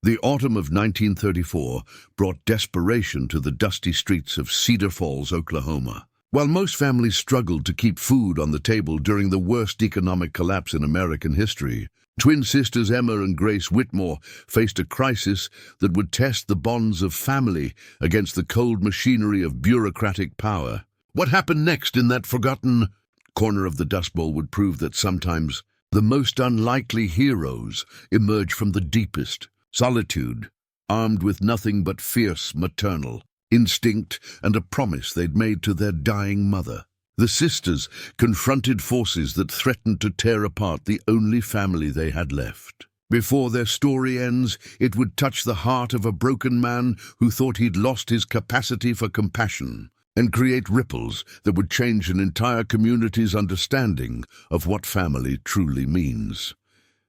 The autumn of 1934 brought desperation to the dusty streets of Cedar Falls, Oklahoma. While most families struggled to keep food on the table during the worst economic collapse in American history, twin sisters Emma and Grace Whitmore faced a crisis that would test the bonds of family against the cold machinery of bureaucratic power. What happened next in that forgotten corner of the Dust Bowl would prove that sometimes the most unlikely heroes emerge from the deepest solitude, armed with nothing but fierce maternal instinct and a promise they'd made to their dying mother. The sisters confronted forces that threatened to tear apart the only family they had left. Before their story ends, it would touch the heart of a broken man who thought he'd lost his capacity for compassion, and create ripples that would change an entire community's understanding of what family truly means.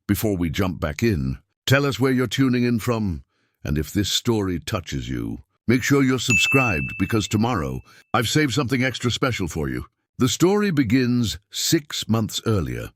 Before we jump back in, tell us where you're tuning in from, and if this story touches you, make sure you're subscribed because tomorrow I've saved something extra special for you. The story begins 6 months earlier,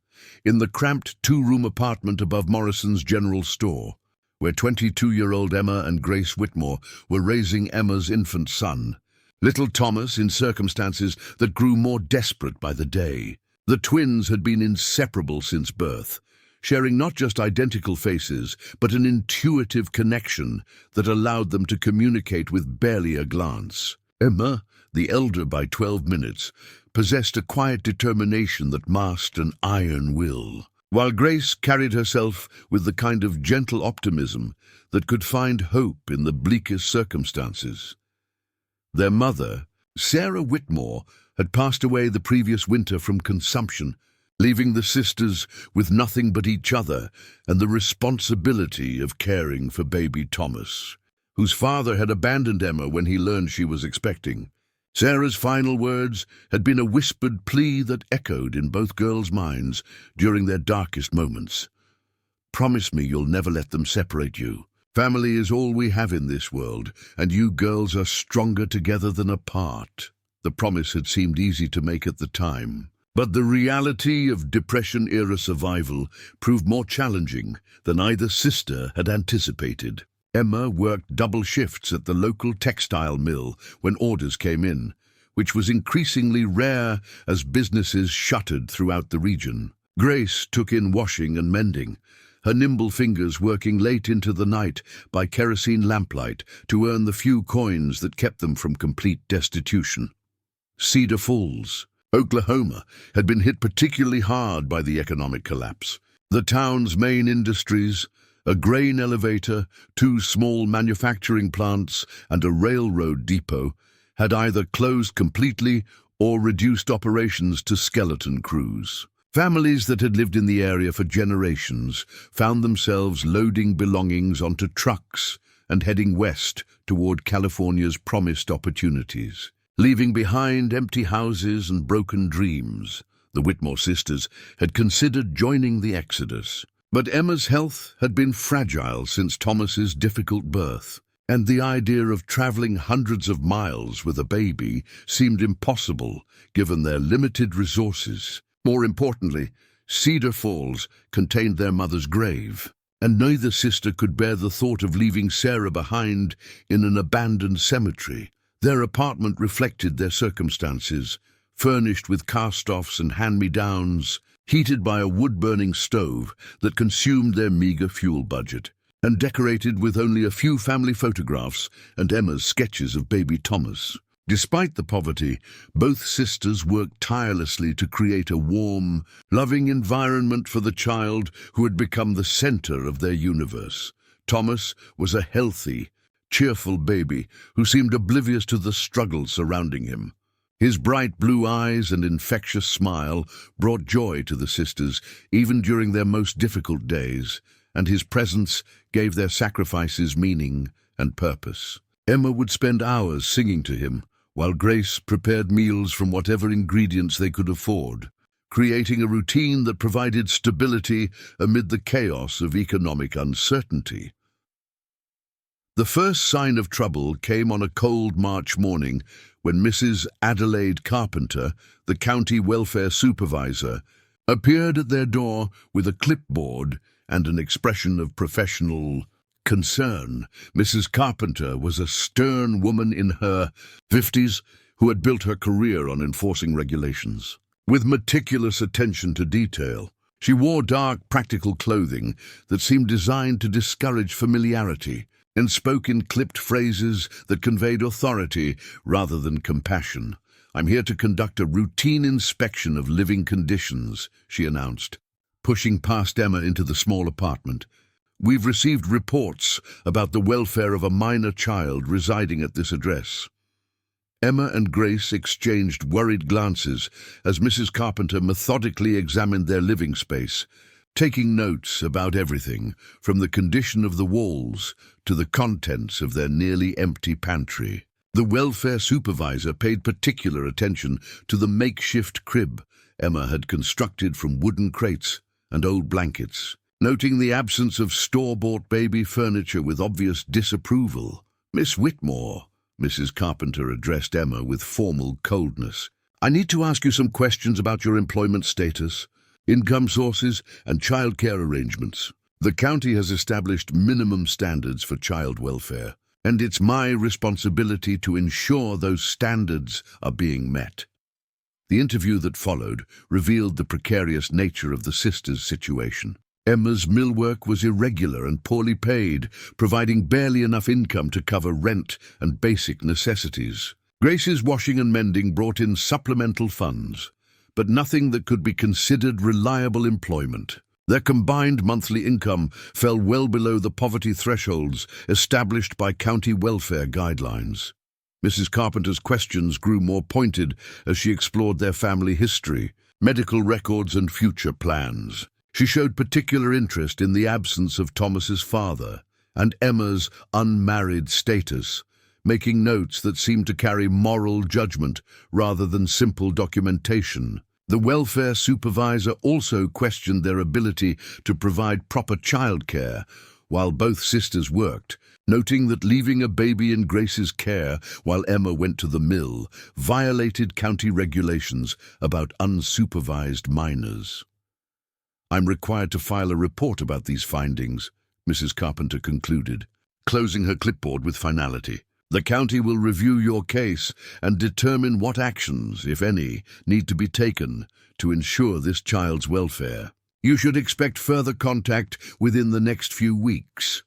in the cramped 2-room apartment above Morrison's General Store, where 22-year-old Emma and Grace Whitmore were raising Emma's infant son, little Thomas, in circumstances that grew more desperate by the day. The twins had been inseparable since birth, sharing not just identical faces, but an intuitive connection that allowed them to communicate with barely a glance. Emma, the elder by 12 minutes, possessed a quiet determination that masked an iron will, while Grace carried herself with the kind of gentle optimism that could find hope in the bleakest circumstances. Their mother, Sarah Whitmore, had passed away the previous winter from consumption, leaving the sisters with nothing but each other and the responsibility of caring for baby Thomas, whose father had abandoned Emma when he learned she was expecting. Sarah's final words had been a whispered plea that echoed in both girls' minds during their darkest moments. "Promise me you'll never let them separate you. Family is all we have in this world, and you girls are stronger together than apart." The promise had seemed easy to make at the time, but the reality of Depression-era survival proved more challenging than either sister had anticipated. Emma worked double shifts at the local textile mill when orders came in, which was increasingly rare as businesses shuttered throughout the region. Grace took in washing and mending, her nimble fingers working late into the night by kerosene lamplight to earn the few coins that kept them from complete destitution. Cedar Falls, Oklahoma, had been hit particularly hard by the economic collapse. The town's main industries, a grain elevator, 2 small manufacturing plants, and a railroad depot, had either closed completely or reduced operations to skeleton crews. Families that had lived in the area for generations found themselves loading belongings onto trucks and heading west toward California's promised opportunities, leaving behind empty houses and broken dreams. The Whitmore sisters had considered joining the exodus, but Emma's health had been fragile since Thomas's difficult birth, and the idea of traveling hundreds of miles with a baby seemed impossible given their limited resources. More importantly, Cedar Falls contained their mother's grave, and neither sister could bear the thought of leaving Sarah behind in an abandoned cemetery. Their apartment reflected their circumstances, furnished with cast-offs and hand-me-downs, heated by a wood-burning stove that consumed their meager fuel budget, and decorated with only a few family photographs and Emma's sketches of baby Thomas. Despite the poverty, both sisters worked tirelessly to create a warm, loving environment for the child who had become the center of their universe. Thomas was a healthy, cheerful baby who seemed oblivious to the struggles surrounding him. His bright blue eyes and infectious smile brought joy to the sisters even during their most difficult days, and his presence gave their sacrifices meaning and purpose. Emma would spend hours singing to him, while Grace prepared meals from whatever ingredients they could afford, creating a routine that provided stability amid the chaos of economic uncertainty. The first sign of trouble came on a cold March morning when Mrs. Adelaide Carpenter, the county welfare supervisor, appeared at their door with a clipboard and an expression of professional concern. Mrs. Carpenter was a stern woman in her 50s who had built her career on enforcing regulations. With meticulous attention to detail, she wore dark, practical clothing that seemed designed to discourage familiarity and spoke in clipped phrases that conveyed authority rather than compassion. "I'm here to conduct a routine inspection of living conditions," she announced, pushing past Emma into the small apartment. "We've received reports about the welfare of a minor child residing at this address." Emma and Grace exchanged worried glances as Mrs. Carpenter methodically examined their living space, taking notes about everything, from the condition of the walls to the contents of their nearly empty pantry. The welfare supervisor paid particular attention to the makeshift crib Emma had constructed from wooden crates and old blankets, noting the absence of store-bought baby furniture with obvious disapproval. "Miss Whitmore," Mrs. Carpenter addressed Emma with formal coldness, "I need to ask you some questions about your employment status, income sources, and childcare arrangements. The county has established minimum standards for child welfare, and it's my responsibility to ensure those standards are being met." The interview that followed revealed the precarious nature of the sisters' situation. Emma's millwork was irregular and poorly paid, providing barely enough income to cover rent and basic necessities. Grace's washing and mending brought in supplemental funds, but nothing that could be considered reliable employment. Their combined monthly income fell well below the poverty thresholds established by county welfare guidelines. Mrs. Carpenter's questions grew more pointed as she explored their family history, medical records, and future plans. She showed particular interest in the absence of Thomas's father and Emma's unmarried status, making notes that seemed to carry moral judgment rather than simple documentation. The welfare supervisor also questioned their ability to provide proper childcare while both sisters worked, noting that leaving a baby in Grace's care while Emma went to the mill violated county regulations about unsupervised minors. "I'm required to file a report about these findings," Mrs. Carpenter concluded, closing her clipboard with finality. "The county will review your case and determine what actions, if any, need to be taken to ensure this child's welfare. You should expect further contact within the next few weeks."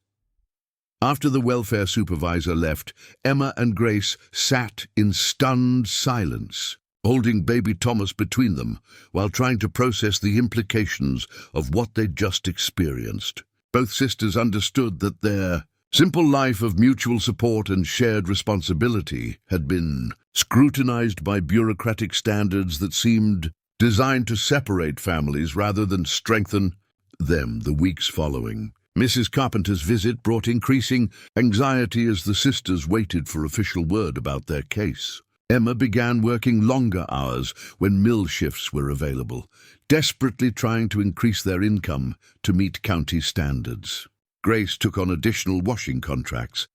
After the welfare supervisor left, Emma and Grace sat in stunned silence, holding baby Thomas between them while trying to process the implications of what they'd just experienced. Both sisters understood that their simple life of mutual support and shared responsibility had been scrutinized by bureaucratic standards that seemed designed to separate families rather than strengthen them. The weeks following Mrs. Carpenter's visit brought increasing anxiety as the sisters waited for official word about their case. Emma began working longer hours when mill shifts were available, desperately trying to increase their income to meet county standards. Grace took on additional washing contracts,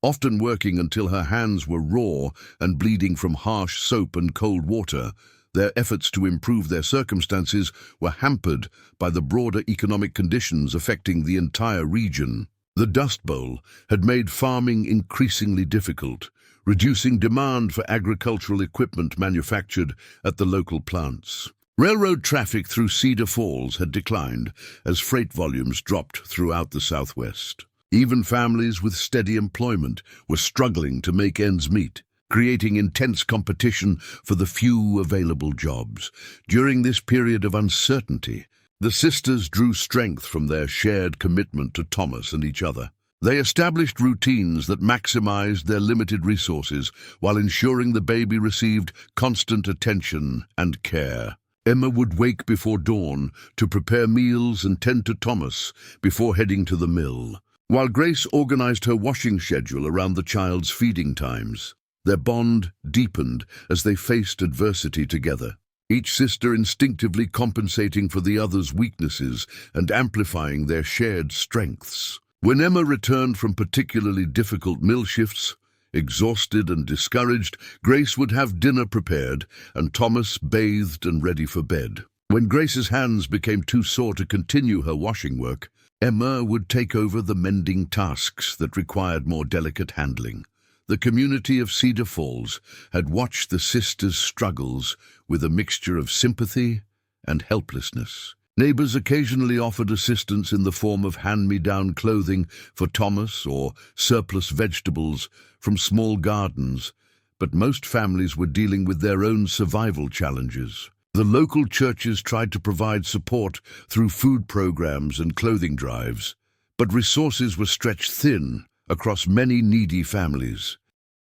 often working until her hands were raw and bleeding from harsh soap and cold water. Their efforts to improve their circumstances were hampered by the broader economic conditions affecting the entire region. The Dust Bowl had made farming increasingly difficult, reducing demand for agricultural equipment manufactured at the local plants. Railroad traffic through Cedar Falls had declined as freight volumes dropped throughout the Southwest. Even families with steady employment were struggling to make ends meet, creating intense competition for the few available jobs. During this period of uncertainty, the sisters drew strength from their shared commitment to Thomas and each other. They established routines that maximized their limited resources while ensuring the baby received constant attention and care. Emma would wake before dawn to prepare meals and tend to Thomas before heading to the mill, while Grace organized her washing schedule around the child's feeding times. Their bond deepened as they faced adversity together, each sister instinctively compensating for the other's weaknesses and amplifying their shared strengths. When Emma returned from particularly difficult mill shifts, exhausted and discouraged, Grace would have dinner prepared and Thomas bathed and ready for bed. When Grace's hands became too sore to continue her washing work, Emma would take over the mending tasks that required more delicate handling. The community of Cedar Falls had watched the sisters' struggles with a mixture of sympathy and helplessness. Neighbors occasionally offered assistance in the form of hand-me-down clothing for Thomas or surplus vegetables from small gardens, but most families were dealing with their own survival challenges. The local churches tried to provide support through food programs and clothing drives, but resources were stretched thin across many needy families.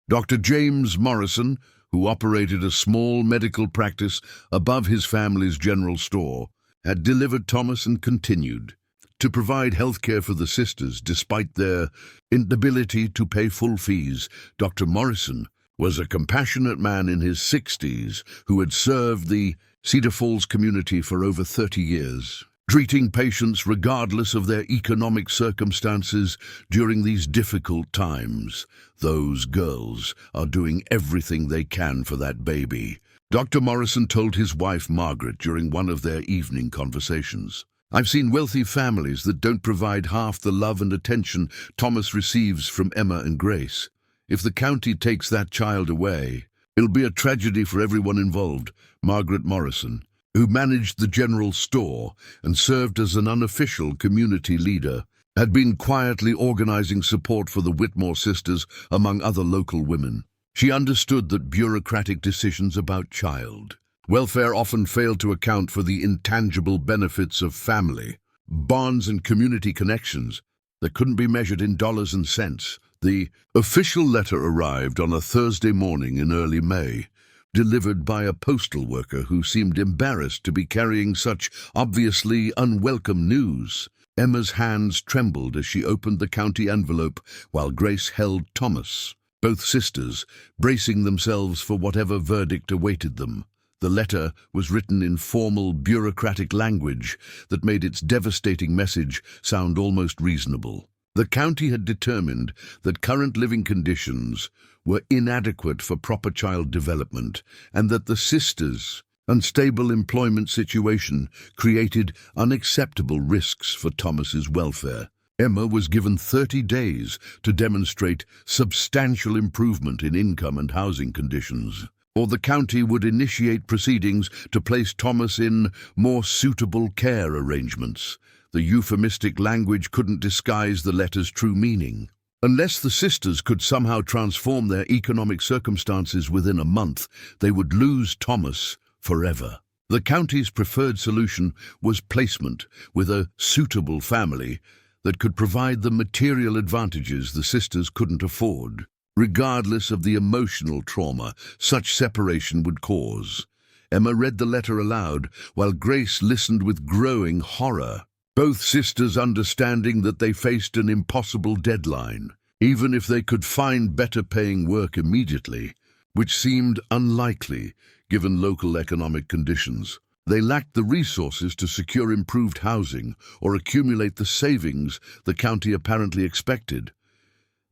Dr. James Morrison, who operated a small medical practice above his family's general store, had delivered Thomas and continued to provide health care for the sisters despite their inability to pay full fees. Dr. Morrison was a compassionate man in his 60s who had served the Cedar Falls community for over 30 years, treating patients regardless of their economic circumstances during these difficult times. Those girls are doing everything they can for that baby, Dr. Morrison told his wife Margaret during one of their evening conversations. I've seen wealthy families that don't provide half the love and attention Thomas receives from Emma and Grace. If the county takes that child away, it'll be a tragedy for everyone involved. Margaret Morrison, who managed the general store and served as an unofficial community leader, had been quietly organizing support for the Whitmore sisters among other local women. She understood that bureaucratic decisions about child welfare often failed to account for the intangible benefits of family, bonds and community connections that couldn't be measured in dollars and cents. The official letter arrived on a Thursday morning in early May, delivered by a postal worker who seemed embarrassed to be carrying such obviously unwelcome news. Emma's hands trembled as she opened the county envelope while Grace held Thomas, both sisters bracing themselves for whatever verdict awaited them. The letter was written in formal bureaucratic language that made its devastating message sound almost reasonable. The county had determined that current living conditions were inadequate for proper child development and that the sisters' unstable employment situation created unacceptable risks for Thomas's welfare. Emma was given 30 days to demonstrate substantial improvement in income and housing conditions, or the county would initiate proceedings to place Thomas in more suitable care arrangements. The euphemistic language couldn't disguise the letter's true meaning. Unless the sisters could somehow transform their economic circumstances within a month, they would lose Thomas forever. The county's preferred solution was placement with a suitable family that could provide the material advantages the sisters couldn't afford, regardless of the emotional trauma such separation would cause. Emma read the letter aloud, while Grace listened with growing horror, both sisters understanding that they faced an impossible deadline, even if they could find better-paying work immediately, which seemed unlikely given local economic conditions. They lacked the resources to secure improved housing or accumulate the savings the county apparently expected.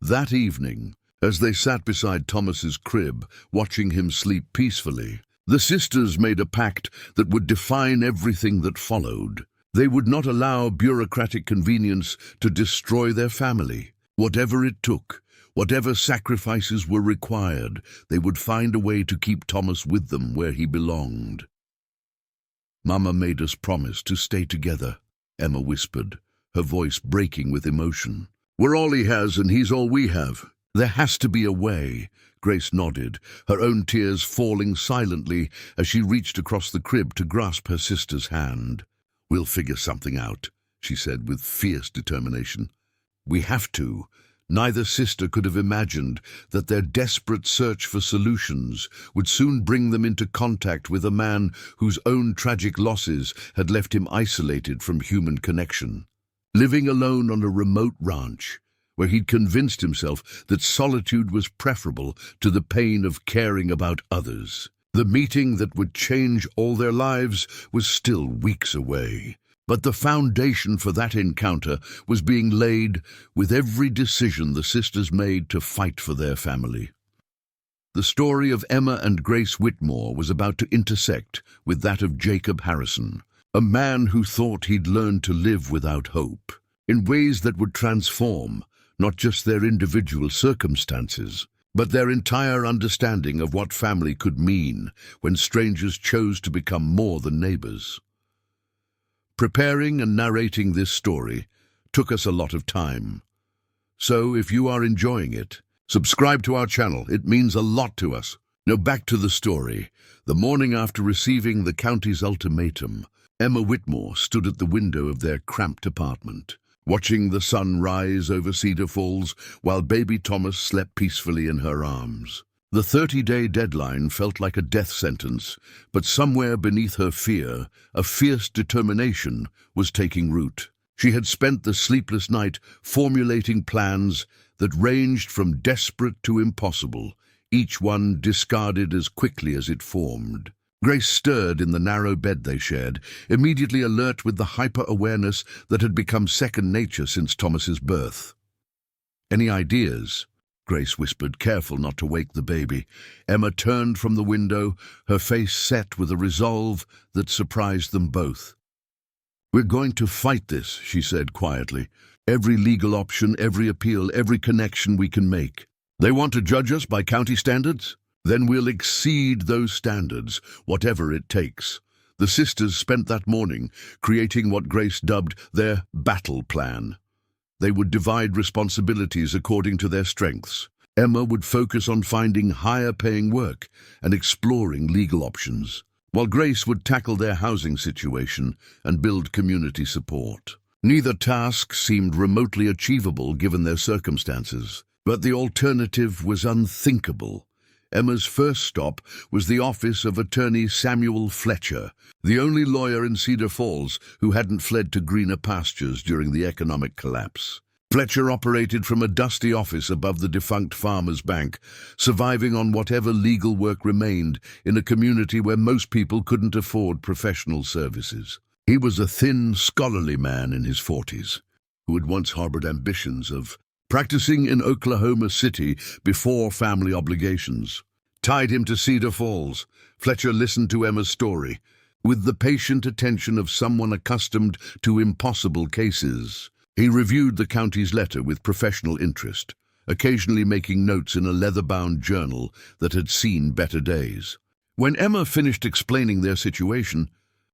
That evening, as they sat beside Thomas's crib, watching him sleep peacefully, the sisters made a pact that would define everything that followed. They would not allow bureaucratic convenience to destroy their family. Whatever it took, whatever sacrifices were required, they would find a way to keep Thomas with them where he belonged. "Mama made us promise to stay together," Emma whispered, her voice breaking with emotion. "We're all he has and he's all we have. There has to be a way." Grace nodded, her own tears falling silently as she reached across the crib to grasp her sister's hand. "We'll figure something out," she said with fierce determination. "We have to." Neither sister could have imagined that their desperate search for solutions would soon bring them into contact with a man whose own tragic losses had left him isolated from human connection. Living alone on a remote ranch, where he'd convinced himself that solitude was preferable to the pain of caring about others. The meeting that would change all their lives was still weeks away. But the foundation for that encounter was being laid with every decision the sisters made to fight for their family. The story of Emma and Grace Whitmore was about to intersect with that of Jacob Harrison, a man who thought he'd learned to live without hope. in ways that would transform not just their individual circumstances, but their entire understanding of what family could mean when strangers chose to become more than neighbors. Preparing and narrating this story took us a lot of time. So if you are enjoying it, subscribe to our channel. It means a lot to us. Now back to the story. The morning after receiving the county's ultimatum, Emma Whitmore stood at the window of their cramped apartment, watching the sun rise over Cedar Falls while baby Thomas slept peacefully in her arms. The 30-day deadline felt like a death sentence, but somewhere beneath her fear, a fierce determination was taking root. She had spent the sleepless night formulating plans that ranged from desperate to impossible, each one discarded as quickly as it formed. Grace stirred in the narrow bed they shared, immediately alert with the hyper-awareness that had become second nature since Thomas's birth. "Any ideas?" Grace whispered, careful not to wake the baby. Emma turned from the window, her face set with a resolve that surprised them both. "We're going to fight this," she said quietly. "Every legal option, every appeal, every connection we can make. They want to judge us by county standards? Then we'll exceed those standards, whatever it takes." The sisters spent that morning creating what Grace dubbed their battle plan. They would divide responsibilities according to their strengths. Emma would focus on finding higher-paying work and exploring legal options, while Grace would tackle their housing situation and build community support. Neither task seemed remotely achievable given their circumstances, but the alternative was unthinkable. Emma's first stop was the office of attorney Samuel Fletcher, the only lawyer in Cedar Falls who hadn't fled to greener pastures during the economic collapse. Fletcher operated from a dusty office above the defunct Farmers Bank, surviving on whatever legal work remained in a community where most people couldn't afford professional services. He was a thin, scholarly man in his 40s, who had once harbored ambitions of practicing in Oklahoma City before family obligations tied him to Cedar Falls. Fletcher listened to Emma's story with the patient attention of someone accustomed to impossible cases. He reviewed the county's letter with professional interest, occasionally making notes in a leather-bound journal that had seen better days. When Emma finished explaining their situation,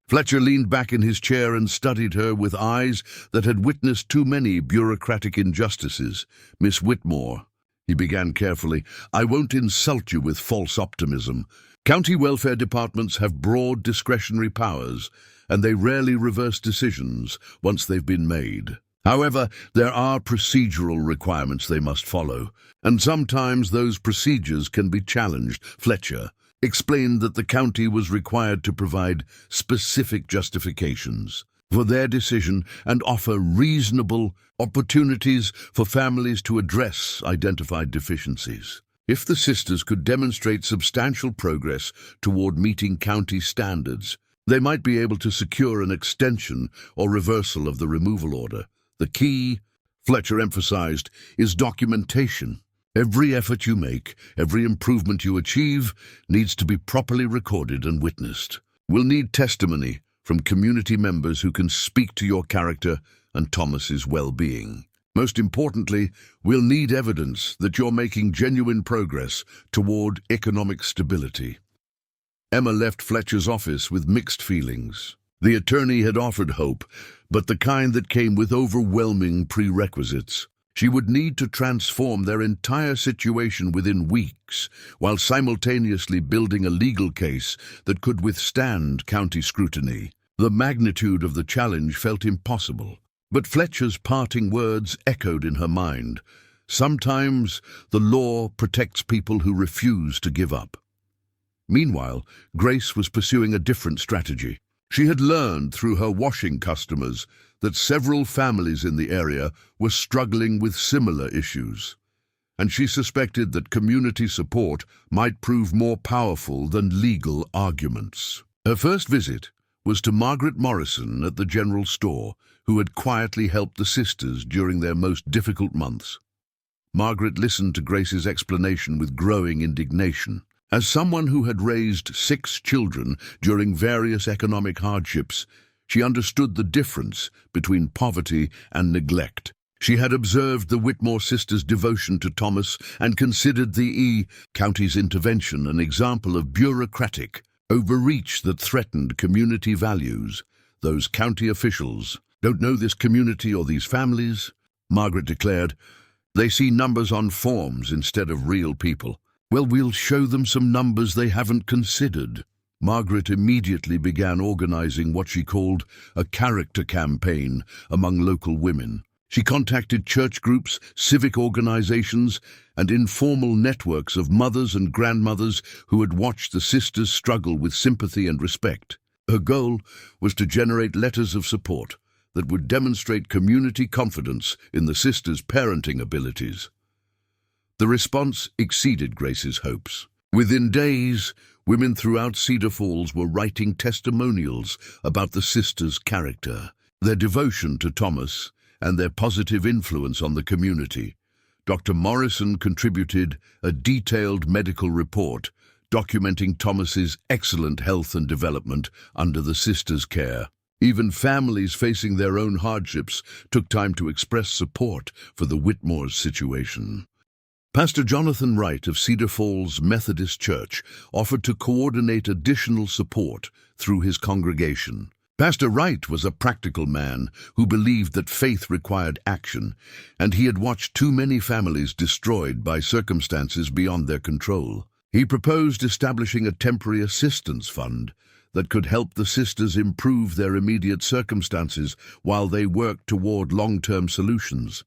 Fletcher leaned back in his chair and studied her with eyes that had witnessed too many bureaucratic injustices. "Miss Whitmore," he began carefully, "I won't insult you with false optimism. County welfare departments have broad discretionary powers, and they rarely reverse decisions once they've been made. However, there are procedural requirements they must follow, and sometimes those procedures can be challenged." Fletcher explained that the county was required to provide specific justifications for their decision and offer reasonable opportunities for families to address identified deficiencies. If the sisters could demonstrate substantial progress toward meeting county standards, they might be able to secure an extension or reversal of the removal order. The key, Fletcher emphasized, is documentation. Every effort you make, every improvement you achieve, needs to be properly recorded and witnessed. We'll need testimony from community members who can speak to your character and Thomas's well-being. Most importantly, we'll need evidence that you're making genuine progress toward economic stability. Emma left Fletcher's office with mixed feelings. The attorney had offered hope, but the kind that came with overwhelming prerequisites. She would need to transform their entire situation within weeks, while simultaneously building a legal case that could withstand county scrutiny. The magnitude of the challenge felt impossible, but Fletcher's parting words echoed in her mind. Sometimes the law protects people who refuse to give up. Meanwhile, Grace was pursuing a different strategy. She had learned through her washing customers that several families in the area were struggling with similar issues, and she suspected that community support might prove more powerful than legal arguments. Her first visit was to Margaret Morrison at the general store, who had quietly helped the sisters during their most difficult months. Margaret listened to Grace's explanation with growing indignation. As someone who had raised 6 children during various economic hardships, She understood the difference between poverty and neglect. She had observed the Whitmore sisters' devotion to Thomas and considered the county's intervention an example of bureaucratic overreach that threatened community values. Those county officials don't know this community or these families, Margaret declared. They see numbers on forms instead of real people. Well, we'll show them some numbers they haven't considered. Margaret immediately began organizing what she called a character campaign among local women. She contacted church groups, civic organizations, and informal networks of mothers and grandmothers who had watched the sisters struggle with sympathy and respect. Her goal was to generate letters of support that would demonstrate community confidence in the sisters' parenting abilities. The response exceeded Grace's hopes. Within days, women throughout Cedar Falls were writing testimonials about the sisters' character, their devotion to Thomas, and their positive influence on the community. Dr. Morrison contributed a detailed medical report documenting Thomas's excellent health and development under the sisters' care. Even families facing their own hardships took time to express support for the Whitmore's situation. Pastor Jonathan Wright of Cedar Falls Methodist Church offered to coordinate additional support through his congregation. Pastor Wright was a practical man who believed that faith required action, and he had watched too many families destroyed by circumstances beyond their control. He proposed establishing a temporary assistance fund that could help the sisters improve their immediate circumstances while they worked toward long-term solutions.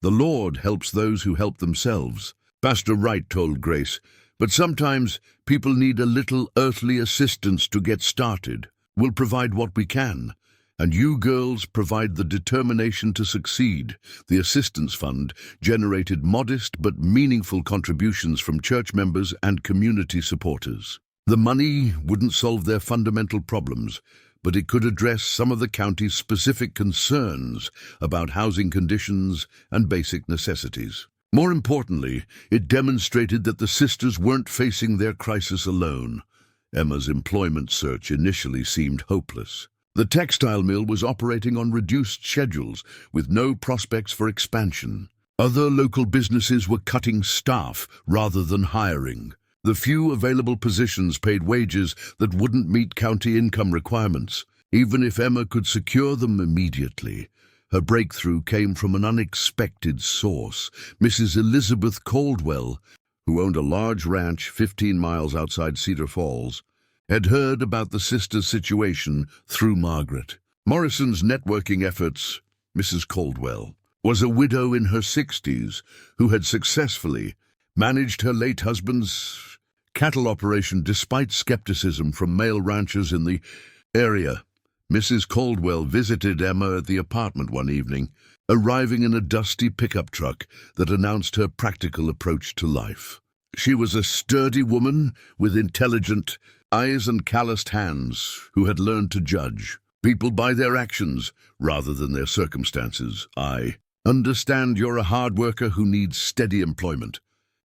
The Lord helps those who help themselves, Pastor Wright told Grace, but sometimes people need a little earthly assistance to get started. We'll provide what we can, and you girls provide the determination to succeed. The assistance fund generated modest but meaningful contributions from church members and community supporters. The money wouldn't solve their fundamental problems, but it could address some of the county's specific concerns about housing conditions and basic necessities. More importantly, it demonstrated that the sisters weren't facing their crisis alone. Emma's employment search initially seemed hopeless. The textile mill was operating on reduced schedules with no prospects for expansion. Other local businesses were cutting staff rather than hiring. The few available positions paid wages that wouldn't meet county income requirements. Even if Emma could secure them immediately, her breakthrough came from an unexpected source. Mrs. Elizabeth Caldwell, who owned a large ranch 15 miles outside Cedar Falls, had heard about the sisters' situation through Margaret. Morrison's networking efforts, Mrs. Caldwell, was a widow in her 60s who had successfully managed her late husband's cattle operation despite skepticism from male ranchers in the area. Mrs. Caldwell visited Emma at the apartment one evening, arriving in a dusty pickup truck that announced her practical approach to life. She was a sturdy woman with intelligent eyes and calloused hands who had learned to judge people by their actions rather than their circumstances. "I understand you're a hard worker who needs steady employment,"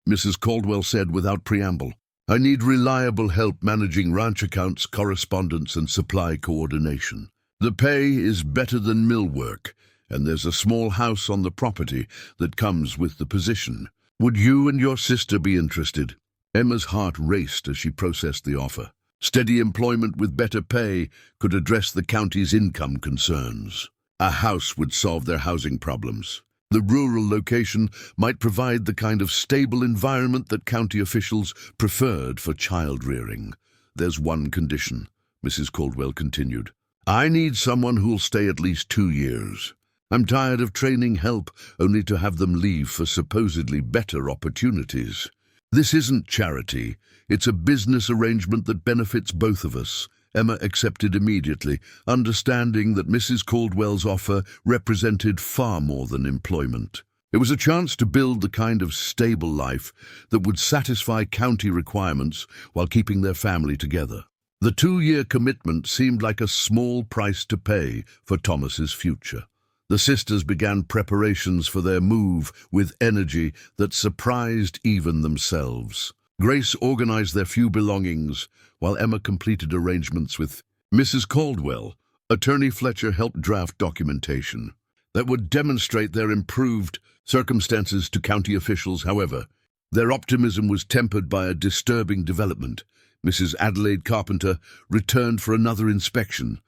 Mrs. Caldwell said without preamble. "I need reliable help managing ranch accounts, correspondence, and supply coordination. The pay is better than mill work, and there's a small house on the property that comes with the position. Would you and your sister be interested?" Emma's heart raced as she processed the offer. Steady employment with better pay could address the county's income concerns. A house would solve their housing problems. The rural location might provide the kind of stable environment that county officials preferred for child rearing. "There's one condition," Mrs. Caldwell continued. "I need someone who'll stay at least 2 years. I'm tired of training help only to have them leave for supposedly better opportunities. This isn't charity. It's a business arrangement that benefits both of us." Emma accepted immediately, understanding that Mrs. Caldwell's offer represented far more than employment. It was a chance to build the kind of stable life that would satisfy county requirements while keeping their family together. The 2-year commitment seemed like a small price to pay for Thomas's future. The sisters began preparations for their move with energy that surprised even themselves. Grace organized their few belongings, while Emma completed arrangements with Mrs. Caldwell, Attorney Fletcher helped draft documentation that would demonstrate their improved circumstances to county officials. However, their optimism was tempered by a disturbing development. Mrs. Adelaide Carpenter returned for another inspection,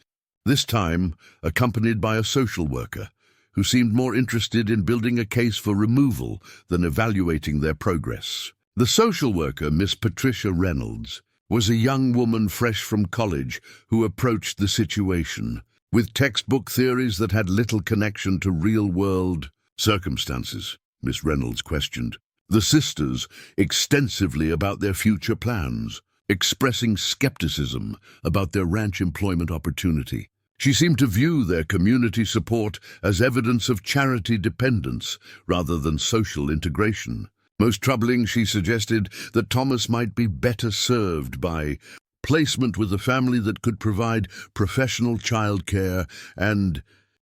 this time accompanied by a social worker, who seemed more interested in building a case for removal than evaluating their progress. The social worker, Miss Patricia Reynolds, was a young woman fresh from college who approached the situation with textbook theories that had little connection to real-world circumstances. Miss Reynolds questioned the sisters extensively about their future plans, expressing skepticism about their ranch employment opportunity. She seemed to view their community support as evidence of charity dependence rather than social integration. Most troubling, she suggested that Thomas might be better served by placement with a family that could provide professional childcare and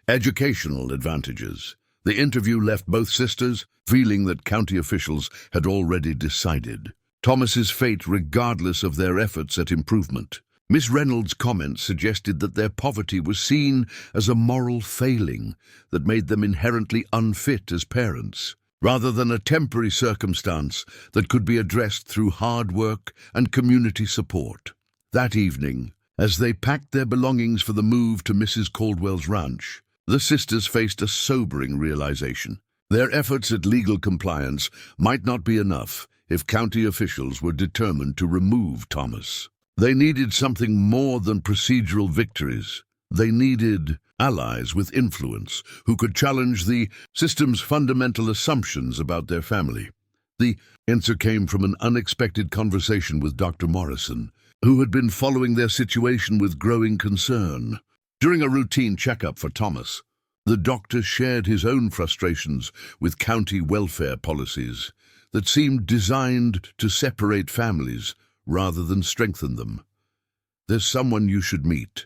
educational advantages. The interview left both sisters feeling that county officials had already decided Thomas's fate regardless of their efforts at improvement. Miss Reynolds' comments suggested that their poverty was seen as a moral failing that made them inherently unfit as parents, rather than a temporary circumstance that could be addressed through hard work and community support. That evening, as they packed their belongings for the move to Mrs. Caldwell's ranch, the sisters faced a sobering realization. Their efforts at legal compliance might not be enough if county officials were determined to remove Thomas. They needed something more than procedural victories. They needed allies with influence who could challenge the system's fundamental assumptions about their family. The answer came from an unexpected conversation with Dr. Morrison, who had been following their situation with growing concern. During a routine checkup for Thomas, the doctor shared his own frustrations with county welfare policies that seemed designed to separate families rather than strengthen them. "There's someone you should meet,"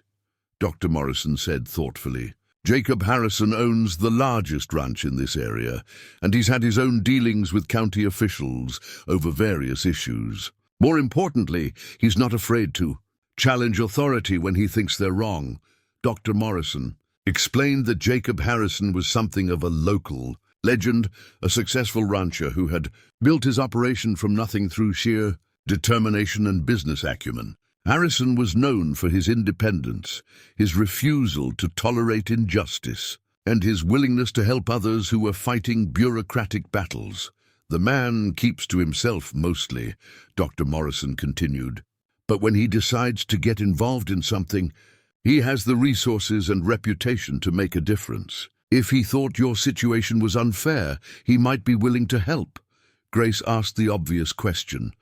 Dr. Morrison said thoughtfully. "Jacob Harrison owns the largest ranch in this area, and he's had his own dealings with county officials over various issues. More importantly, he's not afraid to challenge authority when he thinks they're wrong." Dr. Morrison explained that Jacob Harrison was something of a local legend, a successful rancher who had built his operation from nothing through sheer determination and business acumen. Harrison was known for his independence, his refusal to tolerate injustice, and his willingness to help others who were fighting bureaucratic battles. "The man keeps to himself mostly," Dr. Morrison continued, "but when he decides to get involved in something, he has the resources and reputation to make a difference. If he thought your situation was unfair, he might be willing to help." Grace asked the obvious question: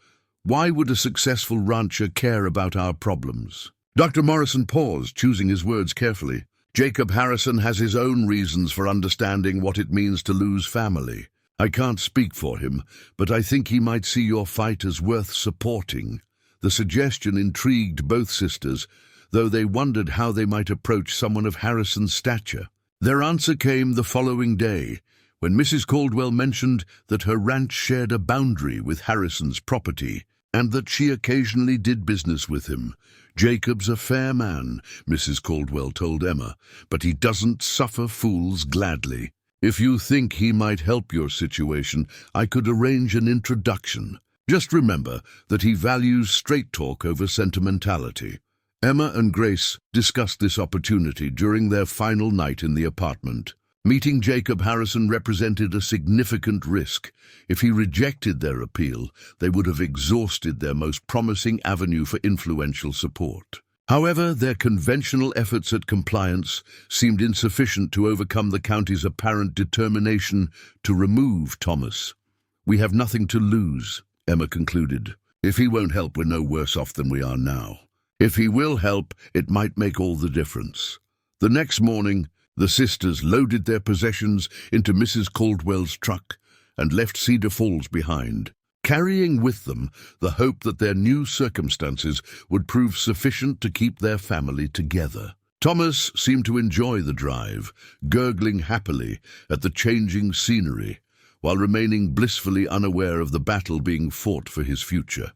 why would a successful rancher care about our problems? Dr. Morrison paused, choosing his words carefully. "Jacob Harrison has his own reasons for understanding what it means to lose family. I can't speak for him, but I think he might see your fight as worth supporting." The suggestion intrigued both sisters, though they wondered how they might approach someone of Harrison's stature. Their answer came the following day, when Mrs. Caldwell mentioned that her ranch shared a boundary with Harrison's property, and that she occasionally did business with him. "Jacob's a fair man," Mrs. Caldwell told Emma, "but he doesn't suffer fools gladly. If you think he might help your situation, I could arrange an introduction. Just remember that he values straight talk over sentimentality." Emma and Grace discussed this opportunity during their final night in the apartment. Meeting Jacob Harrison represented a significant risk. If he rejected their appeal, they would have exhausted their most promising avenue for influential support. However, their conventional efforts at compliance seemed insufficient to overcome the county's apparent determination to remove Thomas. "We have nothing to lose," Emma concluded. "If he won't help, we're no worse off than we are now. If he will help, it might make all the difference." The next morning, the sisters loaded their possessions into Mrs. Caldwell's truck and left Cedar Falls behind, carrying with them the hope that their new circumstances would prove sufficient to keep their family together. Thomas seemed to enjoy the drive, gurgling happily at the changing scenery, while remaining blissfully unaware of the battle being fought for his future.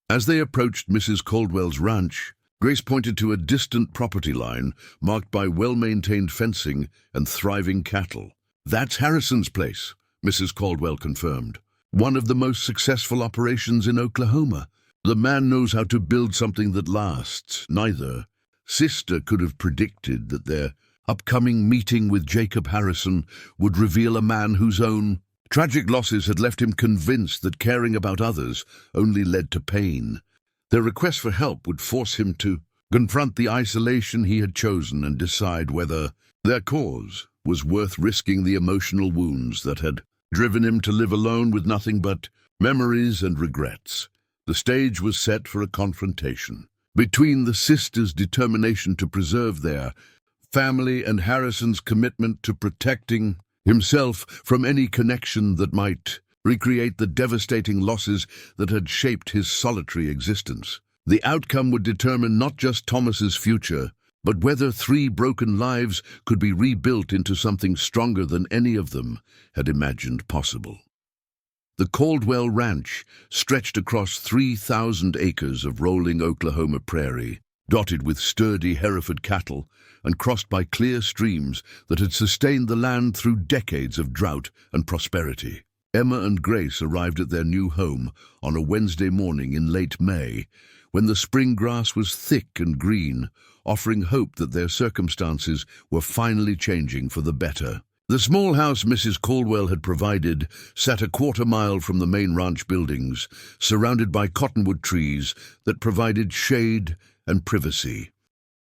As they approached Mrs. Caldwell's ranch, Grace pointed to a distant property line marked by well-maintained fencing and thriving cattle. "That's Harrison's place," Mrs. Caldwell confirmed. "One of the most successful operations in Oklahoma. The man knows how to build something that lasts." Neither sister could have predicted that their upcoming meeting with Jacob Harrison would reveal a man whose own tragic losses had left him convinced that caring about others only led to pain. Their request for help would force him to confront the isolation he had chosen and decide whether their cause was worth risking the emotional wounds that had driven him to live alone with nothing but memories and regrets. The stage was set for a confrontation between the sisters' determination to preserve their family and Harrison's commitment to protecting himself from any connection that might recreate the devastating losses that had shaped his solitary existence. The outcome would determine not just Thomas's future, but whether 3 broken lives could be rebuilt into something stronger than any of them had imagined possible. The Caldwell Ranch stretched across 3,000 acres of rolling Oklahoma prairie, dotted with sturdy Hereford cattle and crossed by clear streams that had sustained the land through decades of drought and prosperity. Emma and Grace arrived at their new home on a Wednesday morning in late May, when the spring grass was thick and green, offering hope that their circumstances were finally changing for the better. The small house Mrs. Caldwell had provided sat a quarter-mile from the main ranch buildings, surrounded by cottonwood trees that provided shade and privacy.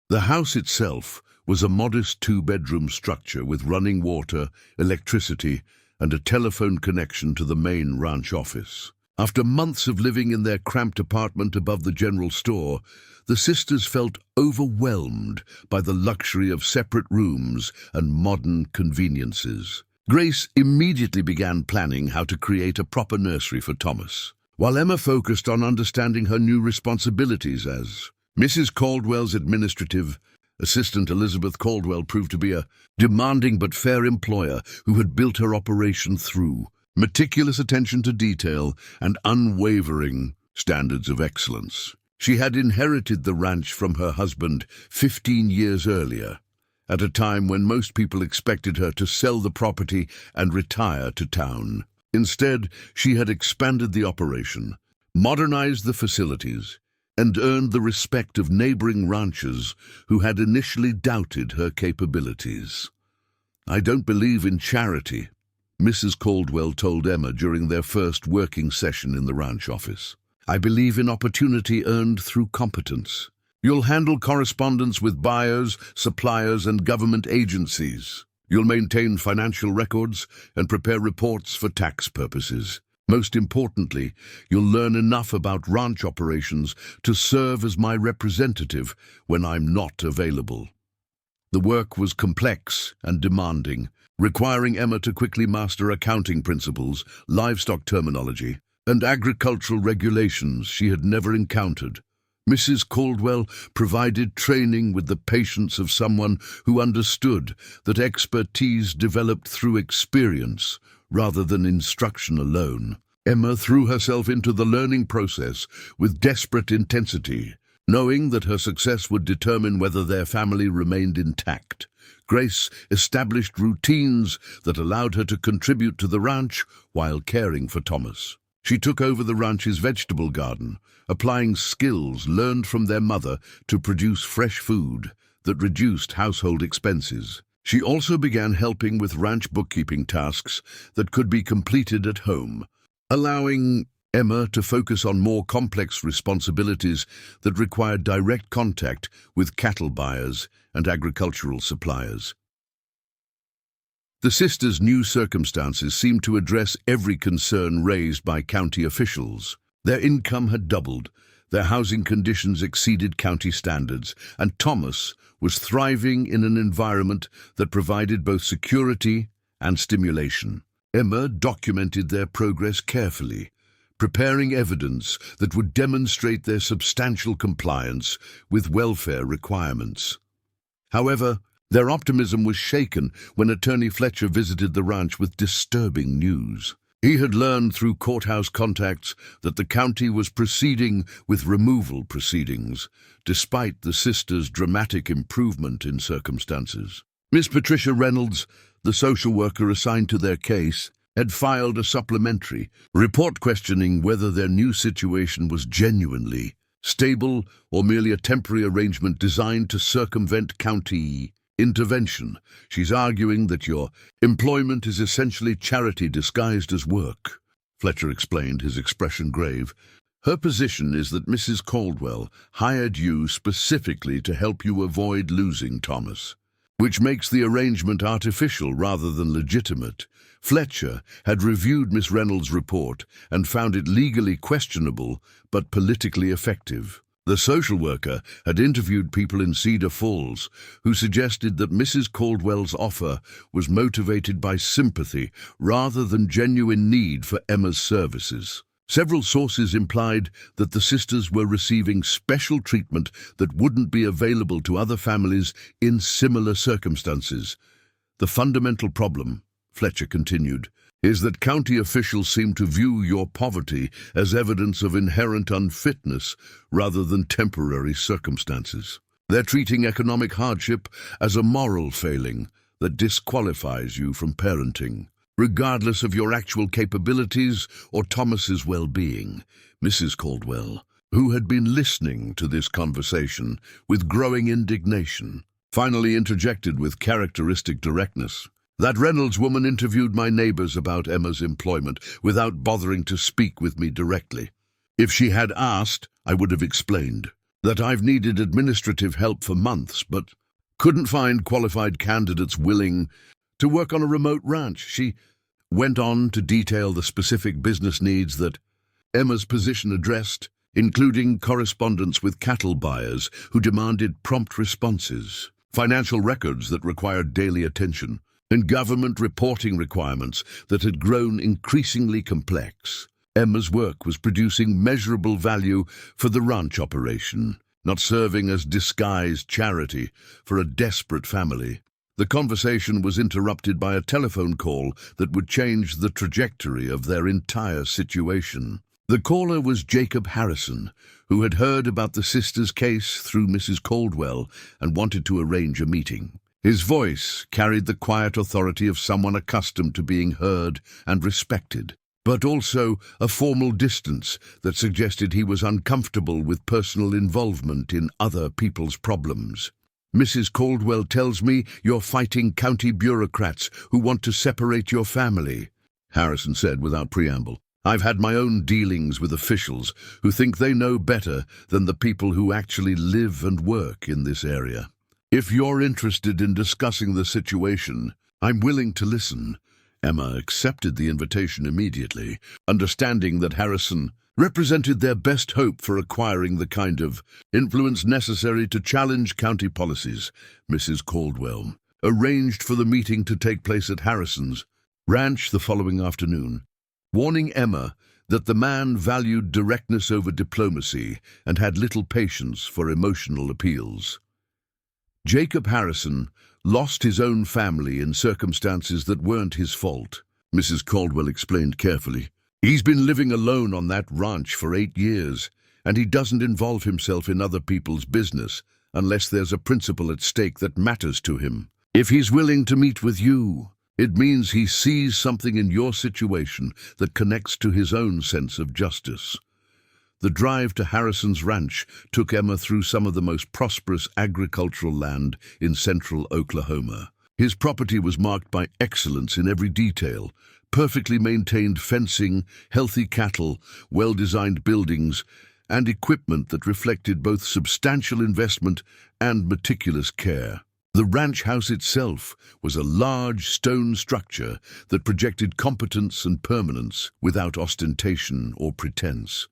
The house itself was a modest 2-bedroom structure with running water, electricity, and a telephone connection to the main ranch office. After months of living in their cramped apartment above the general store, the sisters felt overwhelmed by the luxury of separate rooms and modern conveniences. Grace immediately began planning how to create a proper nursery for Thomas, while Emma focused on understanding her new responsibilities as Mrs. Caldwell's administrative assistant. Elizabeth Caldwell proved to be a demanding but fair employer who had built her operation through meticulous attention to detail and unwavering standards of excellence. She had inherited the ranch from her husband 15 years earlier, at a time when most people expected her to sell the property and retire to town. Instead, she had expanded the operation, modernized the facilities, and earned the respect of neighboring ranchers who had initially doubted her capabilities. "I don't believe in charity," Mrs. Caldwell told Emma during their first working session in the ranch office. "I believe in opportunity earned through competence. You'll handle correspondence with buyers, suppliers, and government agencies. You'll maintain financial records and prepare reports for tax purposes. Most importantly, you'll learn enough about ranch operations to serve as my representative when I'm not available." The work was complex and demanding, requiring Emma to quickly master accounting principles, livestock terminology, and agricultural regulations she had never encountered. Mrs. Caldwell provided training with the patience of someone who understood that expertise developed through experience rather than instruction alone. Emma threw herself into the learning process with desperate intensity, knowing that her success would determine whether their family remained intact. Grace established routines that allowed her to contribute to the ranch while caring for Thomas. She took over the ranch's vegetable garden, applying skills learned from their mother to produce fresh food that reduced household expenses. She also began helping with ranch bookkeeping tasks that could be completed at home, allowing Emma to focus on more complex responsibilities that required direct contact with cattle buyers and agricultural suppliers. The sisters' new circumstances seemed to address every concern raised by county officials. Their income had doubled, their housing conditions exceeded county standards, and Thomas was thriving in an environment that provided both security and stimulation. Emma documented their progress carefully, preparing evidence that would demonstrate their substantial compliance with welfare requirements. However, their optimism was shaken when Attorney Fletcher visited the ranch with disturbing news. He had learned through courthouse contacts that the county was proceeding with removal proceedings, despite the sisters' dramatic improvement in circumstances. Miss Patricia Reynolds, the social worker assigned to their case, had filed a supplementary report questioning whether their new situation was genuinely stable or merely a temporary arrangement designed to circumvent county intervention. She's arguing that your employment is essentially charity disguised as work, Fletcher explained, his expression grave. Her position is that Mrs. Caldwell hired you specifically to help you avoid losing Thomas, which makes the arrangement artificial rather than legitimate. Fletcher had reviewed Miss Reynolds' report and found it legally questionable but politically effective. The social worker had interviewed people in Cedar Falls who suggested that Mrs. Caldwell's offer was motivated by sympathy rather than genuine need for Emma's services. Several sources implied that the sisters were receiving special treatment that wouldn't be available to other families in similar circumstances. The fundamental problem, Fletcher continued, is that county officials seem to view your poverty as evidence of inherent unfitness rather than temporary circumstances. They're treating economic hardship as a moral failing that disqualifies you from parenting, regardless of your actual capabilities or Thomas's well-being. Mrs. Caldwell, who had been listening to this conversation with growing indignation, finally interjected with characteristic directness. That Reynolds woman interviewed my neighbors about Emma's employment without bothering to speak with me directly. If she had asked, I would have explained that I've needed administrative help for months, but couldn't find qualified candidates willing to work on a remote ranch. She went on to detail the specific business needs that Emma's position addressed, including correspondence with cattle buyers who demanded prompt responses, financial records that required daily attention, and government reporting requirements that had grown increasingly complex. Emma's work was producing measurable value for the ranch operation, not serving as disguised charity for a desperate family. The conversation was interrupted by a telephone call that would change the trajectory of their entire situation. The caller was Jacob Harrison, who had heard about the sisters' case through Mrs. Caldwell and wanted to arrange a meeting. His voice carried the quiet authority of someone accustomed to being heard and respected, but also a formal distance that suggested he was uncomfortable with personal involvement in other people's problems. Mrs. Caldwell tells me you're fighting county bureaucrats who want to separate your family, Harrison said without preamble. I've had my own dealings with officials who think they know better than the people who actually live and work in this area. If you're interested in discussing the situation, I'm willing to listen. Emma accepted the invitation immediately, understanding that Harrison represented their best hope for acquiring the kind of influence necessary to challenge county policies. Mrs. Caldwell arranged for the meeting to take place at Harrison's ranch the following afternoon, warning Emma that the man valued directness over diplomacy and had little patience for emotional appeals. Jacob Harrison lost his own family in circumstances that weren't his fault, Mrs. Caldwell explained carefully. He's been living alone on that ranch for 8 years, and he doesn't involve himself in other people's business unless there's a principle at stake that matters to him. If he's willing to meet with you, it means he sees something in your situation that connects to his own sense of justice. The drive to Harrison's ranch took Emma through some of the most prosperous agricultural land in central Oklahoma. His property was marked by excellence in every detail: perfectly maintained fencing, healthy cattle, well-designed buildings, and equipment that reflected both substantial investment and meticulous care. The ranch house itself was a large stone structure that projected competence and permanence without ostentation or pretense.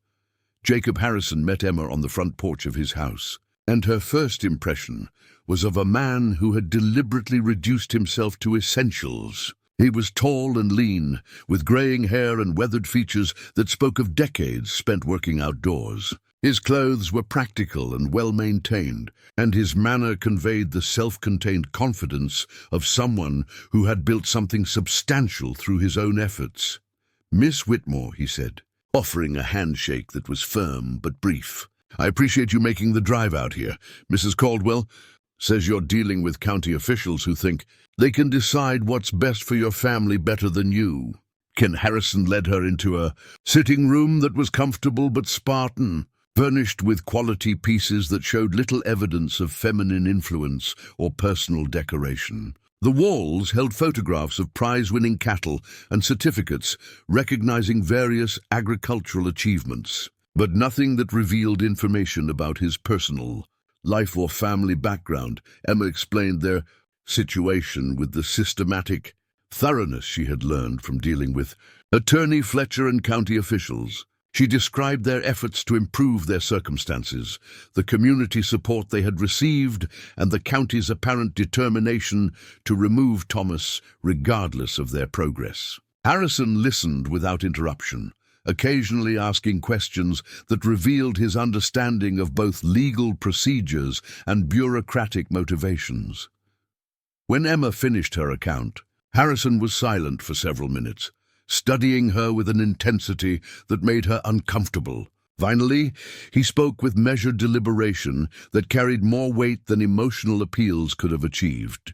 Jacob Harrison met Emma on the front porch of his house, and her first impression was of a man who had deliberately reduced himself to essentials. He was tall and lean, with graying hair and weathered features that spoke of decades spent working outdoors. His clothes were practical and well-maintained, and his manner conveyed the self-contained confidence of someone who had built something substantial through his own efforts. "Miss Whitmore," he said, offering a handshake that was firm but brief. "I appreciate you making the drive out here. Mrs. Caldwell says you're dealing with county officials who think they can decide what's best for your family better than you." Ken Harrison led her into a sitting room that was comfortable but Spartan, furnished with quality pieces that showed little evidence of feminine influence or personal decoration. The walls held photographs of prize-winning cattle and certificates recognizing various agricultural achievements, but nothing that revealed information about his personal life or family background. Emma explained their situation with the systematic thoroughness she had learned from dealing with Attorney Fletcher and county officials. She described their efforts to improve their circumstances, the community support they had received, and the county's apparent determination to remove Thomas regardless of their progress. Harrison listened without interruption, occasionally asking questions that revealed his understanding of both legal procedures and bureaucratic motivations. When Emma finished her account, Harrison was silent for several minutes, studying her with an intensity that made her uncomfortable. Finally, he spoke with measured deliberation that carried more weight than emotional appeals could have achieved.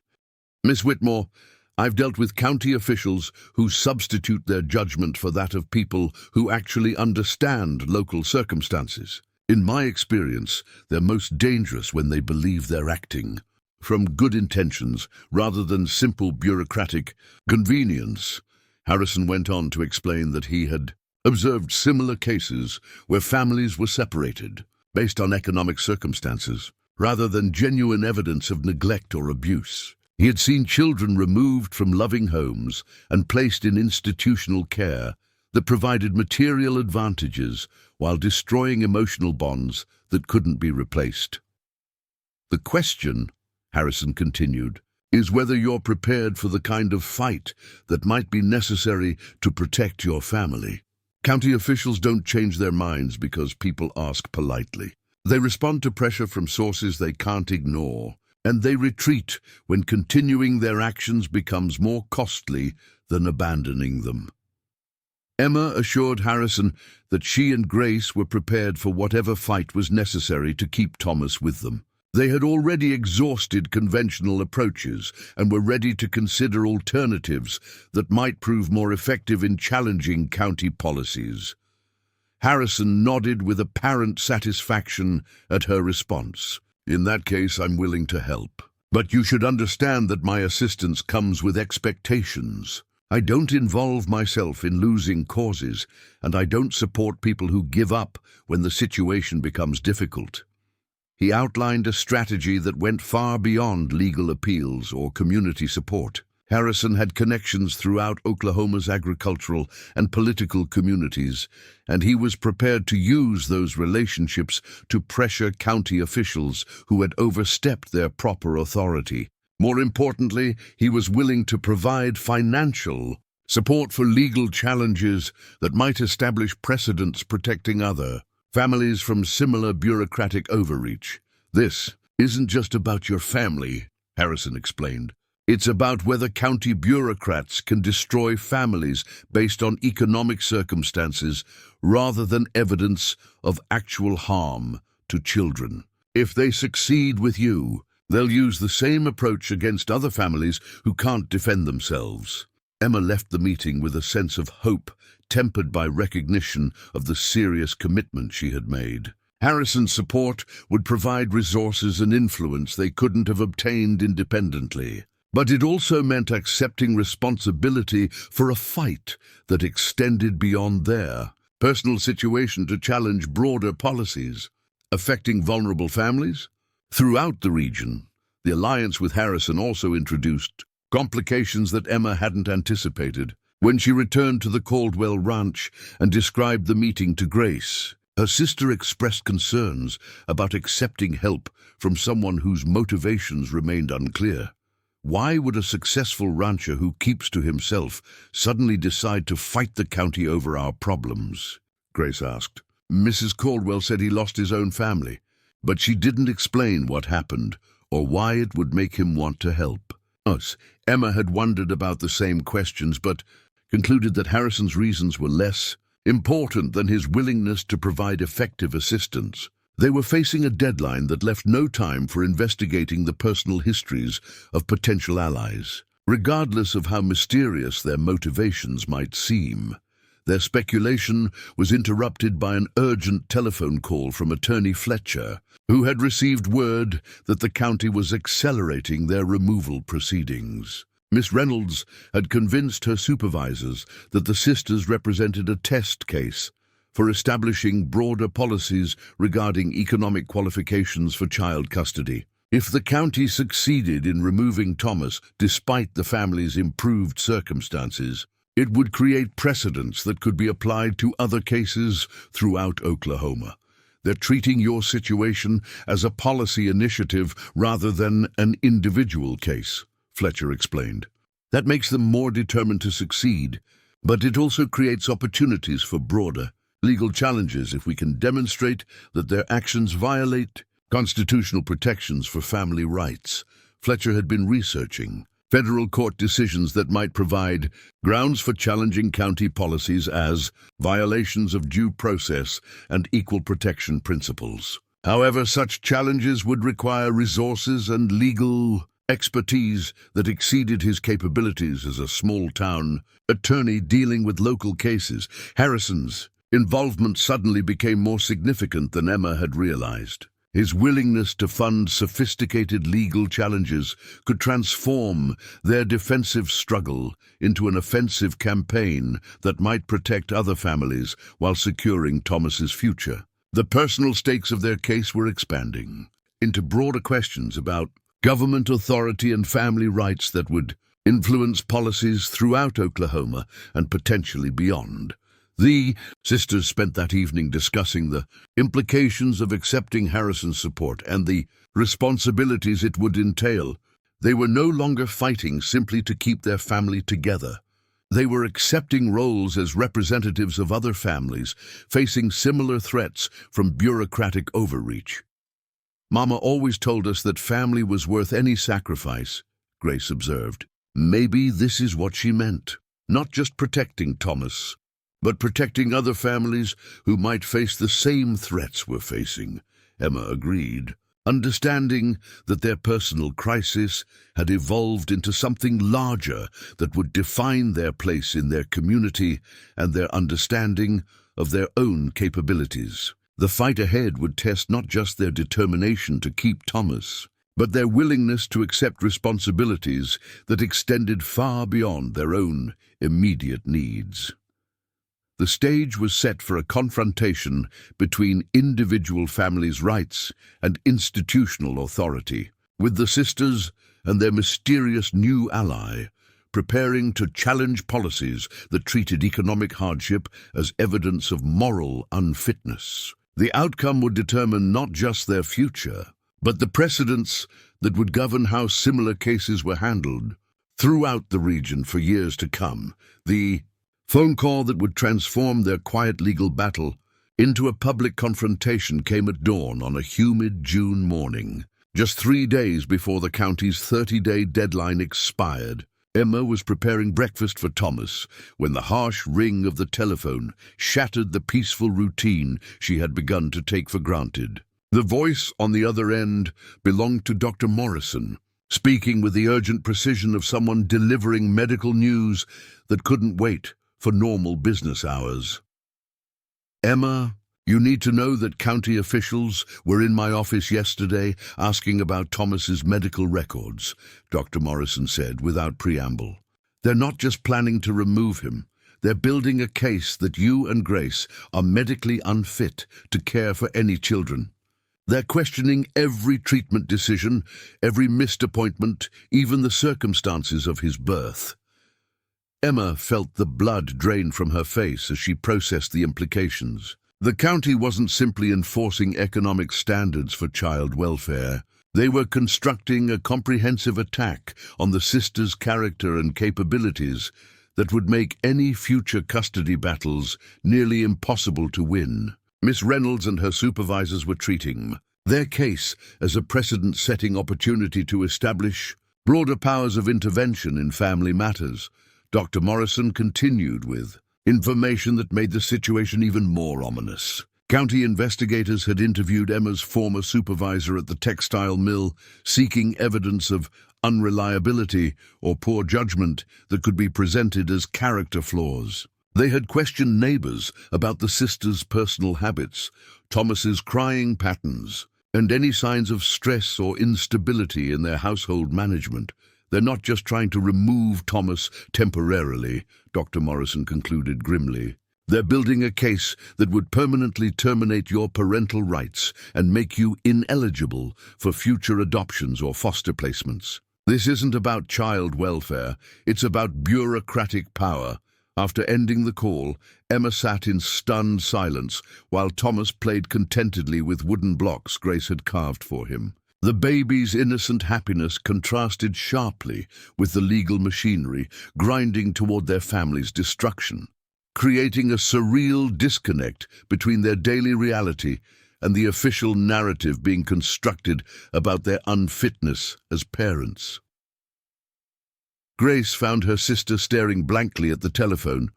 "Miss Whitmore, I've dealt with county officials who substitute their judgment for that of people who actually understand local circumstances. In my experience, they're most dangerous when they believe they're acting from good intentions rather than simple bureaucratic convenience." Harrison went on to explain that he had observed similar cases where families were separated based on economic circumstances rather than genuine evidence of neglect or abuse. He had seen children removed from loving homes and placed in institutional care that provided material advantages while destroying emotional bonds that couldn't be replaced. "The question," Harrison continued, "is whether you're prepared for the kind of fight that might be necessary to protect your family. County officials don't change their minds because people ask politely. They respond to pressure from sources they can't ignore, and they retreat when continuing their actions becomes more costly than abandoning them." Emma assured Harrison that she and Grace were prepared for whatever fight was necessary to keep Thomas with them. They had already exhausted conventional approaches and were ready to consider alternatives that might prove more effective in challenging county policies. Harrison nodded with apparent satisfaction at her response. "In that case, I'm willing to help. But you should understand that my assistance comes with expectations. I don't involve myself in losing causes, and I don't support people who give up when the situation becomes difficult." He outlined a strategy that went far beyond legal appeals or community support. Harrison had connections throughout Oklahoma's agricultural and political communities, and he was prepared to use those relationships to pressure county officials who had overstepped their proper authority. More importantly, he was willing to provide financial support for legal challenges that might establish precedents protecting other families from similar bureaucratic overreach. "This isn't just about your family," Harrison explained. "It's about whether county bureaucrats can destroy families based on economic circumstances rather than evidence of actual harm to children. If they succeed with you, they'll use the same approach against other families who can't defend themselves." Emma left the meeting with a sense of hope, tempered by recognition of the serious commitment she had made. Harrison's support would provide resources and influence they couldn't have obtained independently. But it also meant accepting responsibility for a fight that extended beyond their personal situation to challenge broader policies affecting vulnerable families throughout the region. The alliance with Harrison also introduced complications that Emma hadn't anticipated. When she returned to the Caldwell Ranch and described the meeting to Grace, her sister expressed concerns about accepting help from someone whose motivations remained unclear. "Why would a successful rancher who keeps to himself suddenly decide to fight the county over our problems?" Grace asked. "Mrs. Caldwell said he lost his own family, but she didn't explain what happened or why it would make him want to help us." Emma had wondered about the same questions, but concluded that Harrison's reasons were less important than his willingness to provide effective assistance. They were facing a deadline that left no time for investigating the personal histories of potential allies. Regardless of how mysterious their motivations might seem, their speculation was interrupted by an urgent telephone call from Attorney Fletcher, who had received word that the county was accelerating their removal proceedings. Miss Reynolds had convinced her supervisors that the sisters represented a test case for establishing broader policies regarding economic qualifications for child custody. If the county succeeded in removing Thomas despite the family's improved circumstances, it would create precedents that could be applied to other cases throughout Oklahoma. They're treating your situation as a policy initiative rather than an individual case, Fletcher explained. That makes them more determined to succeed, but it also creates opportunities for broader legal challenges if we can demonstrate that their actions violate constitutional protections for family rights. Fletcher had been researching federal court decisions that might provide grounds for challenging county policies as violations of due process and equal protection principles. However, such challenges would require resources and legal expertise that exceeded his capabilities as a small-town attorney dealing with local cases. Harrison's involvement suddenly became more significant than Emma had realized. His willingness to fund sophisticated legal challenges could transform their defensive struggle into an offensive campaign that might protect other families while securing Thomas's future. The personal stakes of their case were expanding into broader questions about government authority and family rights that would influence policies throughout Oklahoma and potentially beyond. The sisters spent that evening discussing the implications of accepting Harrison's support and the responsibilities it would entail. They were no longer fighting simply to keep their family together. They were accepting roles as representatives of other families, facing similar threats from bureaucratic overreach. "Mama always told us that family was worth any sacrifice," Grace observed. Maybe this is what she meant. Not just protecting Thomas, but protecting other families who might face the same threats we're facing, Emma agreed, understanding that their personal crisis had evolved into something larger that would define their place in their community and their understanding of their own capabilities. The fight ahead would test not just their determination to keep Thomas, but their willingness to accept responsibilities that extended far beyond their own immediate needs. The stage was set for a confrontation between individual families' rights and institutional authority, with the sisters and their mysterious new ally preparing to challenge policies that treated economic hardship as evidence of moral unfitness. The outcome would determine not just their future, but the precedents that would govern how similar cases were handled throughout the region for years to come. The phone call that would transform their quiet legal battle into a public confrontation came at dawn on a humid June morning. Just 3 days before the county's 30-day deadline expired, Emma was preparing breakfast for Thomas when the harsh ring of the telephone shattered the peaceful routine she had begun to take for granted. The voice on the other end belonged to Dr. Morrison, speaking with the urgent precision of someone delivering medical news that couldn't wait for normal business hours. "Emma, you need to know that county officials were in my office yesterday asking about Thomas's medical records," Dr. Morrison said without preamble. "They're not just planning to remove him. They're building a case that you and Grace are medically unfit to care for any children. They're questioning every treatment decision, every missed appointment, even the circumstances of his birth." Emma felt the blood drain from her face as she processed the implications. The county wasn't simply enforcing economic standards for child welfare. They were constructing a comprehensive attack on the sisters' character and capabilities that would make any future custody battles nearly impossible to win. Miss Reynolds and her supervisors were treating their case as a precedent-setting opportunity to establish broader powers of intervention in family matters, Dr. Morrison continued with information that made the situation even more ominous. County investigators had interviewed Emma's former supervisor at the textile mill, seeking evidence of unreliability or poor judgment that could be presented as character flaws. They had questioned neighbors about the sisters' personal habits, Thomas's crying patterns, and any signs of stress or instability in their household management. They're not just trying to remove Thomas temporarily, Dr. Morrison concluded grimly. They're building a case that would permanently terminate your parental rights and make you ineligible for future adoptions or foster placements. This isn't about child welfare, it's about bureaucratic power. After ending the call, Emma sat in stunned silence while Thomas played contentedly with wooden blocks Grace had carved for him. The baby's innocent happiness contrasted sharply with the legal machinery grinding toward their family's destruction, creating a surreal disconnect between their daily reality and the official narrative being constructed about their unfitness as parents. Grace found her sister staring blankly at the telephone,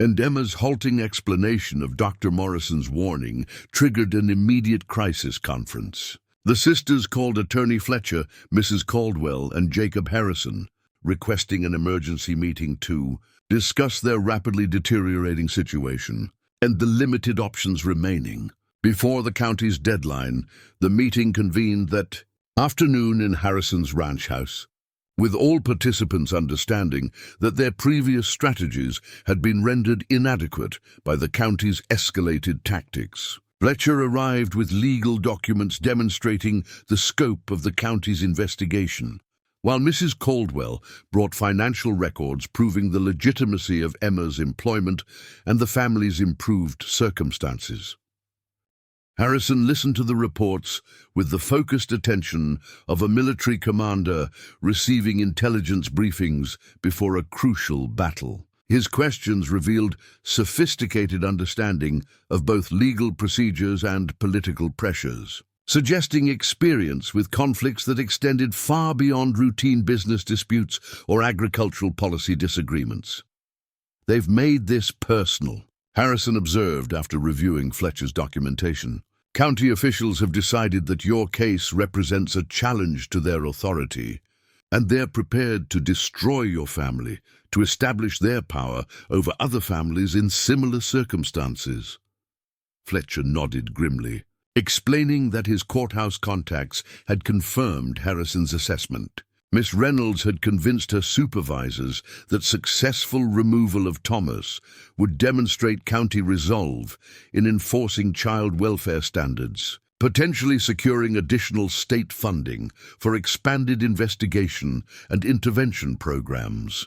and Emma's halting explanation of Dr. Morrison's warning triggered an immediate crisis conference. The sisters called Attorney Fletcher, Mrs. Caldwell, and Jacob Harrison, requesting an emergency meeting to discuss their rapidly deteriorating situation and the limited options remaining. Before the county's deadline, the meeting convened that afternoon in Harrison's ranch house, with all participants understanding that their previous strategies had been rendered inadequate by the county's escalated tactics. Fletcher arrived with legal documents demonstrating the scope of the county's investigation, while Mrs. Caldwell brought financial records proving the legitimacy of Emma's employment and the family's improved circumstances. Harrison listened to the reports with the focused attention of a military commander receiving intelligence briefings before a crucial battle. His questions revealed sophisticated understanding of both legal procedures and political pressures, suggesting experience with conflicts that extended far beyond routine business disputes or agricultural policy disagreements. "They've made this personal," Harrison observed after reviewing Fletcher's documentation. "County officials have decided that your case represents a challenge to their authority, and they're prepared to destroy your family to establish their power over other families in similar circumstances." Fletcher nodded grimly, explaining that his courthouse contacts had confirmed Harrison's assessment. Miss Reynolds had convinced her supervisors that successful removal of Thomas would demonstrate county resolve in enforcing child welfare standards, potentially securing additional state funding for expanded investigation and intervention programs.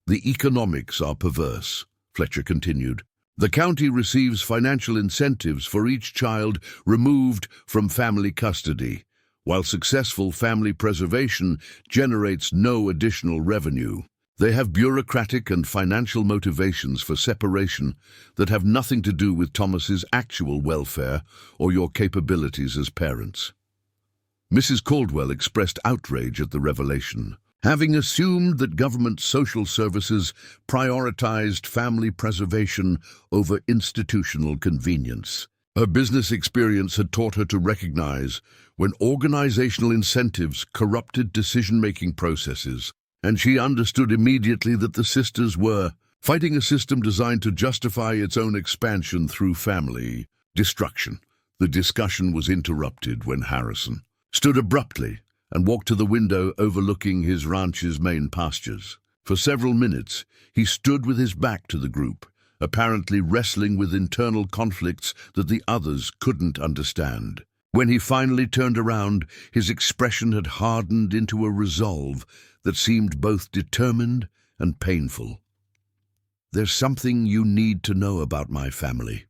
"The economics are perverse," Fletcher continued. "The county receives financial incentives for each child removed from family custody, while successful family preservation generates no additional revenue. They have bureaucratic and financial motivations for separation that have nothing to do with Thomas's actual welfare or your capabilities as parents." Mrs. Caldwell expressed outrage at the revelation. Having assumed that government social services prioritized family preservation over institutional convenience, her business experience had taught her to recognize when organizational incentives corrupted decision-making processes, and she understood immediately that the sisters were fighting a system designed to justify its own expansion through family destruction. The discussion was interrupted when Harrison stood abruptly and walked to the window overlooking his ranch's main pastures. For several minutes, he stood with his back to the group, apparently wrestling with internal conflicts that the others couldn't understand. When he finally turned around, his expression had hardened into a resolve that seemed both determined and painful. "There's something you need to know about my family,"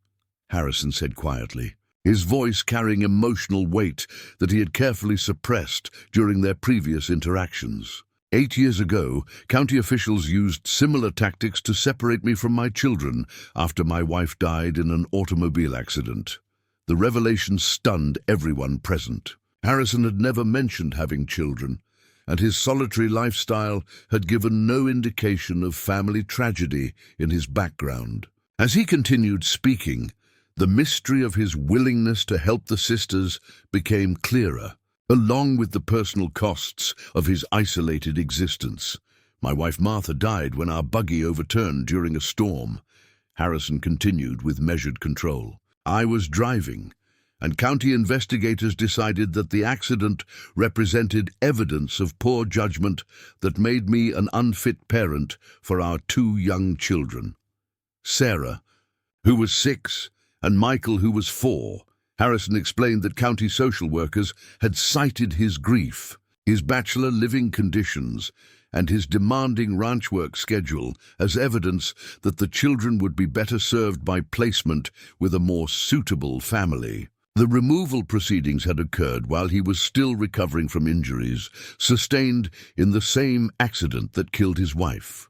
Harrison said quietly, his voice carrying emotional weight that he had carefully suppressed during their previous interactions. 8 years ago, county officials used similar tactics to separate me from my children after my wife died in an automobile accident. The revelation stunned everyone present. Harrison had never mentioned having children, and his solitary lifestyle had given no indication of family tragedy in his background. As he continued speaking, the mystery of his willingness to help the sisters became clearer, along with the personal costs of his isolated existence. My wife Martha died when our buggy overturned during a storm. Harrison continued with measured control. I was driving, and county investigators decided that the accident represented evidence of poor judgment that made me an unfit parent for our two young children. Sarah, who was 6, and Michael, who was 4. Harrison explained that county social workers had cited his grief, his bachelor living conditions, and his demanding ranch work schedule as evidence that the children would be better served by placement with a more suitable family. The removal proceedings had occurred while he was still recovering from injuries sustained in the same accident that killed his wife.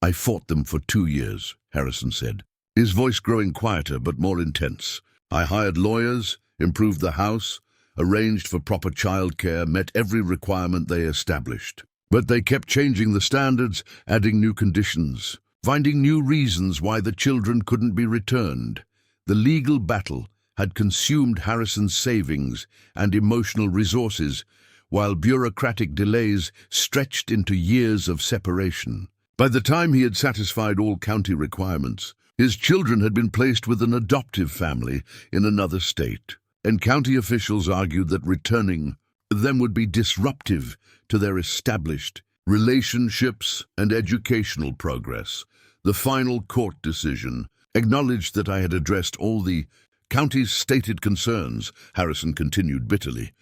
I fought them for 2 years, Harrison said, his voice growing quieter but more intense. I hired lawyers, improved the house, arranged for proper childcare, met every requirement they established. But they kept changing the standards, adding new conditions, finding new reasons why the children couldn't be returned. The legal battle had consumed Harrison's savings and emotional resources, while bureaucratic delays stretched into years of separation. By the time he had satisfied all county requirements, his children had been placed with an adoptive family in another state, and county officials argued that returning them would be disruptive to their established relationships and educational progress. The final court decision acknowledged that I had addressed all the county's stated concerns, Harrison continued bitterly,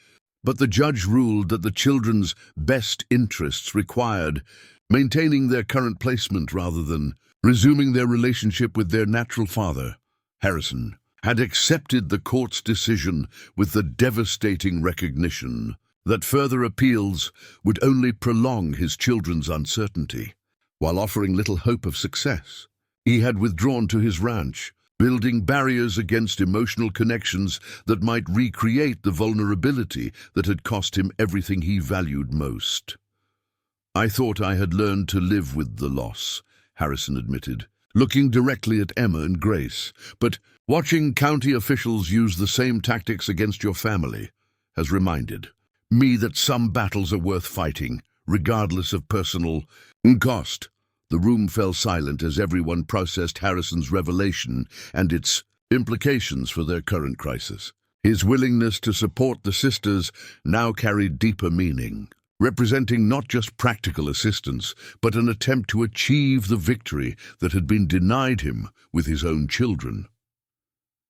but the judge ruled that the children's best interests required maintaining their current placement rather than resuming their relationship with their natural father. Harrison had accepted the court's decision with the devastating recognition that further appeals would only prolong his children's uncertainty, while offering little hope of success. He had withdrawn to his ranch, building barriers against emotional connections that might recreate the vulnerability that had cost him everything he valued most. I thought I had learned to live with the loss, Harrison admitted, looking directly at Emma and Grace, but watching county officials use the same tactics against your family has reminded me that some battles are worth fighting, regardless of personal cost. The room fell silent as everyone processed Harrison's revelation and its implications for their current crisis. His willingness to support the sisters now carried deeper meaning, representing not just practical assistance, but an attempt to achieve the victory that had been denied him with his own children.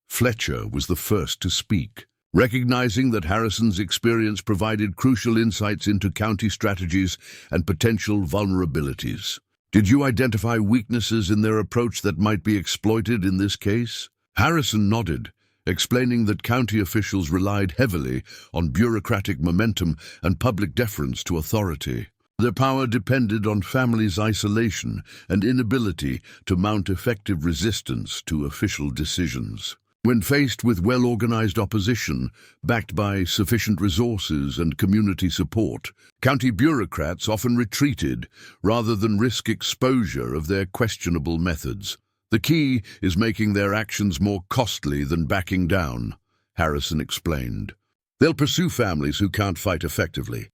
Fletcher was the first to speak, recognizing that Harrison's experience provided crucial insights into county strategies and potential vulnerabilities. Did you identify weaknesses in their approach that might be exploited in this case? Harrison nodded, explaining that county officials relied heavily on bureaucratic momentum and public deference to authority. Their power depended on families' isolation and inability to mount effective resistance to official decisions. When faced with well-organized opposition, backed by sufficient resources and community support, county bureaucrats often retreated rather than risk exposure of their questionable methods. The key is making their actions more costly than backing down, Harrison explained. They'll pursue families who can't fight effectively,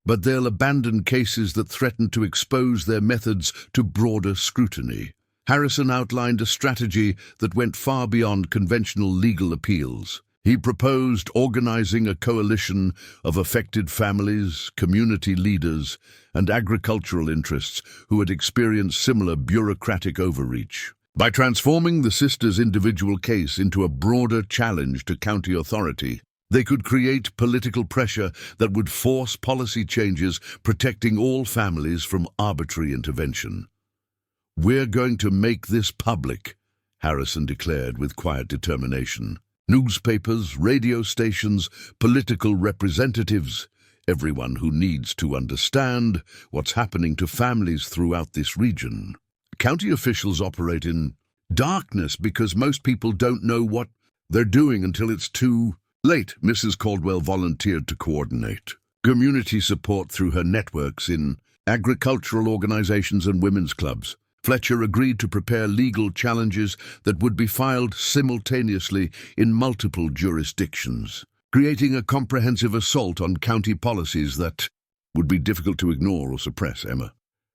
but they'll abandon cases that threaten to expose their methods to broader scrutiny. Harrison outlined a strategy that went far beyond conventional legal appeals. He proposed organizing a coalition of affected families, community leaders, and agricultural interests who had experienced similar bureaucratic overreach. By transforming the sisters' individual case into a broader challenge to county authority, they could create political pressure that would force policy changes protecting all families from arbitrary intervention. "We're going to make this public," Harrison declared with quiet determination. "Newspapers, radio stations, political representatives, everyone who needs to understand what's happening to families throughout this region. County officials operate in darkness because most people don't know what they're doing until it's too late." Mrs. Caldwell volunteered to coordinate. community support through her networks in agricultural organizations and women's clubs. Fletcher agreed to prepare legal challenges that would be filed simultaneously in multiple jurisdictions, creating a comprehensive assault on county policies that would be difficult to ignore or suppress. Emma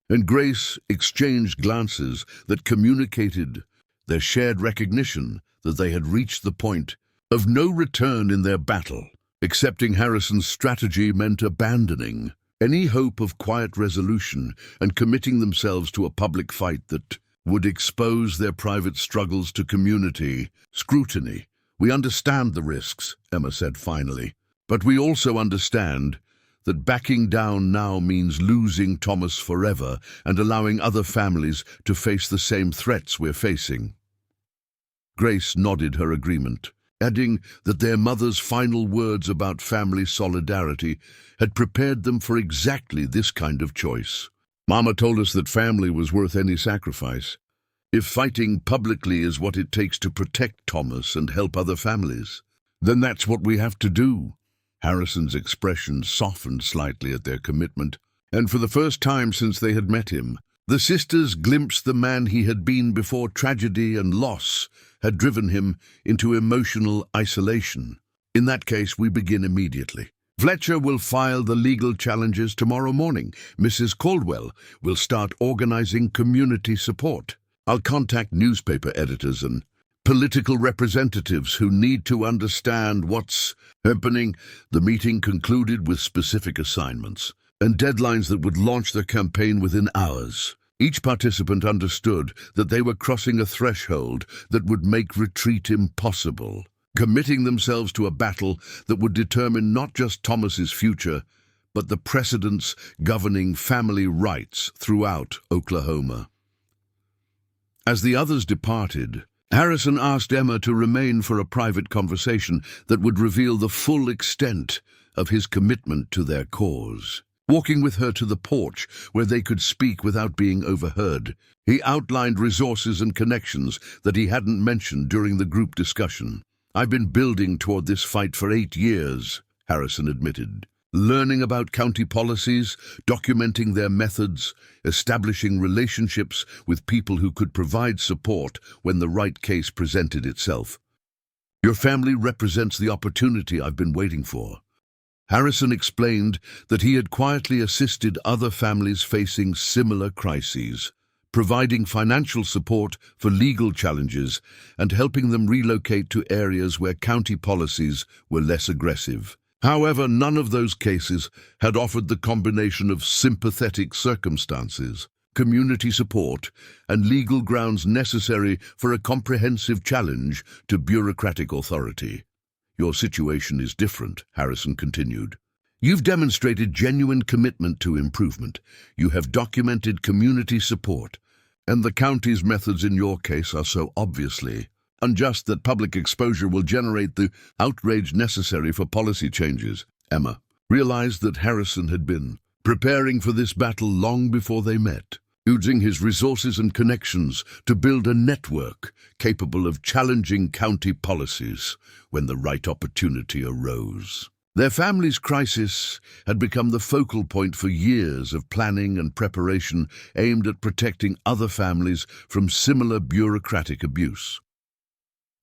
and Grace exchanged glances that communicated their shared recognition that they had reached the point of no return in their battle. Accepting Harrison's strategy meant abandoning any hope of quiet resolution and committing themselves to a public fight that would expose their private struggles to community scrutiny. "We understand the risks," Emma said finally, "but we also understand that backing down now means losing Thomas forever and allowing other families to face the same threats we're facing." Grace nodded her agreement, adding that their mother's final words about family solidarity had prepared them for exactly this kind of choice. "Mama told us that family was worth any sacrifice. If fighting publicly is what it takes to protect Thomas and help other families, then that's what we have to do." Harrison's expression softened slightly at their commitment, and for the first time since they had met him, the sisters glimpsed the man he had been before tragedy and loss had driven him into emotional isolation. "In that case, we begin immediately. Fletcher will file the legal challenges tomorrow morning. Mrs. Caldwell will start organizing community support. I'll contact newspaper editors and political representatives who need to understand what's happening." The meeting concluded with specific assignments and deadlines that would launch their campaign within hours. Each participant understood that they were crossing a threshold that would make retreat impossible, committing themselves to a battle that would determine not just Thomas's future, but the precedents governing family rights throughout Oklahoma. As the others departed, Harrison asked Emma to remain for a private conversation that would reveal the full extent of his commitment to their cause. Walking with her to the porch where they could speak without being overheard, he outlined resources and connections that he hadn't mentioned during the group discussion. "I've been building toward this fight for 8 years, Harrison admitted. Learning about county policies, documenting their methods, establishing relationships with people who could provide support when the right case presented itself. Your family represents the opportunity I've been waiting for." Harrison explained that he had quietly assisted other families facing similar crises, providing financial support for legal challenges and helping them relocate to areas where county policies were less aggressive. However, none of those cases had offered the combination of sympathetic circumstances, community support, and legal grounds necessary for a comprehensive challenge to bureaucratic authority. "Your situation is different," Harrison continued. "You've demonstrated genuine commitment to improvement. You have documented community support, and the county's methods in your case are so obviously unjust that public exposure will generate the outrage necessary for policy changes." Emma realized that Harrison had been preparing for this battle long before they met, using his resources and connections to build a network capable of challenging county policies when the right opportunity arose. Their family's crisis had become the focal point for years of planning and preparation aimed at protecting other families from similar bureaucratic abuse.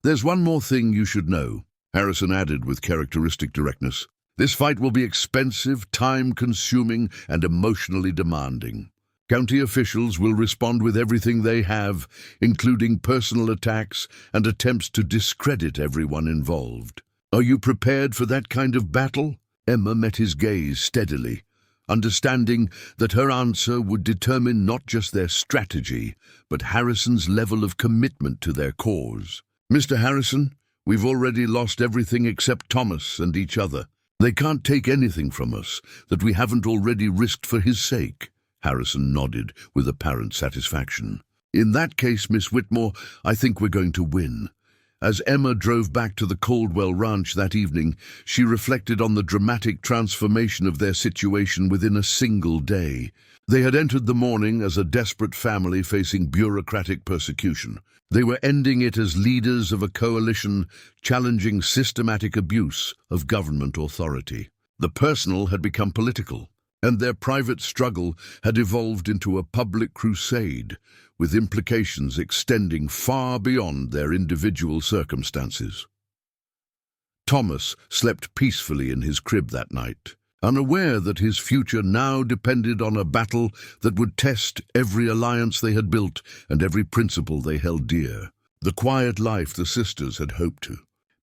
"There's one more thing you should know," Harrison added with characteristic directness. "This fight will be expensive, time-consuming, and emotionally demanding. County officials will respond with everything they have, including personal attacks and attempts to discredit everyone involved. Are you prepared for that kind of battle?" Emma met his gaze steadily, understanding that her answer would determine not just their strategy, but Harrison's level of commitment to their cause. "Mr. Harrison, we've already lost everything except Thomas and each other. They can't take anything from us that we haven't already risked for his sake." Harrison nodded with apparent satisfaction. "In that case, Miss Whitmore, I think we're going to win." As Emma drove back to the Caldwell Ranch that evening, she reflected on the dramatic transformation of their situation within a single day. They had entered the morning as a desperate family facing bureaucratic persecution. They were ending it as leaders of a coalition challenging systematic abuse of government authority. The personal had become political, and their private struggle had evolved into a public crusade, with implications extending far beyond their individual circumstances. Thomas slept peacefully in his crib that night, unaware that his future now depended on a battle that would test every alliance they had built and every principle they held dear. The quiet life the sisters had hoped to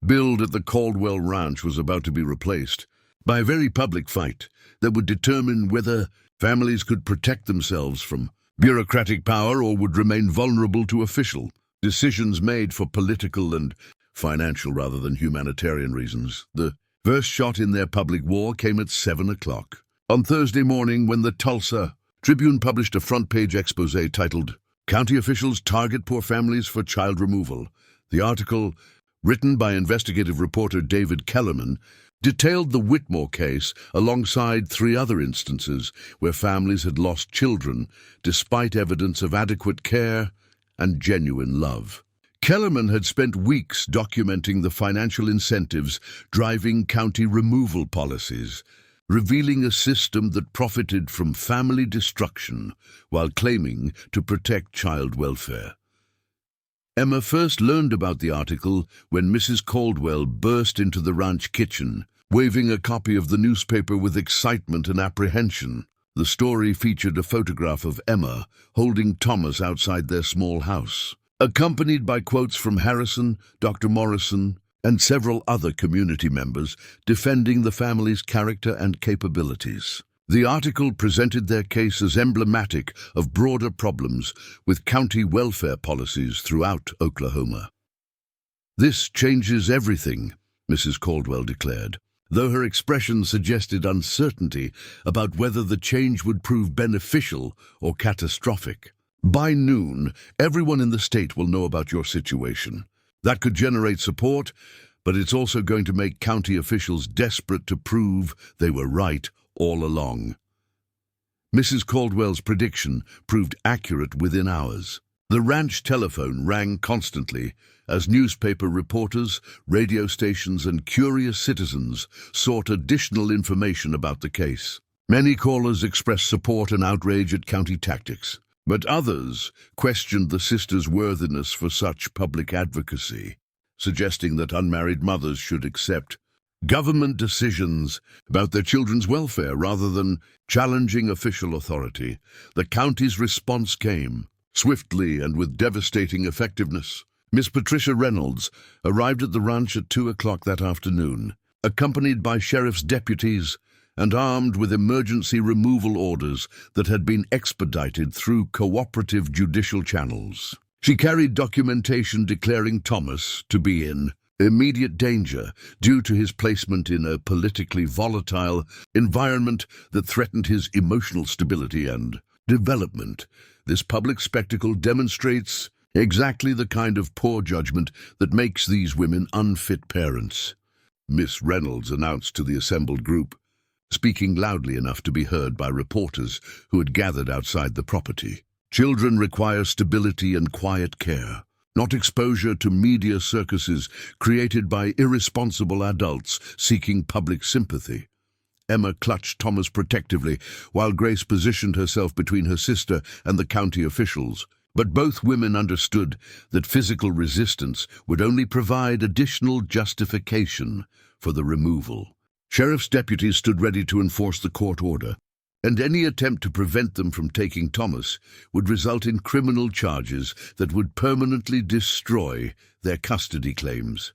build at the Caldwell Ranch was about to be replaced by a very public fight that would determine whether families could protect themselves from bureaucratic power or would remain vulnerable to official decisions made for political and financial rather than humanitarian reasons. The first shot in their public war came at 7 o'clock. On Thursday morning, when the Tulsa Tribune published a front-page expose titled, "County Officials Target Poor Families for Child Removal," the article, written by investigative reporter David Kellerman, detailed the Whitmore case alongside 3 other instances where families had lost children despite evidence of adequate care and genuine love. Kellerman had spent weeks documenting the financial incentives driving county removal policies, revealing a system that profited from family destruction while claiming to protect child welfare. Emma first learned about the article when Mrs. Caldwell burst into the ranch kitchen, waving a copy of the newspaper with excitement and apprehension. The story featured a photograph of Emma holding Thomas outside their small house, accompanied by quotes from Harrison, Dr. Morrison, and several other community members defending the family's character and capabilities. The article presented their case as emblematic of broader problems with county welfare policies throughout Oklahoma. "This changes everything," Mrs. Caldwell declared, though her expression suggested uncertainty about whether the change would prove beneficial or catastrophic. "By noon, everyone in the state will know about your situation. That could generate support, but it's also going to make county officials desperate to prove they were right all along." Mrs. Caldwell's prediction proved accurate within hours. The ranch telephone rang constantly as newspaper reporters, radio stations, and curious citizens sought additional information about the case. Many callers expressed support and outrage at county tactics, but others questioned the sisters' worthiness for such public advocacy, suggesting that unmarried mothers should accept government decisions about their children's welfare rather than challenging official authority. The county's response came swiftly and with devastating effectiveness. Miss Patricia Reynolds arrived at the ranch at 2 o'clock that afternoon, accompanied by sheriff's deputies and armed with emergency removal orders that had been expedited through cooperative judicial channels. She carried documentation declaring Thomas to be in immediate danger due to his placement in a politically volatile environment that threatened his emotional stability and development. This public spectacle demonstrates exactly the kind of poor judgment that makes these women unfit parents, Miss Reynolds announced to the assembled group, speaking loudly enough to be heard by reporters who had gathered outside the property. "Children require stability and quiet care, not exposure to media circuses created by irresponsible adults seeking public sympathy." Emma clutched Thomas protectively while Grace positioned herself between her sister and the county officials. But both women understood that physical resistance would only provide additional justification for the removal. Sheriff's deputies stood ready to enforce the court order, and any attempt to prevent them from taking Thomas would result in criminal charges that would permanently destroy their custody claims.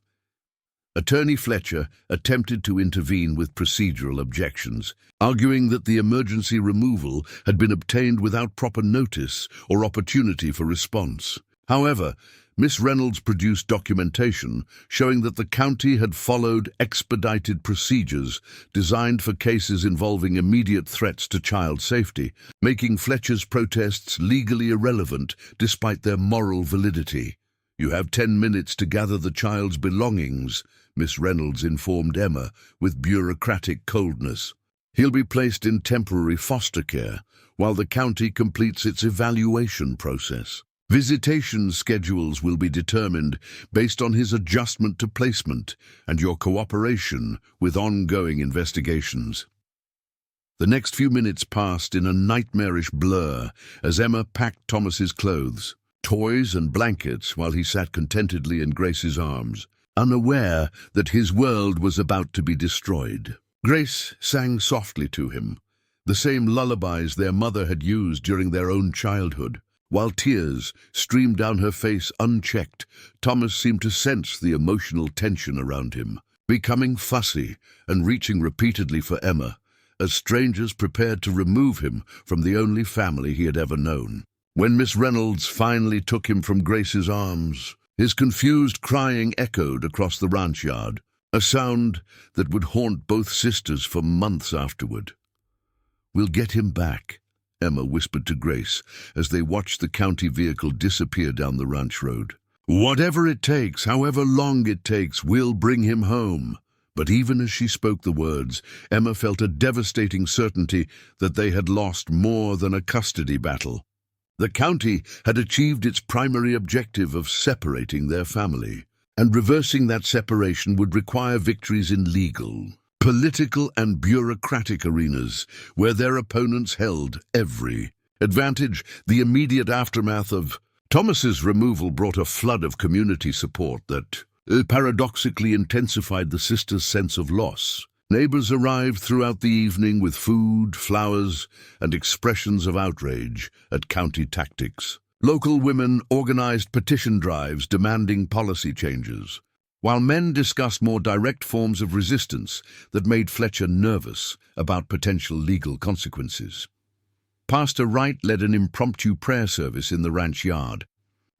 Attorney Fletcher attempted to intervene with procedural objections, arguing that the emergency removal had been obtained without proper notice or opportunity for response. However, Miss Reynolds produced documentation showing that the county had followed expedited procedures designed for cases involving immediate threats to child safety, making Fletcher's protests legally irrelevant despite their moral validity. "You have 10 minutes to gather the child's belongings," Miss Reynolds informed Emma with bureaucratic coldness. "He'll be placed in temporary foster care while the county completes its evaluation process." Visitation schedules will be determined based on his adjustment to placement and your cooperation with ongoing investigations. The next few minutes passed in a nightmarish blur as Emma packed Thomas's clothes, toys and blankets while he sat contentedly in Grace's arms, unaware that his world was about to be destroyed. Grace sang softly to him, the same lullabies their mother had used during their own childhood. While tears streamed down her face unchecked, Thomas seemed to sense the emotional tension around him, becoming fussy and reaching repeatedly for Emma, as strangers prepared to remove him from the only family he had ever known. When Miss Reynolds finally took him from Grace's arms, his confused crying echoed across the ranch yard, a sound that would haunt both sisters for months afterward. "We'll get him back," Emma whispered to Grace as they watched the county vehicle disappear down the ranch road. "Whatever it takes, however long it takes, we'll bring him home." But even as she spoke the words, Emma felt a devastating certainty that they had lost more than a custody battle. The county had achieved its primary objective of separating their family, and reversing that separation would require victories in legal, political and bureaucratic arenas where their opponents held every advantage. The immediate aftermath of Thomas's removal brought a flood of community support that paradoxically intensified the sisters' sense of loss. Neighbors arrived throughout the evening with food, flowers, and expressions of outrage at county tactics. Local women organized petition drives demanding policy changes, while men discussed more direct forms of resistance that made Fletcher nervous about potential legal consequences. Pastor Wright led an impromptu prayer service in the ranch yard,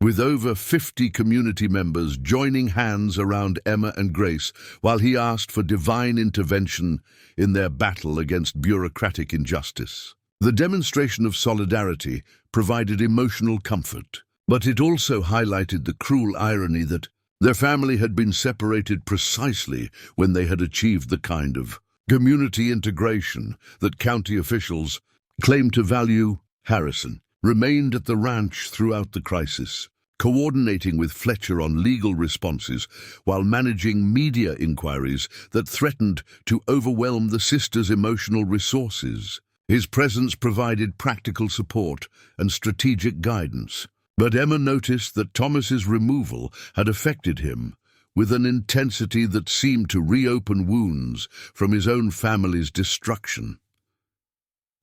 with over 50 community members joining hands around Emma and Grace while he asked for divine intervention in their battle against bureaucratic injustice. The demonstration of solidarity provided emotional comfort, but it also highlighted the cruel irony that their family had been separated precisely when they had achieved the kind of community integration that county officials claimed to value. Harrison remained at the ranch throughout the crisis, coordinating with Fletcher on legal responses while managing media inquiries that threatened to overwhelm the sisters' emotional resources. His presence provided practical support and strategic guidance, but Emma noticed that Thomas's removal had affected him with an intensity that seemed to reopen wounds from his own family's destruction.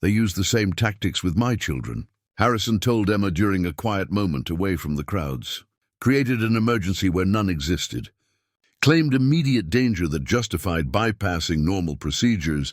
"They used the same tactics with my children," Harrison told Emma during a quiet moment away from the crowds. "Created an emergency where none existed. Claimed immediate danger that justified bypassing normal procedures,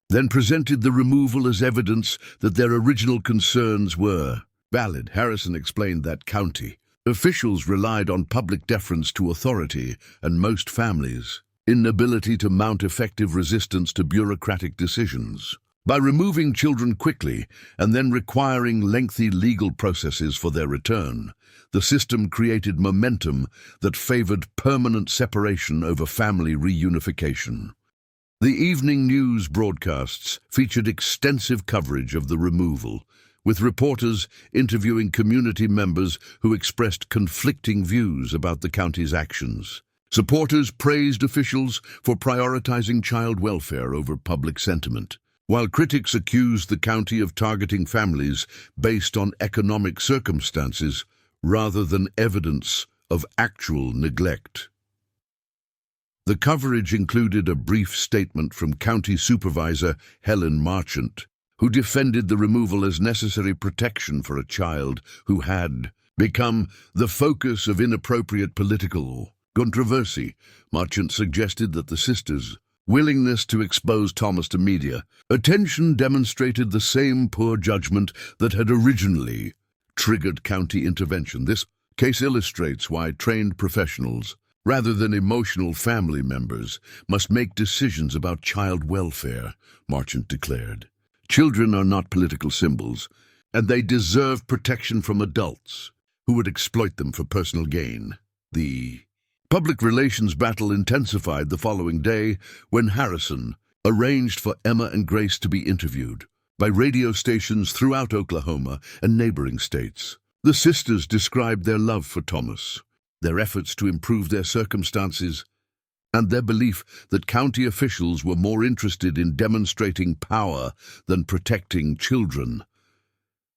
then presented the removal as evidence that their original concerns were valid." Harrison explained that county officials relied on public deference to authority and most families' inability to mount effective resistance to bureaucratic decisions. By removing children quickly and then requiring lengthy legal processes for their return, the system created momentum that favored permanent separation over family reunification. The evening news broadcasts featured extensive coverage of the removal, with reporters interviewing community members who expressed conflicting views about the county's actions. Supporters praised officials for prioritizing child welfare over public sentiment, while critics accused the county of targeting families based on economic circumstances rather than evidence of actual neglect. The coverage included a brief statement from County Supervisor Helen Marchant, who defended the removal as necessary protection for a child who had become the focus of inappropriate political controversy. Marchant suggested that the sisters' willingness to expose Thomas to media attention demonstrated the same poor judgment that had originally triggered county intervention. This case illustrates why trained professionals, rather than emotional family members, must make decisions about child welfare, Marchant declared. Children are not political symbols, and they deserve protection from adults who would exploit them for personal gain. The public relations battle intensified the following day when Harrison arranged for Emma and Grace to be interviewed by radio stations throughout Oklahoma and neighboring states. The sisters described their love for Thomas, their efforts to improve their circumstances, and their belief that county officials were more interested in demonstrating power than protecting children.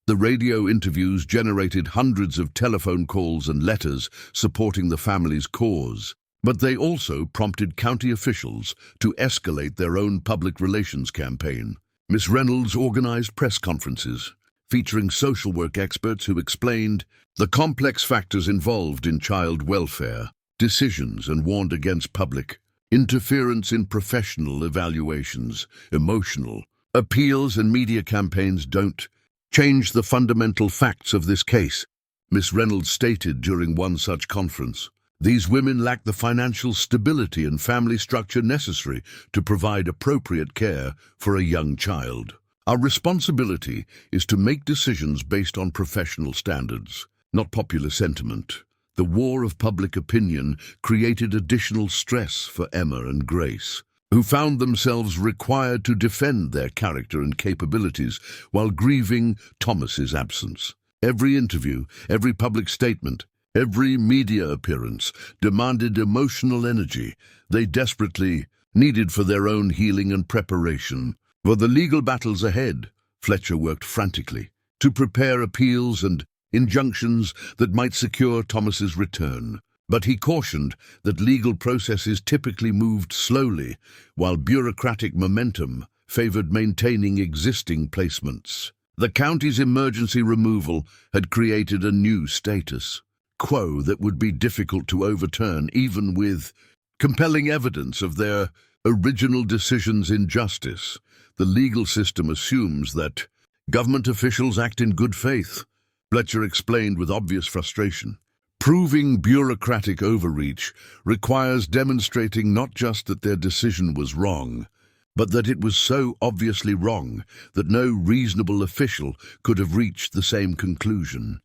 The radio interviews generated hundreds of telephone calls and letters supporting the family's cause, but they also prompted county officials to escalate their own public relations campaign. Miss Reynolds organized press conferences, featuring social work experts who explained the complex factors involved in child welfare decisions and warned against public interference in professional evaluations. Emotional appeals and media campaigns don't change the fundamental facts of this case, Miss Reynolds stated during one such conference. These women lack the financial stability and family structure necessary to provide appropriate care for a young child. Our responsibility is to make decisions based on professional standards, not popular sentiment. The war of public opinion created additional stress for Emma and Grace, who found themselves required to defend their character and capabilities while grieving Thomas's absence. Every interview, every public statement, every media appearance demanded emotional energy they desperately needed for their own healing and preparation. For the legal battles ahead, Fletcher worked frantically to prepare appeals and injunctions that might secure Thomas's return. But he cautioned that legal processes typically moved slowly, while bureaucratic momentum favored maintaining existing placements. The county's emergency removal had created a new status quo that would be difficult to overturn even with compelling evidence of their original decision's injustice. The legal system assumes that government officials act in good faith, Fletcher explained with obvious frustration. Proving bureaucratic overreach requires demonstrating not just that their decision was wrong, but that it was so obviously wrong that no reasonable official could have reached the same conclusion.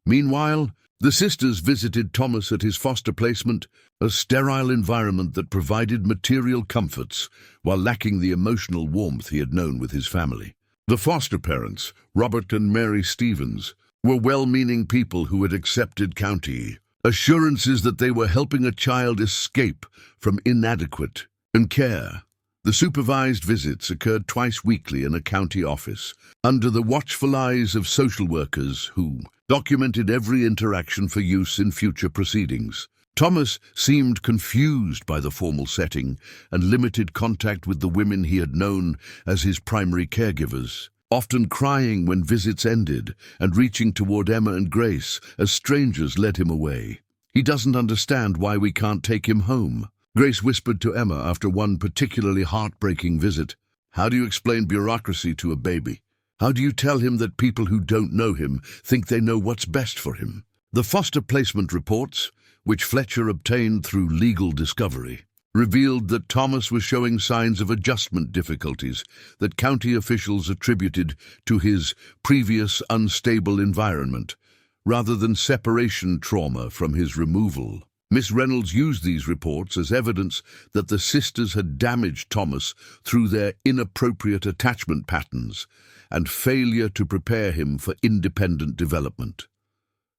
Meanwhile, the sisters visited Thomas at his foster placement, a sterile environment that provided material comforts while lacking the emotional warmth he had known with his family. The foster parents, Robert and Mary Stevens, were well-meaning people who had accepted county assurances that they were helping a child escape from inadequate care. The supervised visits occurred twice weekly in a county office, under the watchful eyes of social workers who documented every interaction for use in future proceedings. Thomas seemed confused by the formal setting and limited contact with the women he had known as his primary caregivers, often crying when visits ended and reaching toward Emma and Grace as strangers led him away. "He doesn't understand why we can't take him home," Grace whispered to Emma after one particularly heartbreaking visit. "How do you explain bureaucracy to a baby? How do you tell him that people who don't know him think they know what's best for him?" The foster placement reports, which Fletcher obtained through legal discovery, revealed that Thomas was showing signs of adjustment difficulties that county officials attributed to his previous unstable environment, rather than separation trauma from his removal. Miss Reynolds used these reports as evidence that the sisters had damaged Thomas through their inappropriate attachment patterns and failure to prepare him for independent development.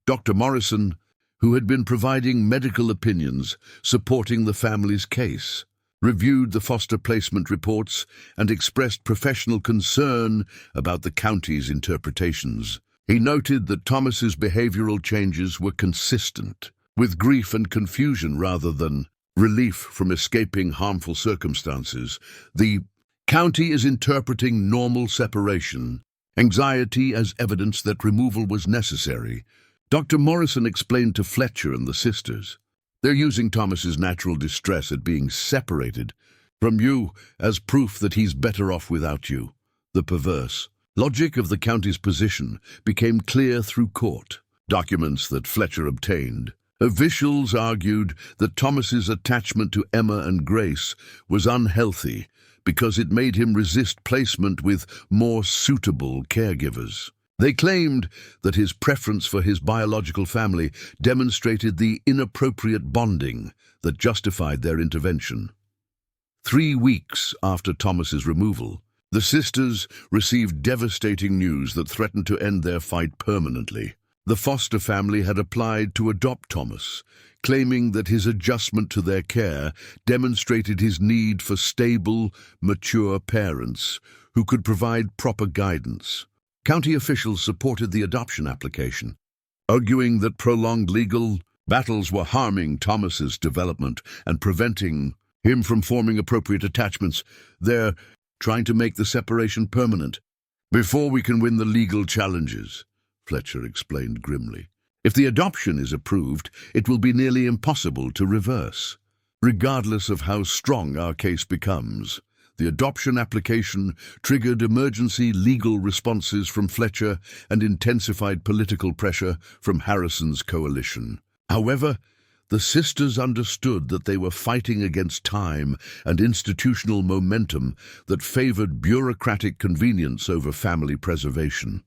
Dr. Morrison, who had been providing medical opinions supporting the family's case, reviewed the foster placement reports and expressed professional concern about the county's interpretations. He noted that Thomas's behavioral changes were consistent with grief and confusion rather than relief from escaping harmful circumstances. The county is interpreting normal separation, anxiety as evidence that removal was necessary. Dr. Morrison explained to Fletcher and the sisters, "They're using Thomas's natural distress at being separated from you as proof that he's better off without you." The perverse logic of the county's position became clear through court documents that Fletcher obtained. Officials argued that Thomas's attachment to Emma and Grace was unhealthy because it made him resist placement with more suitable caregivers. They claimed that his preference for his biological family demonstrated the inappropriate bonding that justified their intervention. 3 weeks after Thomas's removal, the sisters received devastating news that threatened to end their fight permanently. The foster family had applied to adopt Thomas, claiming that his adjustment to their care demonstrated his need for stable, mature parents who could provide proper guidance. County officials supported the adoption application, arguing that prolonged legal battles were harming Thomas's development and preventing him from forming appropriate attachments. They're trying to make the separation permanent before we can win the legal challenges, Fletcher explained grimly. If the adoption is approved, it will be nearly impossible to reverse. Regardless of how strong our case becomes, the adoption application triggered emergency legal responses from Fletcher and intensified political pressure from Harrison's coalition. However, the sisters understood that they were fighting against time and institutional momentum that favored bureaucratic convenience over family preservation.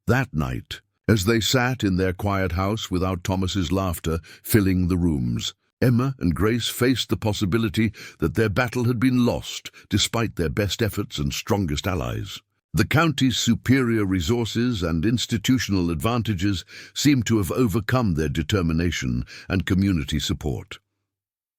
That night, as they sat in their quiet house without Thomas's laughter filling the rooms, Emma and Grace faced the possibility that their battle had been lost despite their best efforts and strongest allies. The county's superior resources and institutional advantages seemed to have overcome their determination and community support.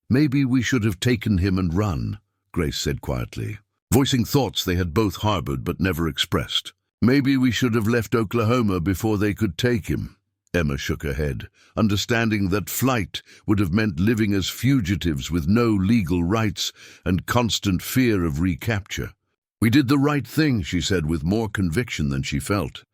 "Maybe we should have taken him and run," Grace said quietly, voicing thoughts they had both harbored but never expressed. "Maybe we should have left Oklahoma before they could take him." Emma shook her head, understanding that flight would have meant living as fugitives with no legal rights and constant fear of recapture. "We did the right thing," she said with more conviction than she felt.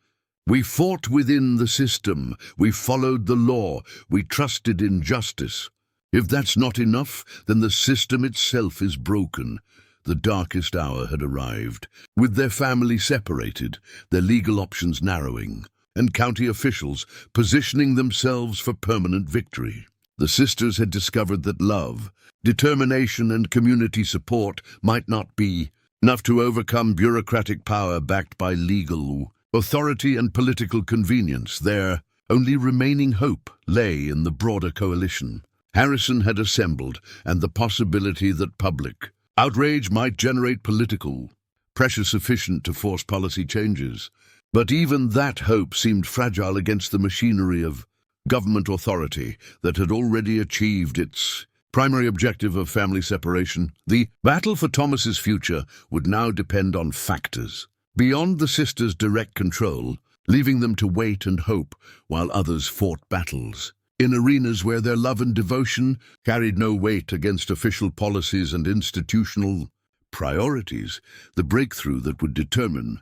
"We fought within the system, we followed the law, we trusted in justice. If that's not enough, then the system itself is broken." The darkest hour had arrived, with their family separated, their legal options narrowing, and county officials positioning themselves for permanent victory. The sisters had discovered that love, determination, and community support might not be enough to overcome bureaucratic power backed by legal authority and political convenience. Their only remaining hope lay in the broader coalition Harrison had assembled and the possibility that public outrage might generate political pressure sufficient to force policy changes. But even that hope seemed fragile against the machinery of government authority that had already achieved its primary objective of family separation. The battle for Thomas's future would now depend on factors beyond the sisters' direct control, leaving them to wait and hope while others fought battles in arenas where their love and devotion carried no weight against official policies and institutional priorities. The breakthrough that would determine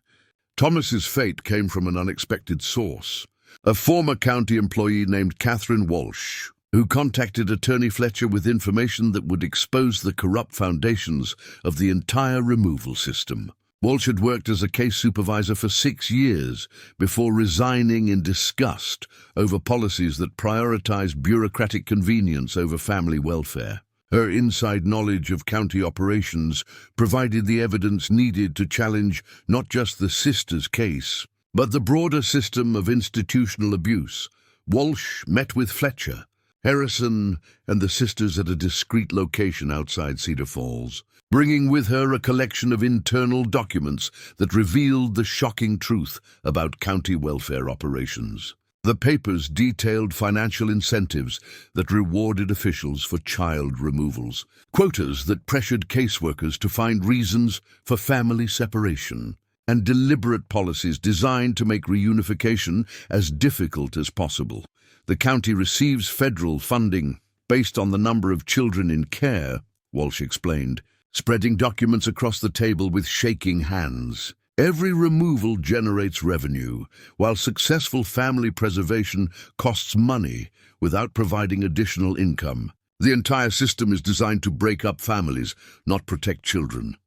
Thomas's fate came from an unexpected source, a former county employee named Catherine Walsh, who contacted Attorney Fletcher with information that would expose the corrupt foundations of the entire removal system. Walsh had worked as a case supervisor for 6 years before resigning in disgust over policies that prioritized bureaucratic convenience over family welfare. Her inside knowledge of county operations provided the evidence needed to challenge not just the sisters' case, but the broader system of institutional abuse. Walsh met with Fletcher, Harrison, and the sisters at a discreet location outside Cedar Falls, bringing with her a collection of internal documents that revealed the shocking truth about county welfare operations. The papers detailed financial incentives that rewarded officials for child removals, quotas that pressured caseworkers to find reasons for family separation, and deliberate policies designed to make reunification as difficult as possible. The county receives federal funding based on the number of children in care, Walsh explained, spreading documents across the table with shaking hands. Every removal generates revenue, while successful family preservation costs money without providing additional income. The entire system is designed to break up families, not protect children.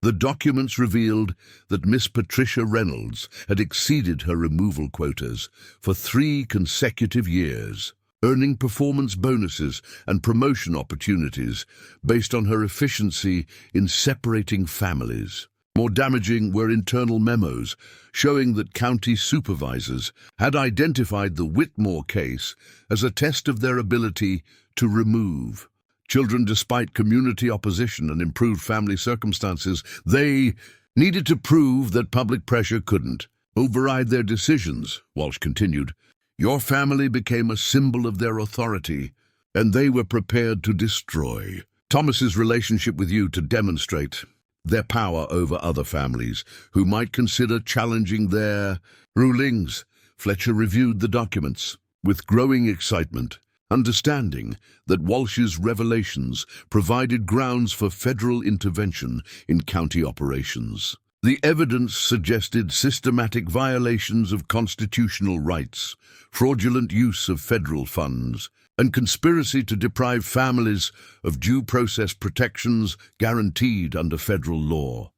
The documents revealed that Miss Patricia Reynolds had exceeded her removal quotas for 3 consecutive years, earning performance bonuses and promotion opportunities based on her efficiency in separating families. More damaging were internal memos showing that county supervisors had identified the Whitmore case as a test of their ability to remove children despite community opposition and improved family circumstances. They needed to prove that public pressure couldn't. override their decisions, Walsh continued. Your family became a symbol of their authority, and they were prepared to destroy Thomas's relationship with you to demonstrate their power over other families who might consider challenging their rulings. Fletcher reviewed the documents with growing excitement, understanding that Walsh's revelations provided grounds for federal intervention in county operations. The evidence suggested systematic violations of constitutional rights, fraudulent use of federal funds, and conspiracy to deprive families of due process protections guaranteed under federal law.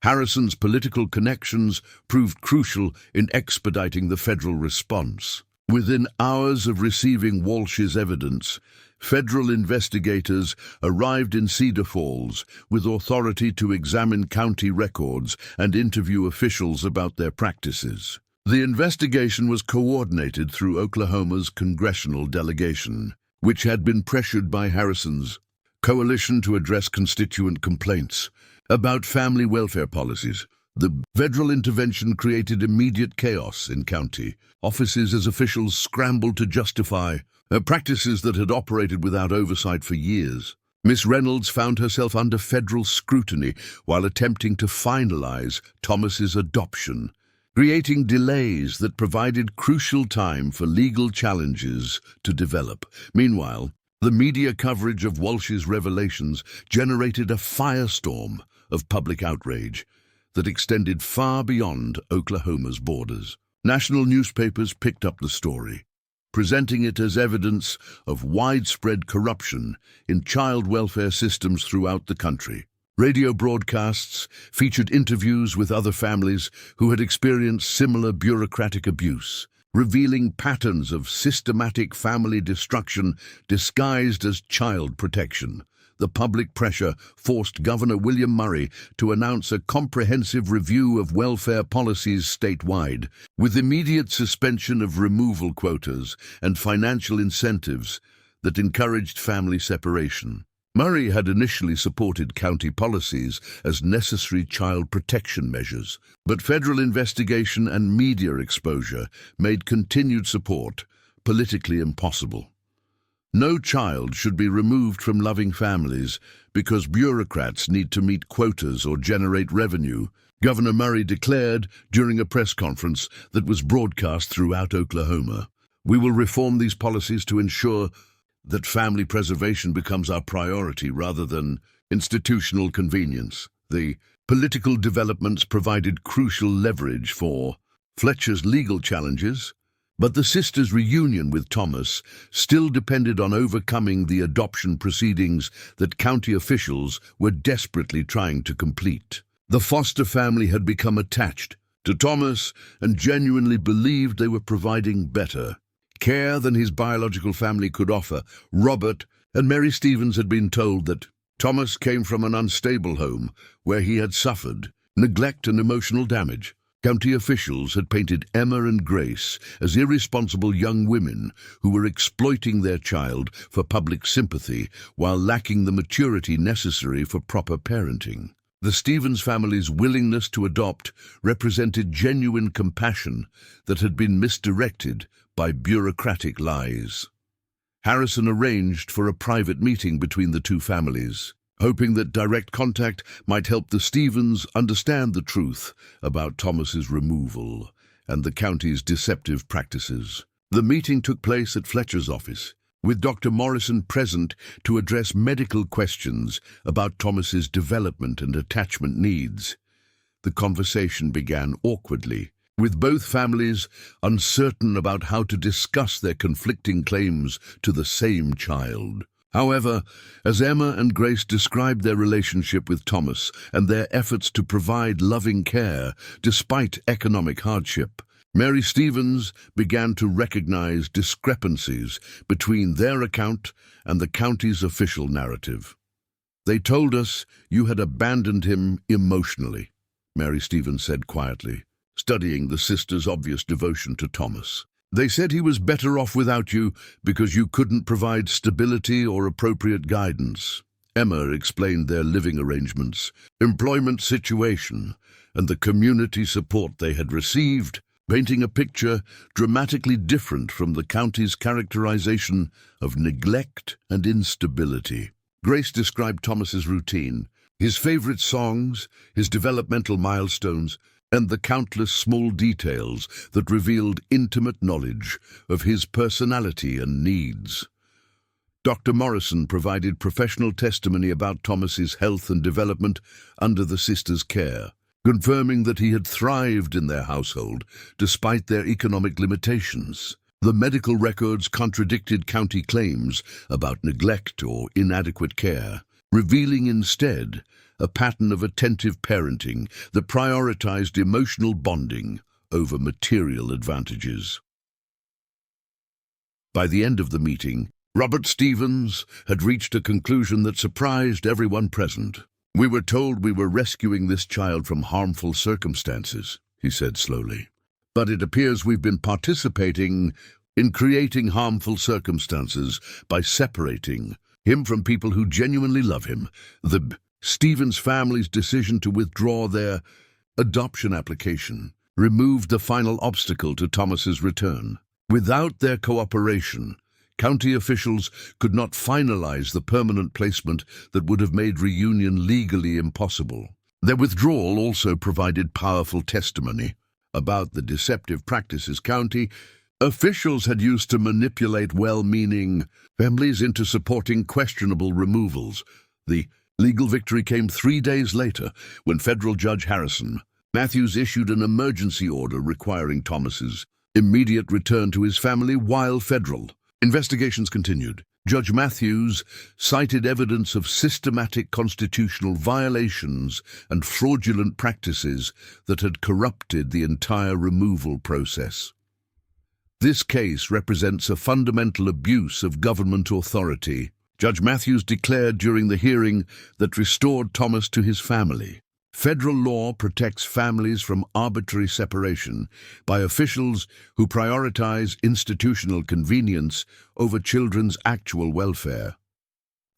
Harrison's political connections proved crucial in expediting the federal response. Within hours of receiving Walsh's evidence, federal investigators arrived in Cedar Falls with authority to examine county records and interview officials about their practices. The investigation was coordinated through Oklahoma's congressional delegation, which had been pressured by Harrison's coalition to address constituent complaints about family welfare policies. The federal intervention created immediate chaos in county offices as officials scrambled to justify practices that had operated without oversight for years. Miss Reynolds found herself under federal scrutiny while attempting to finalize Thomas's adoption, creating delays that provided crucial time for legal challenges to develop. Meanwhile, the media coverage of Walsh's revelations generated a firestorm of public outrage that extended far beyond Oklahoma's borders. National newspapers picked up the story, presenting it as evidence of widespread corruption in child welfare systems throughout the country. Radio broadcasts featured interviews with other families who had experienced similar bureaucratic abuse, revealing patterns of systematic family destruction disguised as child protection. The public pressure forced Governor William Murray to announce a comprehensive review of welfare policies statewide, with immediate suspension of removal quotas and financial incentives that encouraged family separation. Murray had initially supported county policies as necessary child protection measures, but federal investigation and media exposure made continued support politically impossible. No child should be removed from loving families because bureaucrats need to meet quotas or generate revenue, Governor Murray declared during a press conference that was broadcast throughout Oklahoma. We will reform these policies to ensure that family preservation becomes our priority rather than institutional convenience. The political developments provided crucial leverage for Fletcher's legal challenges, but the sisters' reunion with Thomas still depended on overcoming the adoption proceedings that county officials were desperately trying to complete. The foster family had become attached to Thomas and genuinely believed they were providing better care than his biological family could offer. Robert and Mary Stevens had been told that Thomas came from an unstable home where he had suffered neglect and emotional damage. County officials had painted Emma and Grace as irresponsible young women who were exploiting their child for public sympathy while lacking the maturity necessary for proper parenting. The Stevens family's willingness to adopt represented genuine compassion that had been misdirected by bureaucratic lies. Harrison arranged for a private meeting between the two families, hoping that direct contact might help the Stevens understand the truth about Thomas's removal and the county's deceptive practices. The meeting took place at Fletcher's office, with Dr. Morrison present to address medical questions about Thomas's development and attachment needs. The conversation began awkwardly, with both families uncertain about how to discuss their conflicting claims to the same child. However, as Emma and Grace described their relationship with Thomas and their efforts to provide loving care despite economic hardship, Mary Stevens began to recognize discrepancies between their account and the county's official narrative. "They told us you had abandoned him emotionally," Mary Stevens said quietly, studying the sisters' obvious devotion to Thomas. "They said he was better off without you because you couldn't provide stability or appropriate guidance." Emma explained their living arrangements, employment situation, and the community support they had received, painting a picture dramatically different from the county's characterization of neglect and instability. Grace described Thomas's routine, his favorite songs, his developmental milestones, and the countless small details that revealed intimate knowledge of his personality and needs. Dr. Morrison provided professional testimony about Thomas's health and development under the sisters' care, confirming that he had thrived in their household despite their economic limitations. The medical records contradicted county claims about neglect or inadequate care, revealing instead a pattern of attentive parenting that prioritized emotional bonding over material advantages. By the end of the meeting, Robert Stevens had reached a conclusion that surprised everyone present. "We were told we were rescuing this child from harmful circumstances," he said slowly. "But it appears we've been participating in creating harmful circumstances by separating him from people who genuinely love him." The Stevens family's decision to withdraw their adoption application removed the final obstacle to Thomas's return. Without their cooperation, county officials could not finalize the permanent placement that would have made reunion legally impossible. Their withdrawal also provided powerful testimony about the deceptive practices county officials had used to manipulate well-meaning families into supporting questionable removals. The legal victory came 3 days later when federal Judge Harrison Matthews issued an emergency order requiring Thomas's immediate return to his family while federal investigations continued. Judge Matthews cited evidence of systematic constitutional violations and fraudulent practices that had corrupted the entire removal process. This case represents a fundamental abuse of government authority, Judge Matthews declared during the hearing that restored Thomas to his family. Federal law protects families from arbitrary separation by officials who prioritize institutional convenience over children's actual welfare.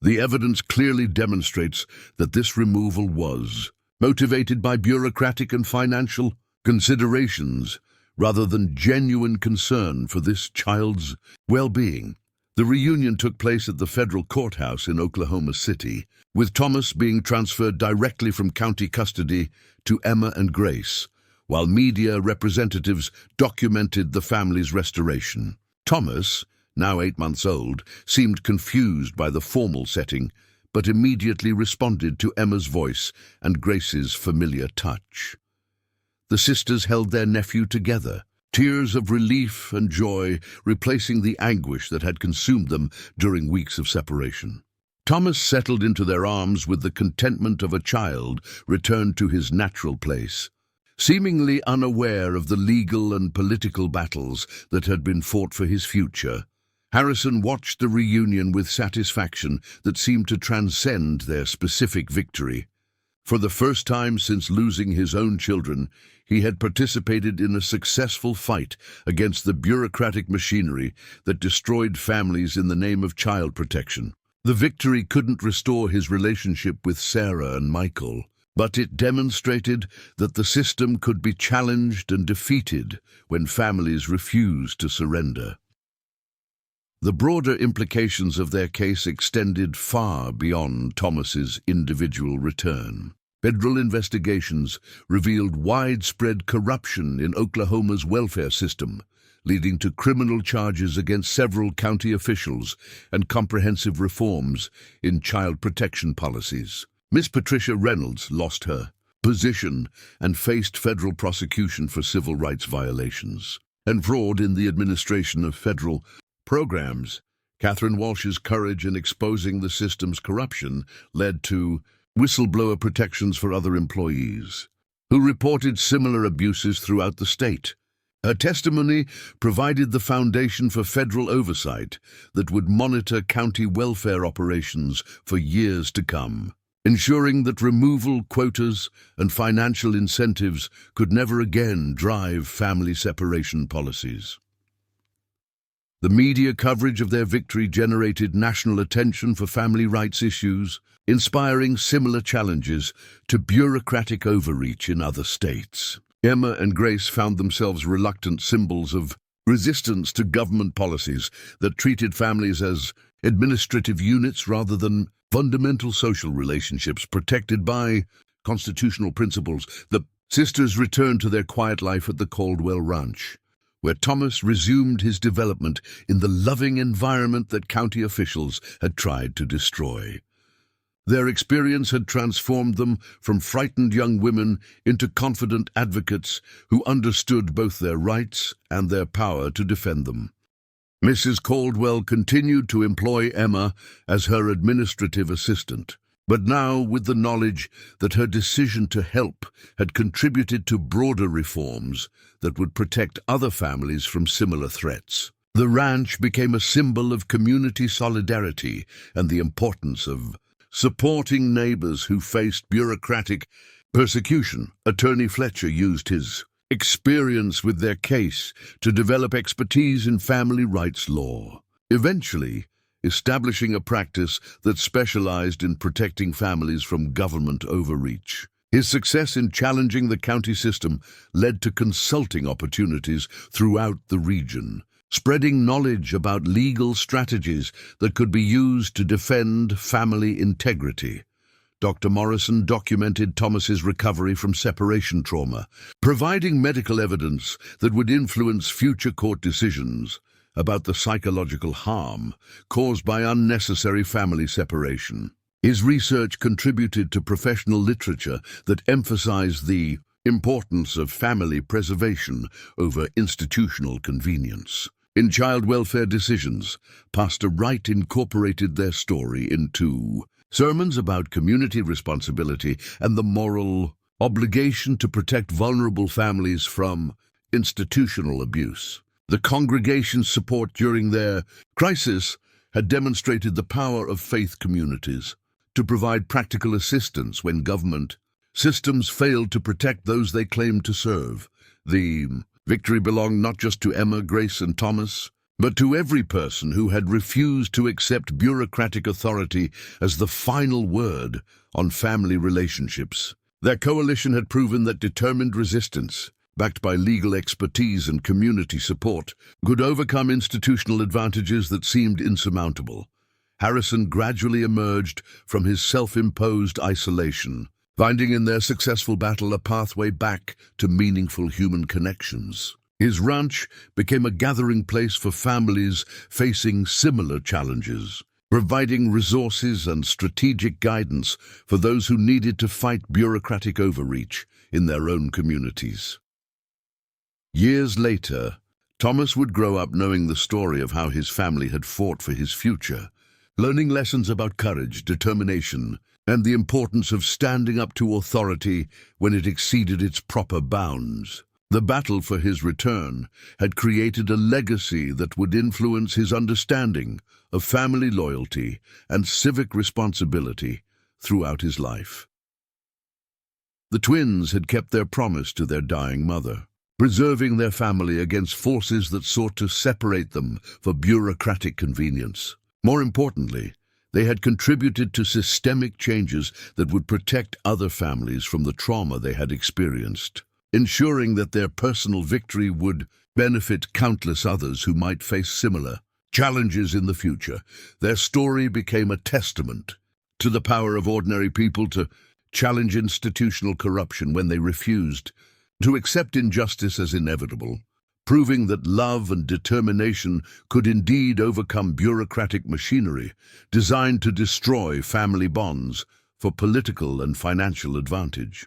The evidence clearly demonstrates that this removal was motivated by bureaucratic and financial considerations rather than genuine concern for this child's well-being. The reunion took place at the federal courthouse in Oklahoma City, with Thomas being transferred directly from county custody to Emma and Grace, while media representatives documented the family's restoration. Thomas, now 8 months old, seemed confused by the formal setting, but immediately responded to Emma's voice and Grace's familiar touch. The sisters held their nephew together, tears of relief and joy replacing the anguish that had consumed them during weeks of separation. Thomas settled into their arms with the contentment of a child returned to his natural place. Seemingly unaware of the legal and political battles that had been fought for his future, Harrison watched the reunion with satisfaction that seemed to transcend their specific victory. For the first time since losing his own children, he had participated in a successful fight against the bureaucratic machinery that destroyed families in the name of child protection. The victory couldn't restore his relationship with Sarah and Michael, but it demonstrated that the system could be challenged and defeated when families refused to surrender. The broader implications of their case extended far beyond Thomas's individual return. Federal investigations revealed widespread corruption in Oklahoma's welfare system, leading to criminal charges against several county officials and comprehensive reforms in child protection policies. Miss Patricia Reynolds lost her position and faced federal prosecution for civil rights violations and fraud in the administration of federal programs. Catherine Walsh's courage in exposing the system's corruption led to whistleblower protections for other employees who reported similar abuses throughout the state. Her testimony provided the foundation for federal oversight that would monitor county welfare operations for years to come, ensuring that removal quotas and financial incentives could never again drive family separation policies. The media coverage of their victory generated national attention for family rights issues, inspiring similar challenges to bureaucratic overreach in other states. Emma and Grace found themselves reluctant symbols of resistance to government policies that treated families as administrative units rather than fundamental social relationships protected by constitutional principles. The sisters returned to their quiet life at the Caldwell Ranch, where Thomas resumed his development in the loving environment that county officials had tried to destroy. Their experience had transformed them from frightened young women into confident advocates who understood both their rights and their power to defend them. Mrs. Caldwell continued to employ Emma as her administrative assistant, but now with the knowledge that her decision to help had contributed to broader reforms that would protect other families from similar threats. The ranch became a symbol of community solidarity and the importance of supporting neighbors who faced bureaucratic persecution. Attorney Fletcher used his experience with their case to develop expertise in family rights law, eventually establishing a practice that specialized in protecting families from government overreach. His success in challenging the county system led to consulting opportunities throughout the region, spreading knowledge about legal strategies that could be used to defend family integrity. Dr. Morrison documented Thomas's recovery from separation trauma, providing medical evidence that would influence future court decisions about the psychological harm caused by unnecessary family separation. His research contributed to professional literature that emphasized the importance of family preservation over institutional convenience. In child welfare decisions, Pastor Wright incorporated their story into sermons about community responsibility and the moral obligation to protect vulnerable families from institutional abuse. The congregation's support during their crisis had demonstrated the power of faith communities to provide practical assistance when government systems failed to protect those they claimed to serve. The victory belonged not just to Emma, Grace, and Thomas, but to every person who had refused to accept bureaucratic authority as the final word on family relationships. Their coalition had proven that determined resistance, backed by legal expertise and community support, could overcome institutional advantages that seemed insurmountable. Harrison gradually emerged from his self-imposed isolation, finding in their successful battle a pathway back to meaningful human connections. His ranch became a gathering place for families facing similar challenges, providing resources and strategic guidance for those who needed to fight bureaucratic overreach in their own communities. Years later, Thomas would grow up knowing the story of how his family had fought for his future, learning lessons about courage, determination, and the importance of standing up to authority when it exceeded its proper bounds. The battle for his return had created a legacy that would influence his understanding of family loyalty and civic responsibility throughout his life. The twins had kept their promise to their dying mother, preserving their family against forces that sought to separate them for bureaucratic convenience. More importantly, they had contributed to systemic changes that would protect other families from the trauma they had experienced, ensuring that their personal victory would benefit countless others who might face similar challenges in the future. Their story became a testament to the power of ordinary people to challenge institutional corruption when they refused to accept injustice as inevitable, proving that love and determination could indeed overcome bureaucratic machinery designed to destroy family bonds for political and financial advantage.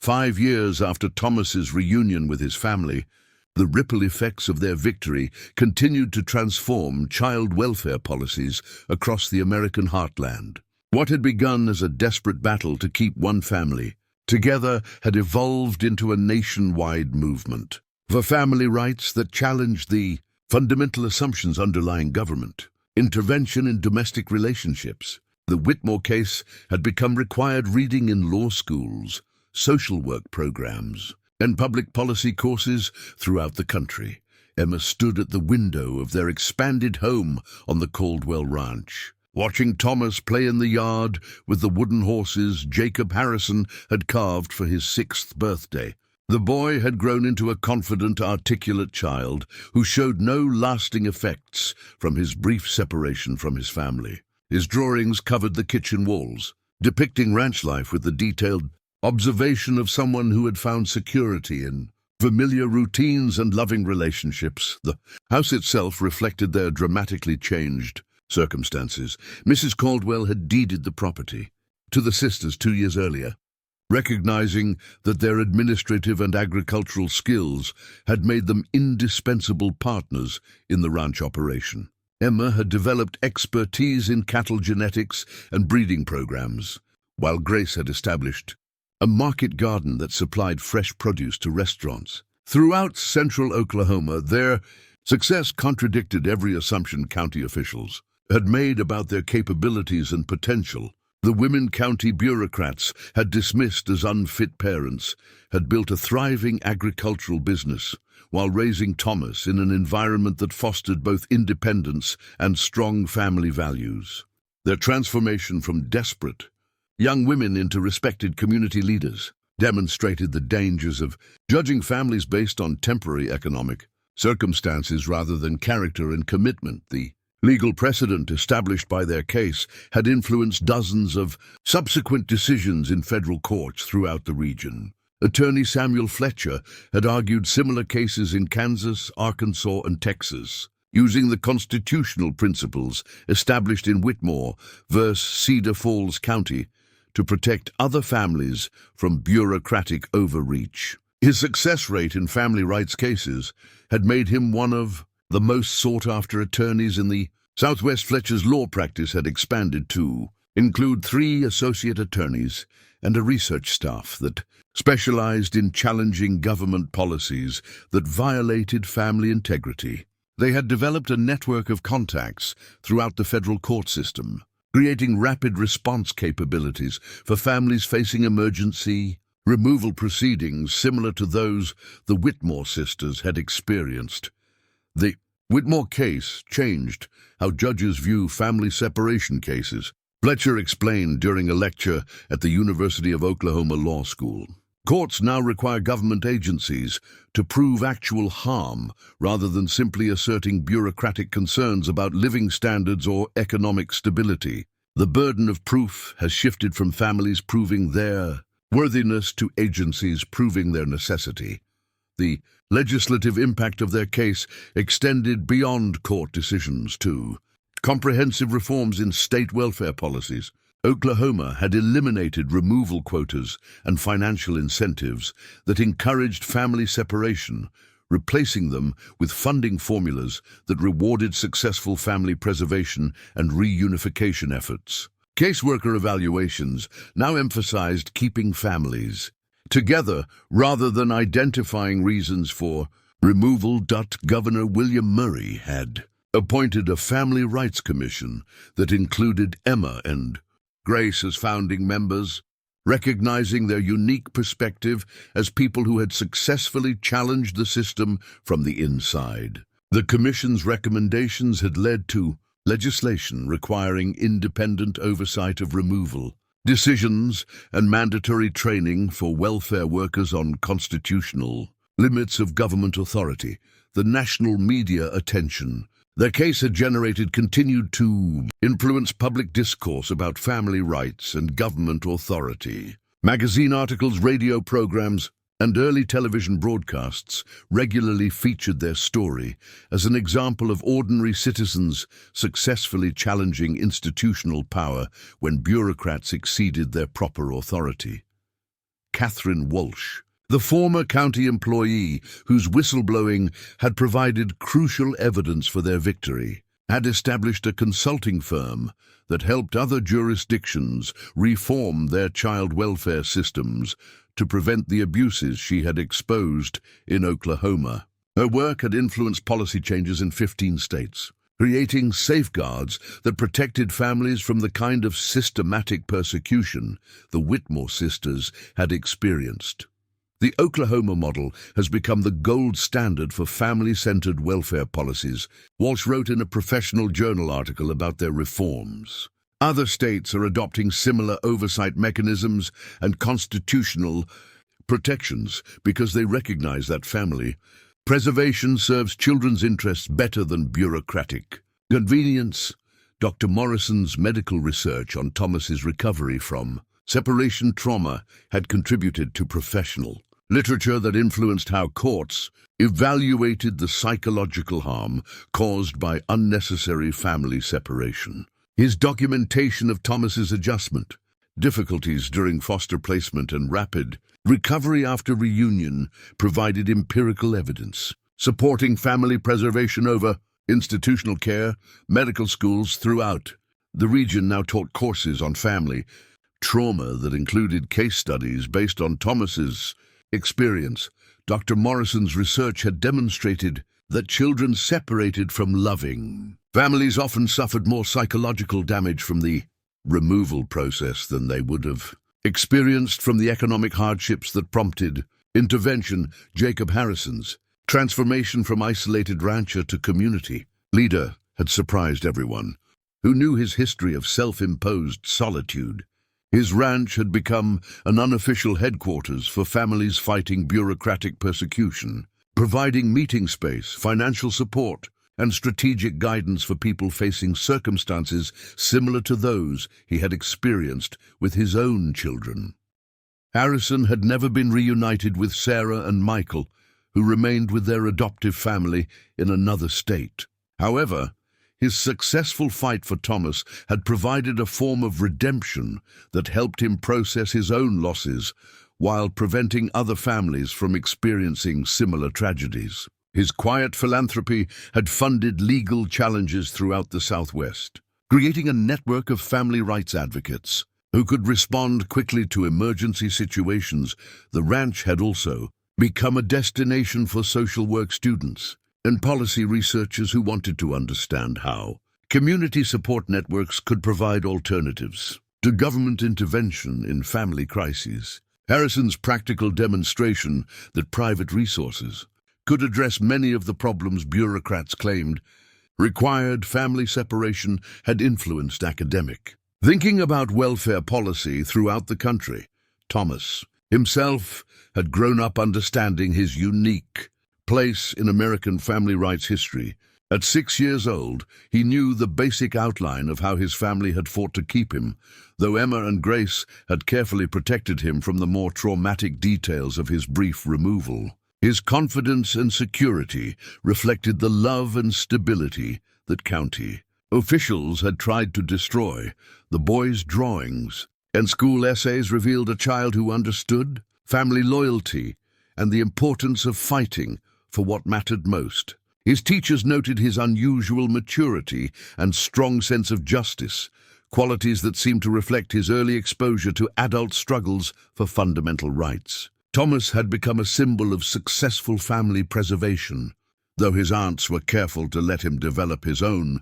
5 years after Thomas's reunion with his family, the ripple effects of their victory continued to transform child welfare policies across the American heartland. What had begun as a desperate battle to keep one family together had evolved into a nationwide movement for family rights that challenged the fundamental assumptions underlying government intervention in domestic relationships. The Whitmore case had become required reading in law schools, social work programs, and public policy courses throughout the country. Emma stood at the window of their expanded home on the Caldwell Ranch, Watching Thomas play in the yard with the wooden horses Jacob Harrison had carved for his 6th birthday. The boy had grown into a confident, articulate child who showed no lasting effects from his brief separation from his family. His drawings covered the kitchen walls, depicting ranch life with the detailed observation of someone who had found security in familiar routines and loving relationships. The house itself reflected their dramatically changed circumstances. Mrs. Caldwell had deeded the property to the sisters 2 years earlier, recognizing that their administrative and agricultural skills had made them indispensable partners in the ranch operation. Emma had developed expertise in cattle genetics and breeding programs, while Grace had established a market garden that supplied fresh produce to restaurants. Throughout central Oklahoma, their success contradicted every assumption county officials had made about their capabilities and potential. The women county bureaucrats had dismissed as unfit parents, had built a thriving agricultural business while raising Thomas in an environment that fostered both independence and strong family values. Their transformation from desperate young women into respected community leaders demonstrated the dangers of judging families based on temporary economic circumstances rather than character and commitment. The legal precedent established by their case had influenced dozens of subsequent decisions in federal courts throughout the region. Attorney Samuel Fletcher had argued similar cases in Kansas, Arkansas, and Texas, using the constitutional principles established in Whitmore v. Cedar Falls County to protect other families from bureaucratic overreach. His success rate in family rights cases had made him one of the most sought-after attorneys in the Southwest. Fletcher's law practice had expanded to include 3 associate attorneys and a research staff that specialized in challenging government policies that violated family integrity. They had developed a network of contacts throughout the federal court system, creating rapid response capabilities for families facing emergency removal proceedings similar to those the Whitmore sisters had experienced. The Whitmore case changed how judges view family separation cases. Fletcher explained during a lecture at the University of Oklahoma Law School. Courts now require government agencies to prove actual harm rather than simply asserting bureaucratic concerns about living standards or economic stability. The burden of proof has shifted from families proving their worthiness to agencies proving their necessity. The legislative impact of their case extended beyond court decisions to comprehensive reforms in state welfare policies. Oklahoma had eliminated removal quotas and financial incentives that encouraged family separation, replacing them with funding formulas that rewarded successful family preservation and reunification efforts. Caseworker evaluations now emphasized keeping families together rather than identifying reasons for removal. Governor William Murray had appointed a family rights commission that included Emma and Grace as founding members, recognizing their unique perspective as people who had successfully challenged the system from the inside. The commission's recommendations had led to legislation requiring independent oversight of removal decisions and mandatory training for welfare workers on constitutional limits of government authority. The national media attention their case had generated continued to influence public discourse about family rights and government authority. Magazine articles, radio programs, and early television broadcasts regularly featured their story as an example of ordinary citizens successfully challenging institutional power when bureaucrats exceeded their proper authority. Catherine Walsh, the former county employee whose whistleblowing had provided crucial evidence for their victory, had established a consulting firm that helped other jurisdictions reform their child welfare systems to prevent the abuses she had exposed in Oklahoma. Her work had influenced policy changes in 15 states, creating safeguards that protected families from the kind of systematic persecution the Whitmore sisters had experienced. The Oklahoma model has become the gold standard for family-centered welfare policies, Walsh wrote in a professional journal article about their reforms. Other states are adopting similar oversight mechanisms and constitutional protections because they recognize that family preservation serves children's interests better than bureaucratic convenience. Dr. Morrison's medical research on Thomas's recovery from separation trauma had contributed to professional literature that influenced how courts evaluated the psychological harm caused by unnecessary family separation. His documentation of Thomas's adjustment, difficulties during foster placement and rapid recovery after reunion provided empirical evidence, supporting family preservation over institutional care. Medical schools throughout the region now taught courses on family trauma that included case studies based on Thomas's experience. Dr. Morrison's research had demonstrated that children separated from loving families often suffered more psychological damage from the removal process than they would have experienced from the economic hardships that prompted intervention. Jacob Harrison's transformation from isolated rancher to community leader had surprised everyone who knew his history of self-imposed solitude. His ranch had become an unofficial headquarters for families fighting bureaucratic persecution, providing meeting space, financial support, and strategic guidance for people facing circumstances similar to those he had experienced with his own children. Harrison had never been reunited with Sarah and Michael, who remained with their adoptive family in another state. However, his successful fight for Thomas had provided a form of redemption that helped him process his own losses while preventing other families from experiencing similar tragedies. His quiet philanthropy had funded legal challenges throughout the Southwest, creating a network of family rights advocates who could respond quickly to emergency situations. The ranch had also become a destination for social work students and policy researchers who wanted to understand how community support networks could provide alternatives to government intervention in family crises. Harrison's practical demonstration that private resources could address many of the problems bureaucrats claimed required family separation had influenced academic thinking about welfare policy throughout the country. Thomas himself had grown up understanding his unique place in American family rights history. At 6 years old, he knew the basic outline of how his family had fought to keep him, though Emma and Grace had carefully protected him from the more traumatic details of his brief removal. His confidence and security reflected the love and stability that county officials had tried to destroy. The boy's drawings and school essays revealed a child who understood family loyalty and the importance of fighting for what mattered most. His teachers noted his unusual maturity and strong sense of justice, qualities that seemed to reflect his early exposure to adult struggles for fundamental rights. Thomas had become a symbol of successful family preservation, though his aunts were careful to let him develop his own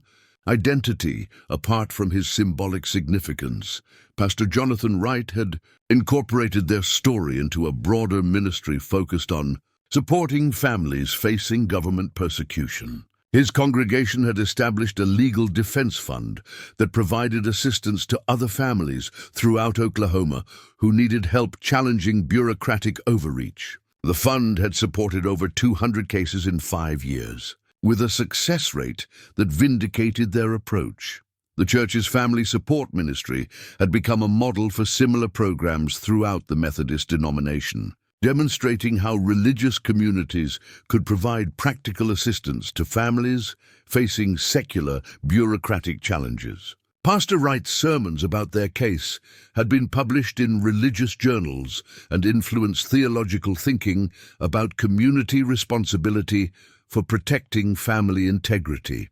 identity apart from his symbolic significance. Pastor Jonathan Wright had incorporated their story into a broader ministry focused on supporting families facing government persecution. His congregation had established a legal defense fund that provided assistance to other families throughout Oklahoma who needed help challenging bureaucratic overreach. The fund had supported over 200 cases in 5 years, with a success rate that vindicated their approach. The church's family support ministry had become a model for similar programs throughout the Methodist denomination, demonstrating how religious communities could provide practical assistance to families facing secular, bureaucratic challenges. Pastor Wright's sermons about their case had been published in religious journals and influenced theological thinking about community responsibility for protecting family integrity.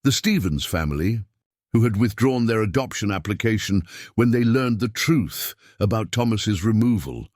The Stevens family, who had withdrawn their adoption application when they learned the truth about Thomas's removal,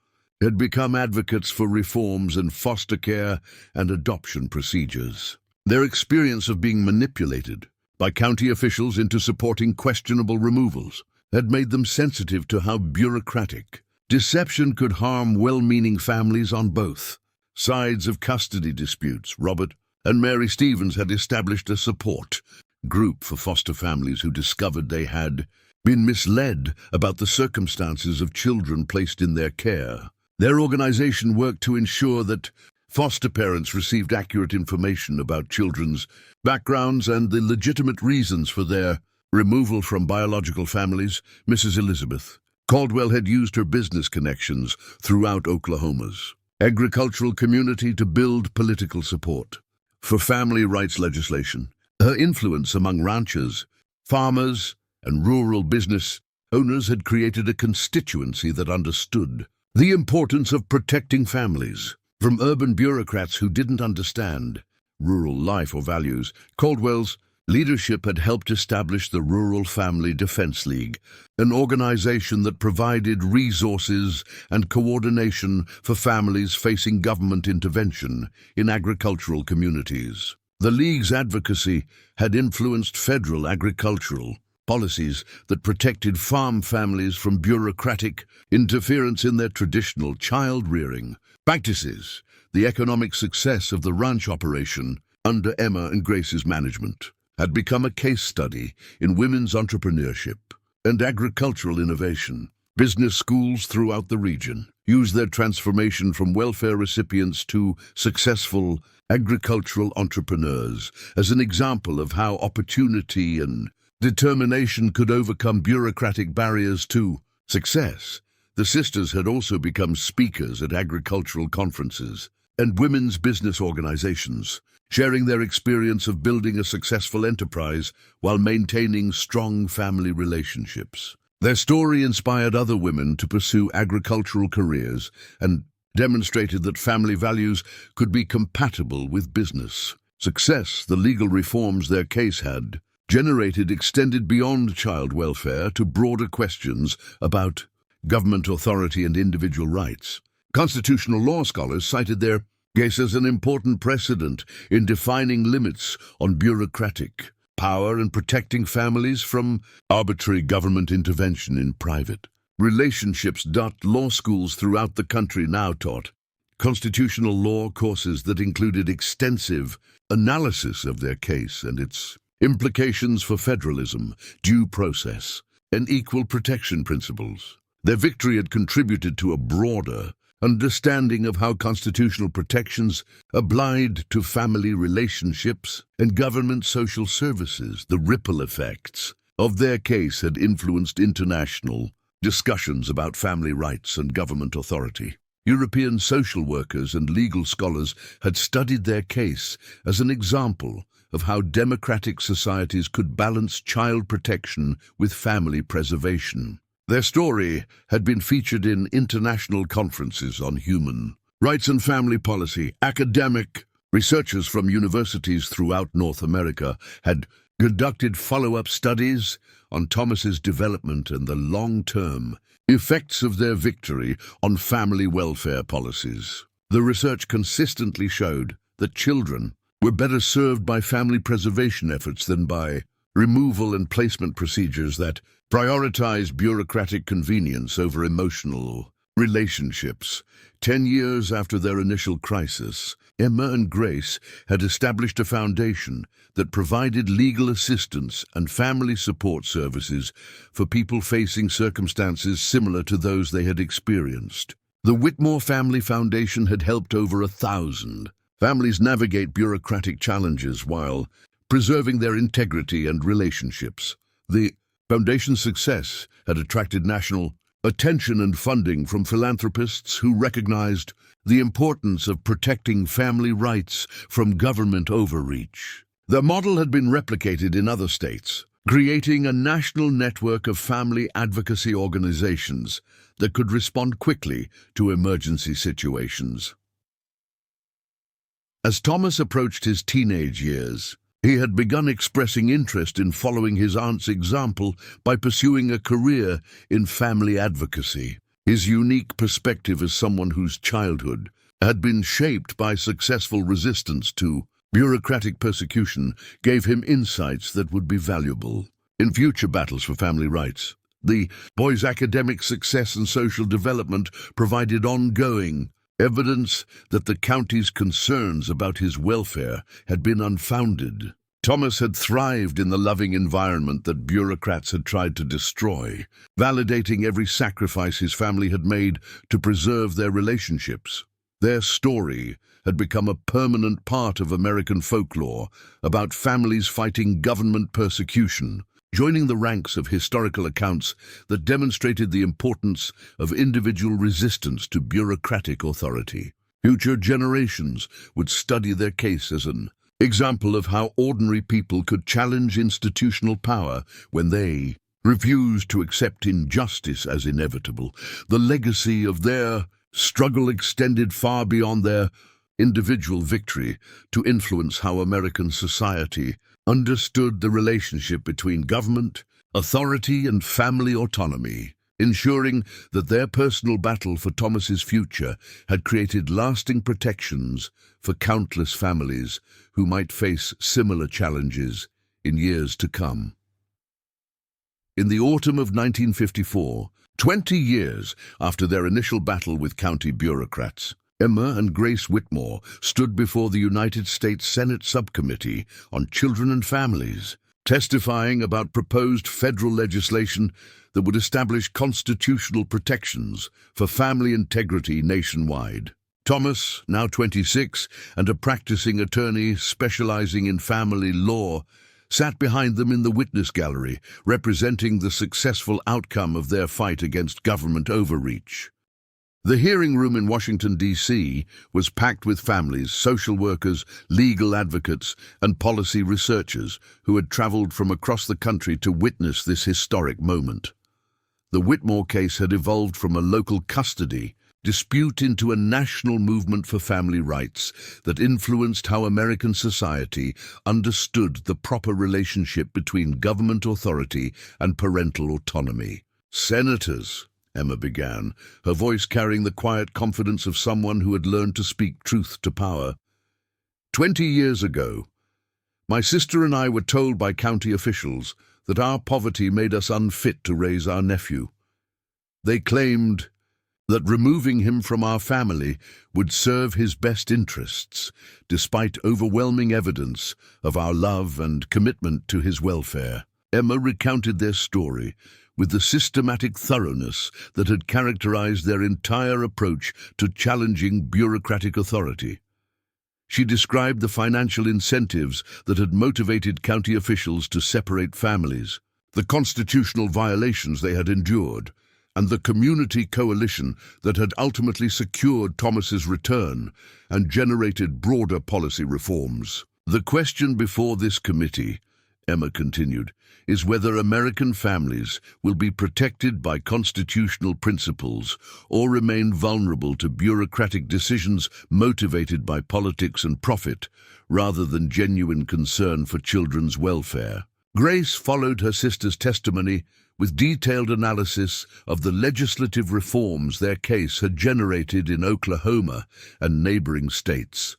had become advocates for reforms in foster care and adoption procedures. Their experience of being manipulated by county officials into supporting questionable removals had made them sensitive to how bureaucratic deception could harm well-meaning families on both sides of custody disputes. Robert and Mary Stevens had established a support group for foster families who discovered they had been misled about the circumstances of children placed in their care. Their organization worked to ensure that foster parents received accurate information about children's backgrounds and the legitimate reasons for their removal from biological families. Mrs. Elizabeth Caldwell had used her business connections throughout Oklahoma's agricultural community to build political support for family rights legislation. Her influence among ranchers, farmers, and rural business owners had created a constituency that understood the importance of protecting families from urban bureaucrats who didn't understand rural life or values. Caldwell's leadership had helped establish the Rural Family Defense League, an organization that provided resources and coordination for families facing government intervention in agricultural communities. The League's advocacy had influenced federal agricultural policies that protected farm families from bureaucratic interference in their traditional child-rearing practices. The economic success of the ranch operation under Emma and Grace's management had become a case study in women's entrepreneurship and agricultural innovation. Business schools throughout the region used their transformation from welfare recipients to successful agricultural entrepreneurs as an example of how opportunity and determination could overcome bureaucratic barriers to success. The sisters had also become speakers at agricultural conferences and women's business organizations, sharing their experience of building a successful enterprise while maintaining strong family relationships. Their story inspired other women to pursue agricultural careers and demonstrated that family values could be compatible with business success. The legal reforms their case had generated extended beyond child welfare to broader questions about government authority and individual rights. Constitutional law scholars cited their case as an important precedent in defining limits on bureaucratic power and protecting families from arbitrary government intervention in private relationships. Law schools throughout the country now taught constitutional law courses that included extensive analysis of their case and its implications for federalism, due process, and equal protection principles. Their victory had contributed to a broader understanding of how constitutional protections applied to family relationships and government social services. The ripple effects of their case had influenced international discussions about family rights and government authority. European social workers and legal scholars had studied their case as an example of how democratic societies could balance child protection with family preservation. Their story had been featured in international conferences on human rights and family policy. Academic researchers from universities throughout North America had conducted follow-up studies on Thomas's development and the long-term effects of their victory on family welfare policies. The research consistently showed that children were better served by family preservation efforts than by removal and placement procedures that prioritize bureaucratic convenience over emotional relationships. 10 years after their initial crisis, Emma and Grace had established a foundation that provided legal assistance and family support services for people facing circumstances similar to those they had experienced. The Whitmore Family Foundation had helped over 1,000 families navigate bureaucratic challenges while preserving their integrity and relationships. The foundation's success had attracted national attention and funding from philanthropists who recognized the importance of protecting family rights from government overreach. The model had been replicated in other states, creating a national network of family advocacy organizations that could respond quickly to emergency situations. As Thomas approached his teenage years, he had begun expressing interest in following his aunt's example by pursuing a career in family advocacy. His unique perspective as someone whose childhood had been shaped by successful resistance to bureaucratic persecution gave him insights that would be valuable in future battles for family rights. The boy's academic success and social development provided ongoing evidence that the county's concerns about his welfare had been unfounded. Thomas had thrived in the loving environment that bureaucrats had tried to destroy, validating every sacrifice his family had made to preserve their relationships. Their story had become a permanent part of American folklore about families fighting government persecution, joining the ranks of historical accounts that demonstrated the importance of individual resistance to bureaucratic authority. Future generations would study their case as an example of how ordinary people could challenge institutional power when they refused to accept injustice as inevitable. The legacy of their struggle extended far beyond their individual victory to influence how American society understood the relationship between government, authority, and family autonomy, ensuring that their personal battle for Thomas's future had created lasting protections for countless families who might face similar challenges in years to come. In the autumn of 1954, 20 years after their initial battle with county bureaucrats, Emma and Grace Whitmore stood before the United States Senate Subcommittee on Children and Families, testifying about proposed federal legislation that would establish constitutional protections for family integrity nationwide. Thomas, now 26 and a practicing attorney specializing in family law, sat behind them in the witness gallery, representing the successful outcome of their fight against government overreach. The hearing room in Washington, D.C. was packed with families, social workers, legal advocates, and policy researchers who had traveled from across the country to witness this historic moment. The Whitmore case had evolved from a local custody dispute into a national movement for family rights that influenced how American society understood the proper relationship between government authority and parental autonomy. "Senators," Emma began, her voice carrying the quiet confidence of someone who had learned to speak truth to power. 20 years ago, my sister and I were told by county officials that our poverty made us unfit to raise our nephew. They claimed that removing him from our family would serve his best interests, despite overwhelming evidence of our love and commitment to his welfare. Emma recounted their story with the systematic thoroughness that had characterized their entire approach to challenging bureaucratic authority. She described the financial incentives that had motivated county officials to separate families, the constitutional violations they had endured, and the community coalition that had ultimately secured Thomas's return and generated broader policy reforms. "The question before this committee," Emma continued, "is whether American families will be protected by constitutional principles or remain vulnerable to bureaucratic decisions motivated by politics and profit, rather than genuine concern for children's welfare." Grace followed her sister's testimony with detailed analysis of the legislative reforms their case had generated in Oklahoma and neighboring states.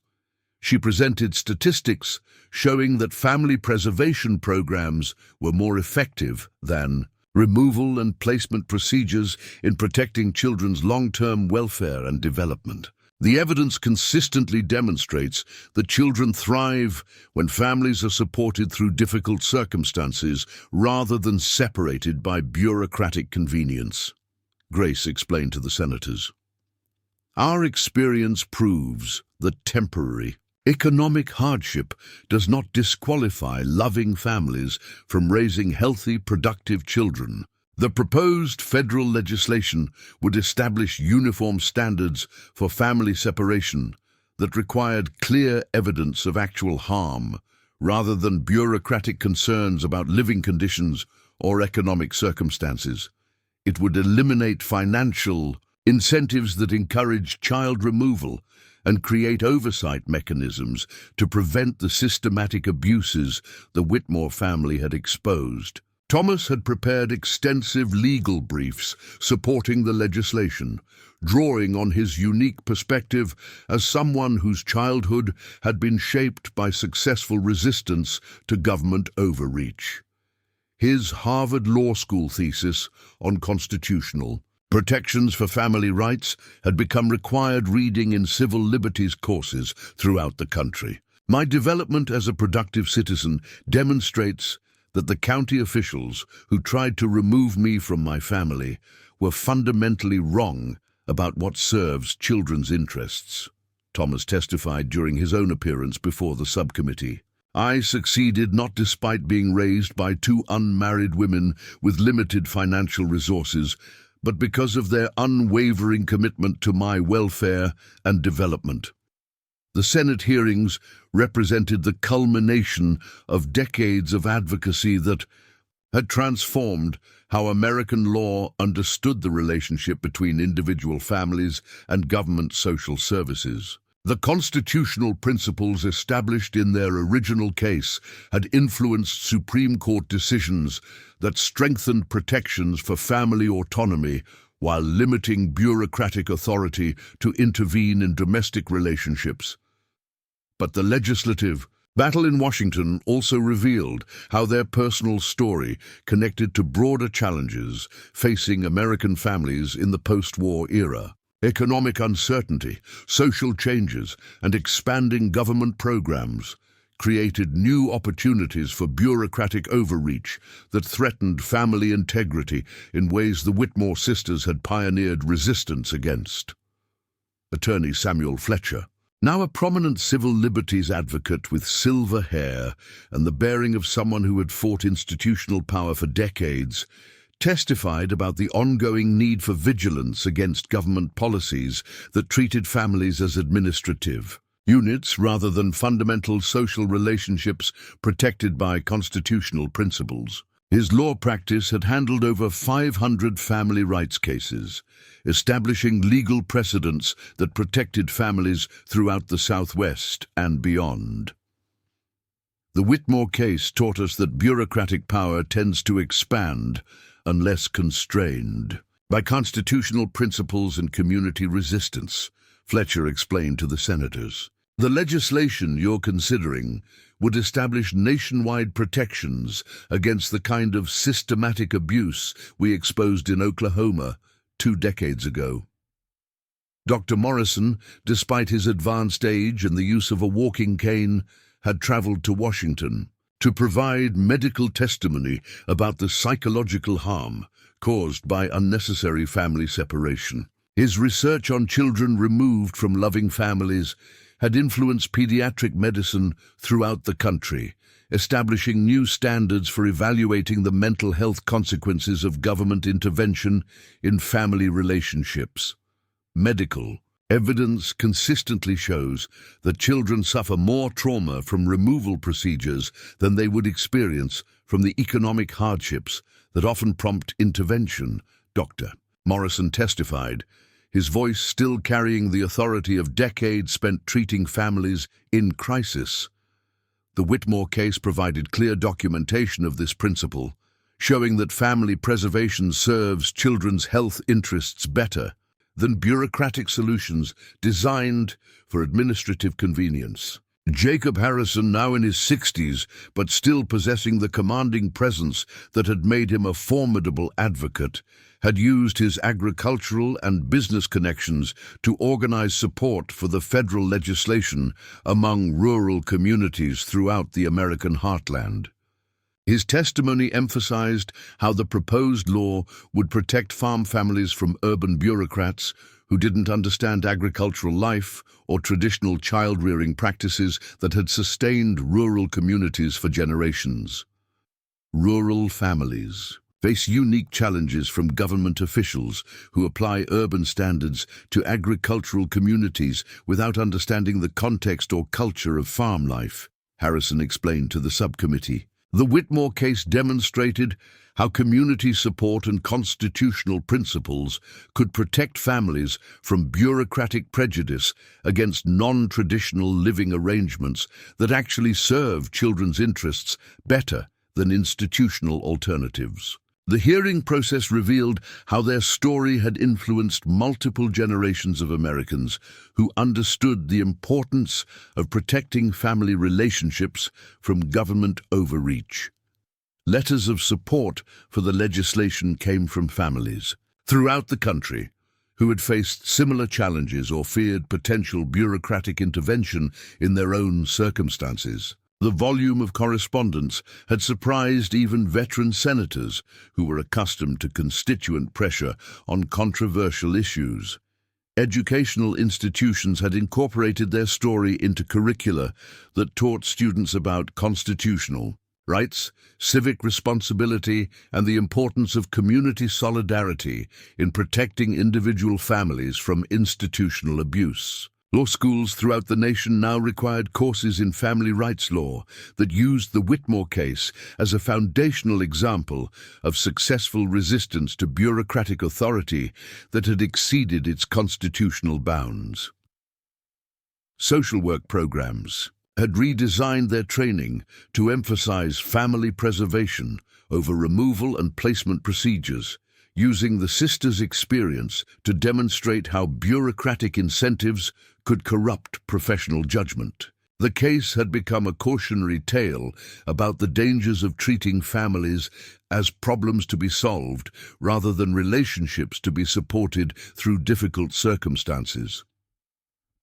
She presented statistics showing that family preservation programs were more effective than removal and placement procedures in protecting children's long-term welfare and development. The evidence consistently demonstrates that children thrive when families are supported through difficult circumstances rather than separated by bureaucratic convenience, Grace explained to the senators. "Our experience proves that temporary economic hardship does not disqualify loving families from raising healthy, productive children. The proposed federal legislation would establish uniform standards for family separation that required clear evidence of actual harm, rather than bureaucratic concerns about living conditions or economic circumstances. It would eliminate financial incentives that encourage child removal and create oversight mechanisms to prevent the systematic abuses the Whitmore family had exposed. Thomas had prepared extensive legal briefs supporting the legislation, drawing on his unique perspective as someone whose childhood had been shaped by successful resistance to government overreach. His Harvard Law School thesis on constitutional protections for family rights had become required reading in civil liberties courses throughout the country. My development as a productive citizen demonstrates that the county officials who tried to remove me from my family were fundamentally wrong about what serves children's interests. Thomas testified during his own appearance before the subcommittee. I succeeded not despite being raised by two unmarried women with limited financial resources, but because of their unwavering commitment to my welfare and development. The Senate hearings represented the culmination of decades of advocacy that had transformed how American law understood the relationship between individual families and government social services. The constitutional principles established in their original case had influenced Supreme Court decisions that strengthened protections for family autonomy while limiting bureaucratic authority to intervene in domestic relationships. But the legislative battle in Washington also revealed how their personal story connected to broader challenges facing American families in the post-war era. Economic uncertainty, social changes, and expanding government programs created new opportunities for bureaucratic overreach that threatened family integrity in ways the Whitmore sisters had pioneered resistance against. Attorney Samuel Fletcher, now a prominent civil liberties advocate with silver hair and the bearing of someone who had fought institutional power for decades, testified about the ongoing need for vigilance against government policies that treated families as administrative units rather than fundamental social relationships protected by constitutional principles. His law practice had handled over 500 family rights cases, establishing legal precedents that protected families throughout the Southwest and beyond. The Whitmore case taught us that bureaucratic power tends to expand unless constrained by constitutional principles and community resistance, Fletcher explained to the senators. The legislation you're considering would establish nationwide protections against the kind of systematic abuse we exposed in Oklahoma 2 decades ago. Dr. Morrison, despite his advanced age and the use of a walking cane, had traveled to Washington to provide medical testimony about the psychological harm caused by unnecessary family separation. His research on children removed from loving families had influenced pediatric medicine throughout the country, establishing new standards for evaluating the mental health consequences of government intervention in family relationships. Medical evidence consistently shows that children suffer more trauma from removal procedures than they would experience from the economic hardships that often prompt intervention, Dr. Morrison testified, his voice still carrying the authority of decades spent treating families in crisis. The Whitmore case provided clear documentation of this principle, showing that family preservation serves children's health interests better than bureaucratic solutions designed for administrative convenience. Jacob Harrison, now in his 60s, but still possessing the commanding presence that had made him a formidable advocate, had used his agricultural and business connections to organize support for the federal legislation among rural communities throughout the American heartland. His testimony emphasized how the proposed law would protect farm families from urban bureaucrats who didn't understand agricultural life or traditional child-rearing practices that had sustained rural communities for generations. Rural families face unique challenges from government officials who apply urban standards to agricultural communities without understanding the context or culture of farm life, Harrison explained to the subcommittee. The Whitmore case demonstrated how community support and constitutional principles could protect families from bureaucratic prejudice against non-traditional living arrangements that actually serve children's interests better than institutional alternatives. The hearing process revealed how their story had influenced multiple generations of Americans who understood the importance of protecting family relationships from government overreach. Letters of support for the legislation came from families throughout the country who had faced similar challenges or feared potential bureaucratic intervention in their own circumstances. The volume of correspondence had surprised even veteran senators who were accustomed to constituent pressure on controversial issues. Educational institutions had incorporated their story into curricula that taught students about constitutional rights, civic responsibility, and the importance of community solidarity in protecting individual families from institutional abuse. Law schools throughout the nation now required courses in family rights law that used the Whitmore case as a foundational example of successful resistance to bureaucratic authority that had exceeded its constitutional bounds. Social work programs had redesigned their training to emphasize family preservation over removal and placement procedures, using the sisters' experience to demonstrate how bureaucratic incentives could corrupt professional judgment. The case had become a cautionary tale about the dangers of treating families as problems to be solved rather than relationships to be supported through difficult circumstances.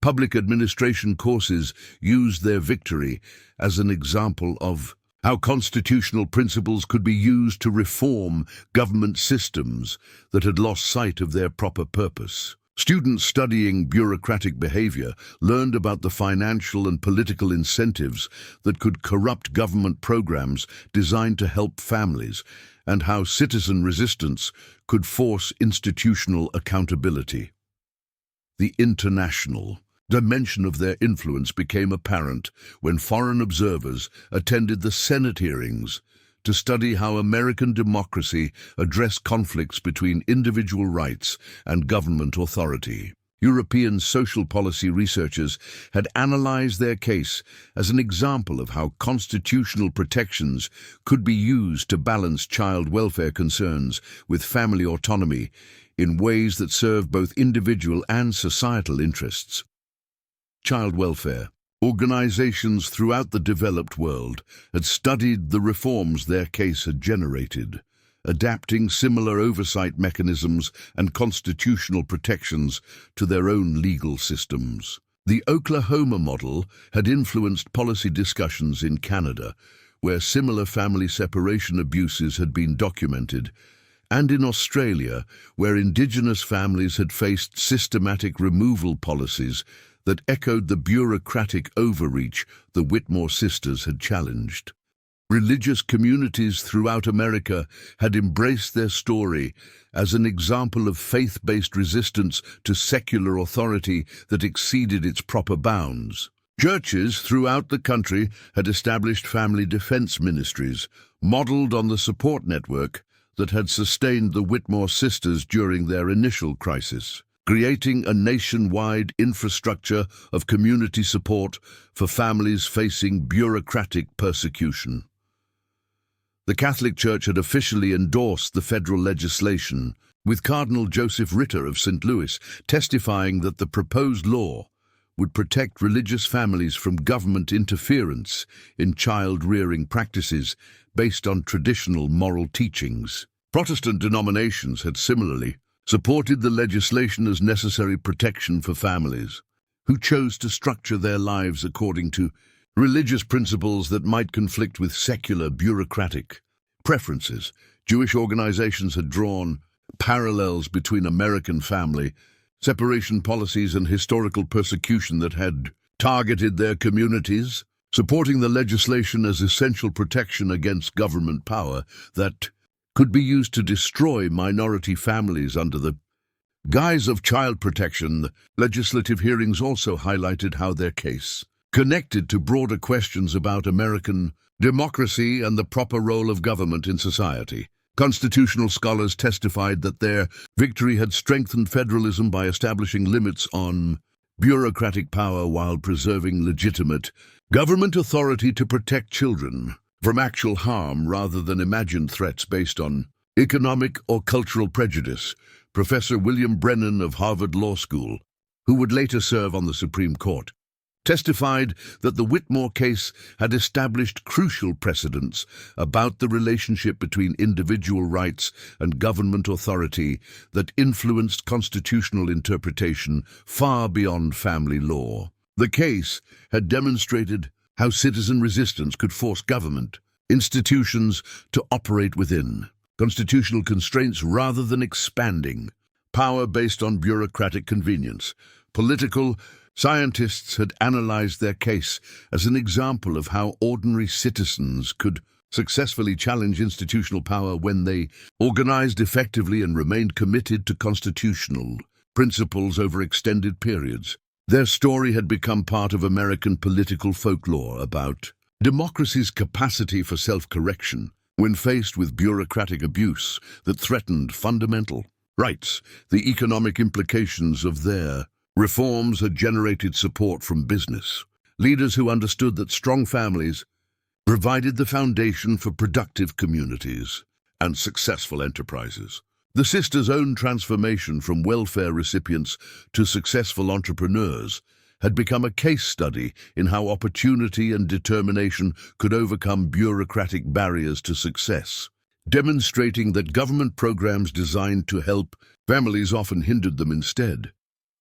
Public administration courses used their victory as an example of how constitutional principles could be used to reform government systems that had lost sight of their proper purpose. Students studying bureaucratic behavior learned about the financial and political incentives that could corrupt government programs designed to help families, and how citizen resistance could force institutional accountability. The international dimension of their influence became apparent when foreign observers attended the Senate hearings to study how American democracy addressed conflicts between individual rights and government authority. European social policy researchers had analyzed their case as an example of how constitutional protections could be used to balance child welfare concerns with family autonomy in ways that served both individual and societal interests. Child welfare. Organizations throughout the developed world had studied the reforms their case had generated, adapting similar oversight mechanisms and constitutional protections to their own legal systems. The Oklahoma model had influenced policy discussions in Canada, where similar family separation abuses had been documented, and in Australia, where Indigenous families had faced systematic removal policies that echoed the bureaucratic overreach the Whitmore sisters had challenged. Religious communities throughout America had embraced their story as an example of faith-based resistance to secular authority that exceeded its proper bounds. Churches throughout the country had established family defense ministries, modeled on the support network that had sustained the Whitmore sisters during their initial crisis, creating a nationwide infrastructure of community support for families facing bureaucratic persecution. The Catholic Church had officially endorsed the federal legislation, with Cardinal Joseph Ritter of St. Louis testifying that the proposed law would protect religious families from government interference in child-rearing practices based on traditional moral teachings. Protestant denominations had similarly supported the legislation as necessary protection for families who chose to structure their lives according to religious principles that might conflict with secular bureaucratic preferences. Jewish organizations had drawn parallels between American family separation policies and historical persecution that had targeted their communities, supporting the legislation as essential protection against government power that could be used to destroy minority families under the guise of child protection. Legislative hearings also highlighted how their case connected to broader questions about American democracy and the proper role of government in society. Constitutional scholars testified that their victory had strengthened federalism by establishing limits on bureaucratic power while preserving legitimate government authority to protect children from actual harm rather than imagined threats based on economic or cultural prejudice. Professor William Brennan of Harvard Law School, who would later serve on the Supreme Court, testified that the Whitmore case had established crucial precedents about the relationship between individual rights and government authority that influenced constitutional interpretation far beyond family law. The case had demonstrated how citizen resistance could force government institutions to operate within constitutional constraints rather than expanding power based on bureaucratic convenience. Political scientists had analyzed their case as an example of how ordinary citizens could successfully challenge institutional power when they organized effectively and remained committed to constitutional principles over extended periods. Their story had become part of American political folklore about democracy's capacity for self-correction when faced with bureaucratic abuse that threatened fundamental rights. The economic implications of their reforms had generated support from business leaders who understood that strong families provided the foundation for productive communities and successful enterprises. The sisters' own transformation from welfare recipients to successful entrepreneurs had become a case study in how opportunity and determination could overcome bureaucratic barriers to success, demonstrating that government programs designed to help families often hindered them instead.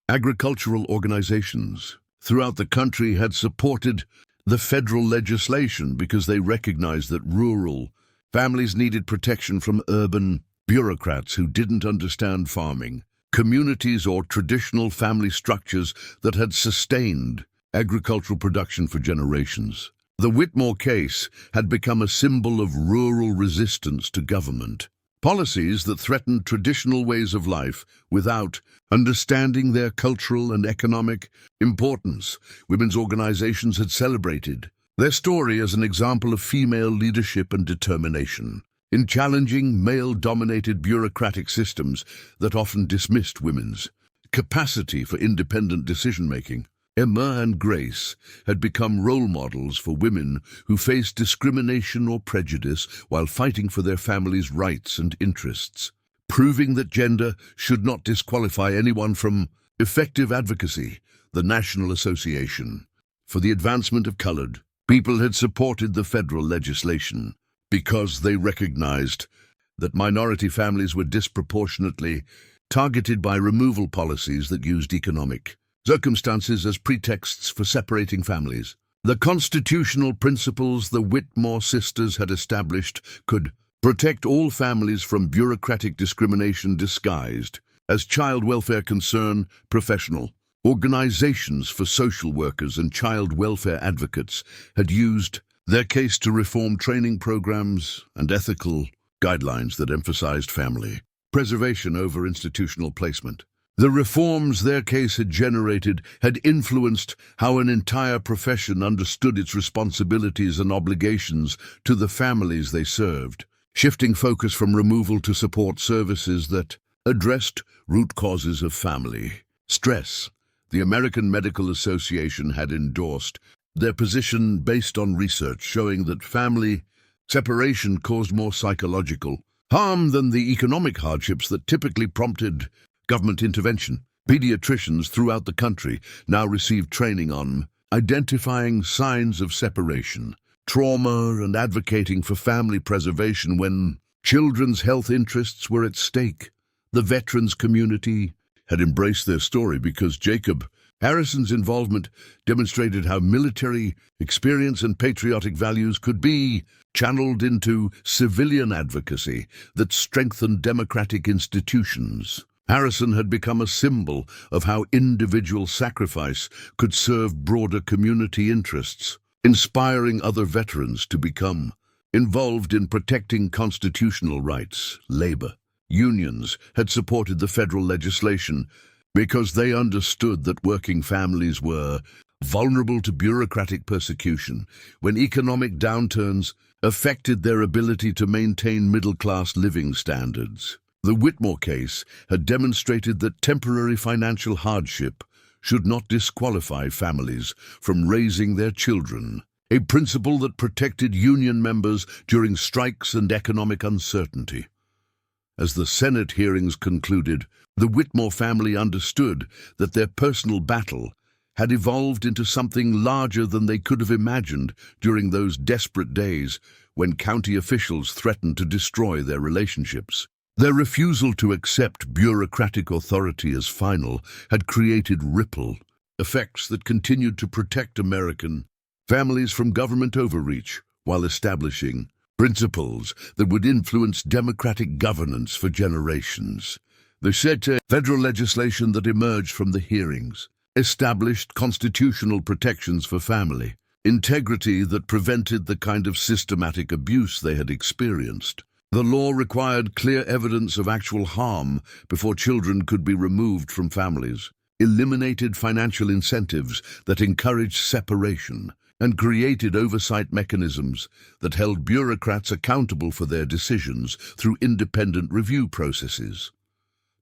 Agricultural organizations throughout the country had supported the federal legislation because they recognized that rural families needed protection from urban bureaucrats who didn't understand farming, communities, or traditional family structures that had sustained agricultural production for generations. The Whitmore case had become a symbol of rural resistance to government policies that threatened traditional ways of life without understanding their cultural and economic importance. Women's organizations had celebrated their story as an example of female leadership and determination in challenging male-dominated bureaucratic systems that often dismissed women's capacity for independent decision-making. Emma and Grace had become role models for women who faced discrimination or prejudice while fighting for their families' rights and interests, proving that gender should not disqualify anyone from effective advocacy. The National Association for the Advancement of Colored People had supported the federal legislation because they recognized that minority families were disproportionately targeted by removal policies that used economic circumstances as pretexts for separating families. The constitutional principles the Whitmore sisters had established could protect all families from bureaucratic discrimination disguised as child welfare concern. Professional organizations for social workers and child welfare advocates had used their case to reform training programs and ethical guidelines that emphasized family preservation over institutional placement. The reforms their case had generated had influenced how an entire profession understood its responsibilities and obligations to the families they served, shifting focus from removal to support services that addressed root causes of family stress. The American Medical Association had endorsed their position based on research showing that family separation caused more psychological harm than the economic hardships that typically prompted government intervention. Pediatricians throughout the country now received training on identifying signs of separation, trauma, and advocating for family preservation when children's health interests were at stake. The veterans community had embraced their story because Jacob Harrison's involvement demonstrated how military experience and patriotic values could be channeled into civilian advocacy that strengthened democratic institutions. Harrison had become a symbol of how individual sacrifice could serve broader community interests, inspiring other veterans to become involved in protecting constitutional rights. Labor unions had supported the federal legislation because they understood that working families were vulnerable to bureaucratic persecution when economic downturns affected their ability to maintain middle-class living standards. The Whitmore case had demonstrated that temporary financial hardship should not disqualify families from raising their children, a principle that protected union members during strikes and economic uncertainty. As the Senate hearings concluded, the Whitmore family understood that their personal battle had evolved into something larger than they could have imagined during those desperate days when county officials threatened to destroy their relationships. Their refusal to accept bureaucratic authority as final had created ripple effects that continued to protect American families from government overreach while establishing principles that would influence democratic governance for generations. The federal legislation that emerged from the hearings established constitutional protections for family integrity that prevented the kind of systematic abuse they had experienced. The law required clear evidence of actual harm before children could be removed from families, eliminated financial incentives that encouraged separation, and created oversight mechanisms that held bureaucrats accountable for their decisions through independent review processes.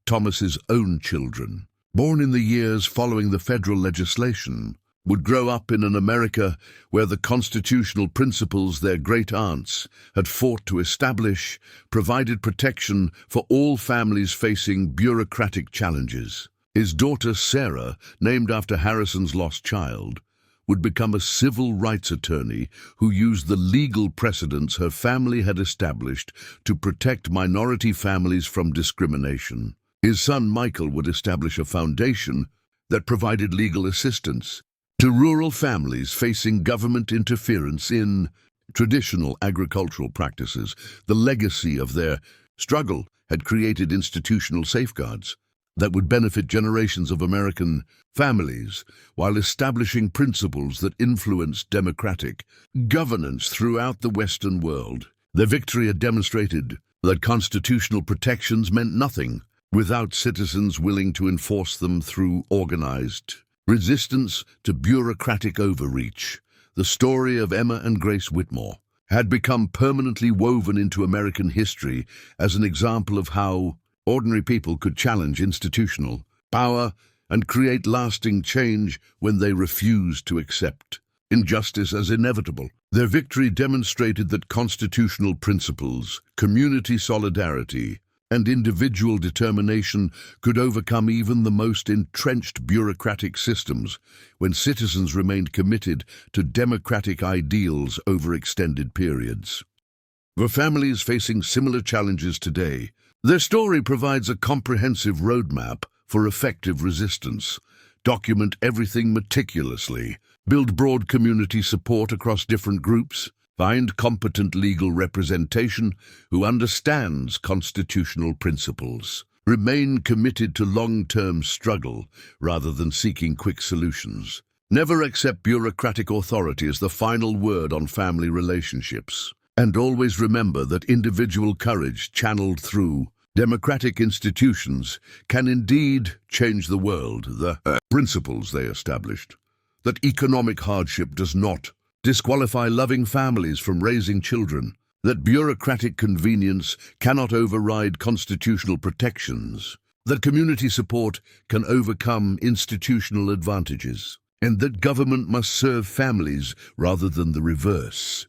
Thomas's own children, born in the years following the federal legislation, would grow up in an America where the constitutional principles their great-aunts had fought to establish provided protection for all families facing bureaucratic challenges. His daughter Sarah, named after Harrison's lost child, would become a civil rights attorney who used the legal precedents her family had established to protect minority families from discrimination. His son Michael would establish a foundation that provided legal assistance to rural families facing government interference in traditional agricultural practices. The legacy of their struggle had created institutional safeguards that would benefit generations of American families while establishing principles that influenced democratic governance throughout the Western world. Their victory had demonstrated that constitutional protections meant nothing without citizens willing to enforce them through organized resistance to bureaucratic overreach. The story of Emma and Grace Whitmore had become permanently woven into American history as an example of how ordinary people could challenge institutional power and create lasting change when they refused to accept injustice as inevitable. Their victory demonstrated that constitutional principles, community solidarity, and individual determination could overcome even the most entrenched bureaucratic systems when citizens remained committed to democratic ideals over extended periods. For families facing similar challenges today, their story provides a comprehensive roadmap for effective resistance. Document everything meticulously, build broad community support across different groups, find competent legal representation who understands constitutional principles. Remain committed to long-term struggle rather than seeking quick solutions. Never accept bureaucratic authority as the final word on family relationships. And always remember that individual courage channeled through democratic institutions can indeed change the world. The principles they established, that economic hardship does not disqualify loving families from raising children, that bureaucratic convenience cannot override constitutional protections, that community support can overcome institutional advantages, and that government must serve families rather than the reverse,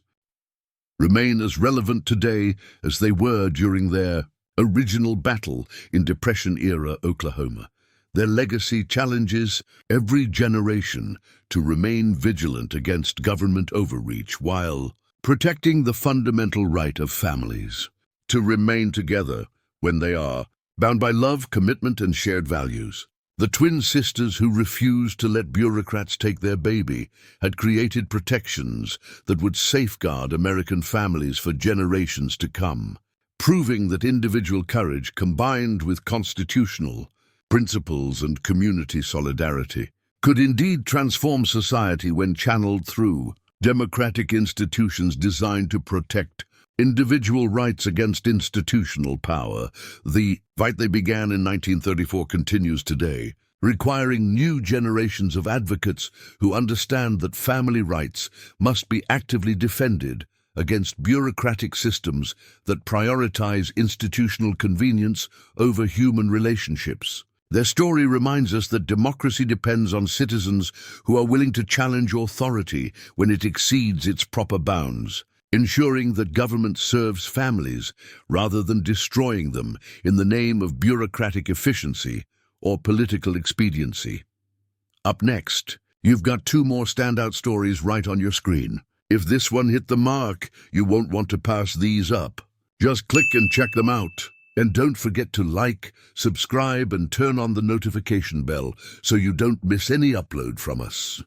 remain as relevant today as they were during their original battle in Depression-era Oklahoma. Their legacy challenges every generation to remain vigilant against government overreach while protecting the fundamental right of families to remain together when they are bound by love, commitment, and shared values. The twin sisters who refused to let bureaucrats take their baby had created protections that would safeguard American families for generations to come, proving that individual courage combined with constitutional principles and community solidarity could indeed transform society when channeled through democratic institutions designed to protect individual rights against institutional power. The fight they began in 1934 continues today, requiring new generations of advocates who understand that family rights must be actively defended against bureaucratic systems that prioritize institutional convenience over human relationships. Their story reminds us that democracy depends on citizens who are willing to challenge authority when it exceeds its proper bounds, ensuring that government serves families rather than destroying them in the name of bureaucratic efficiency or political expediency. Up next, You've got two more standout stories right on your screen. If this one hit the mark, you won't want to pass these up. Just click and check them out. And don't forget to like, subscribe, and turn on the notification bell so you don't miss any upload from us.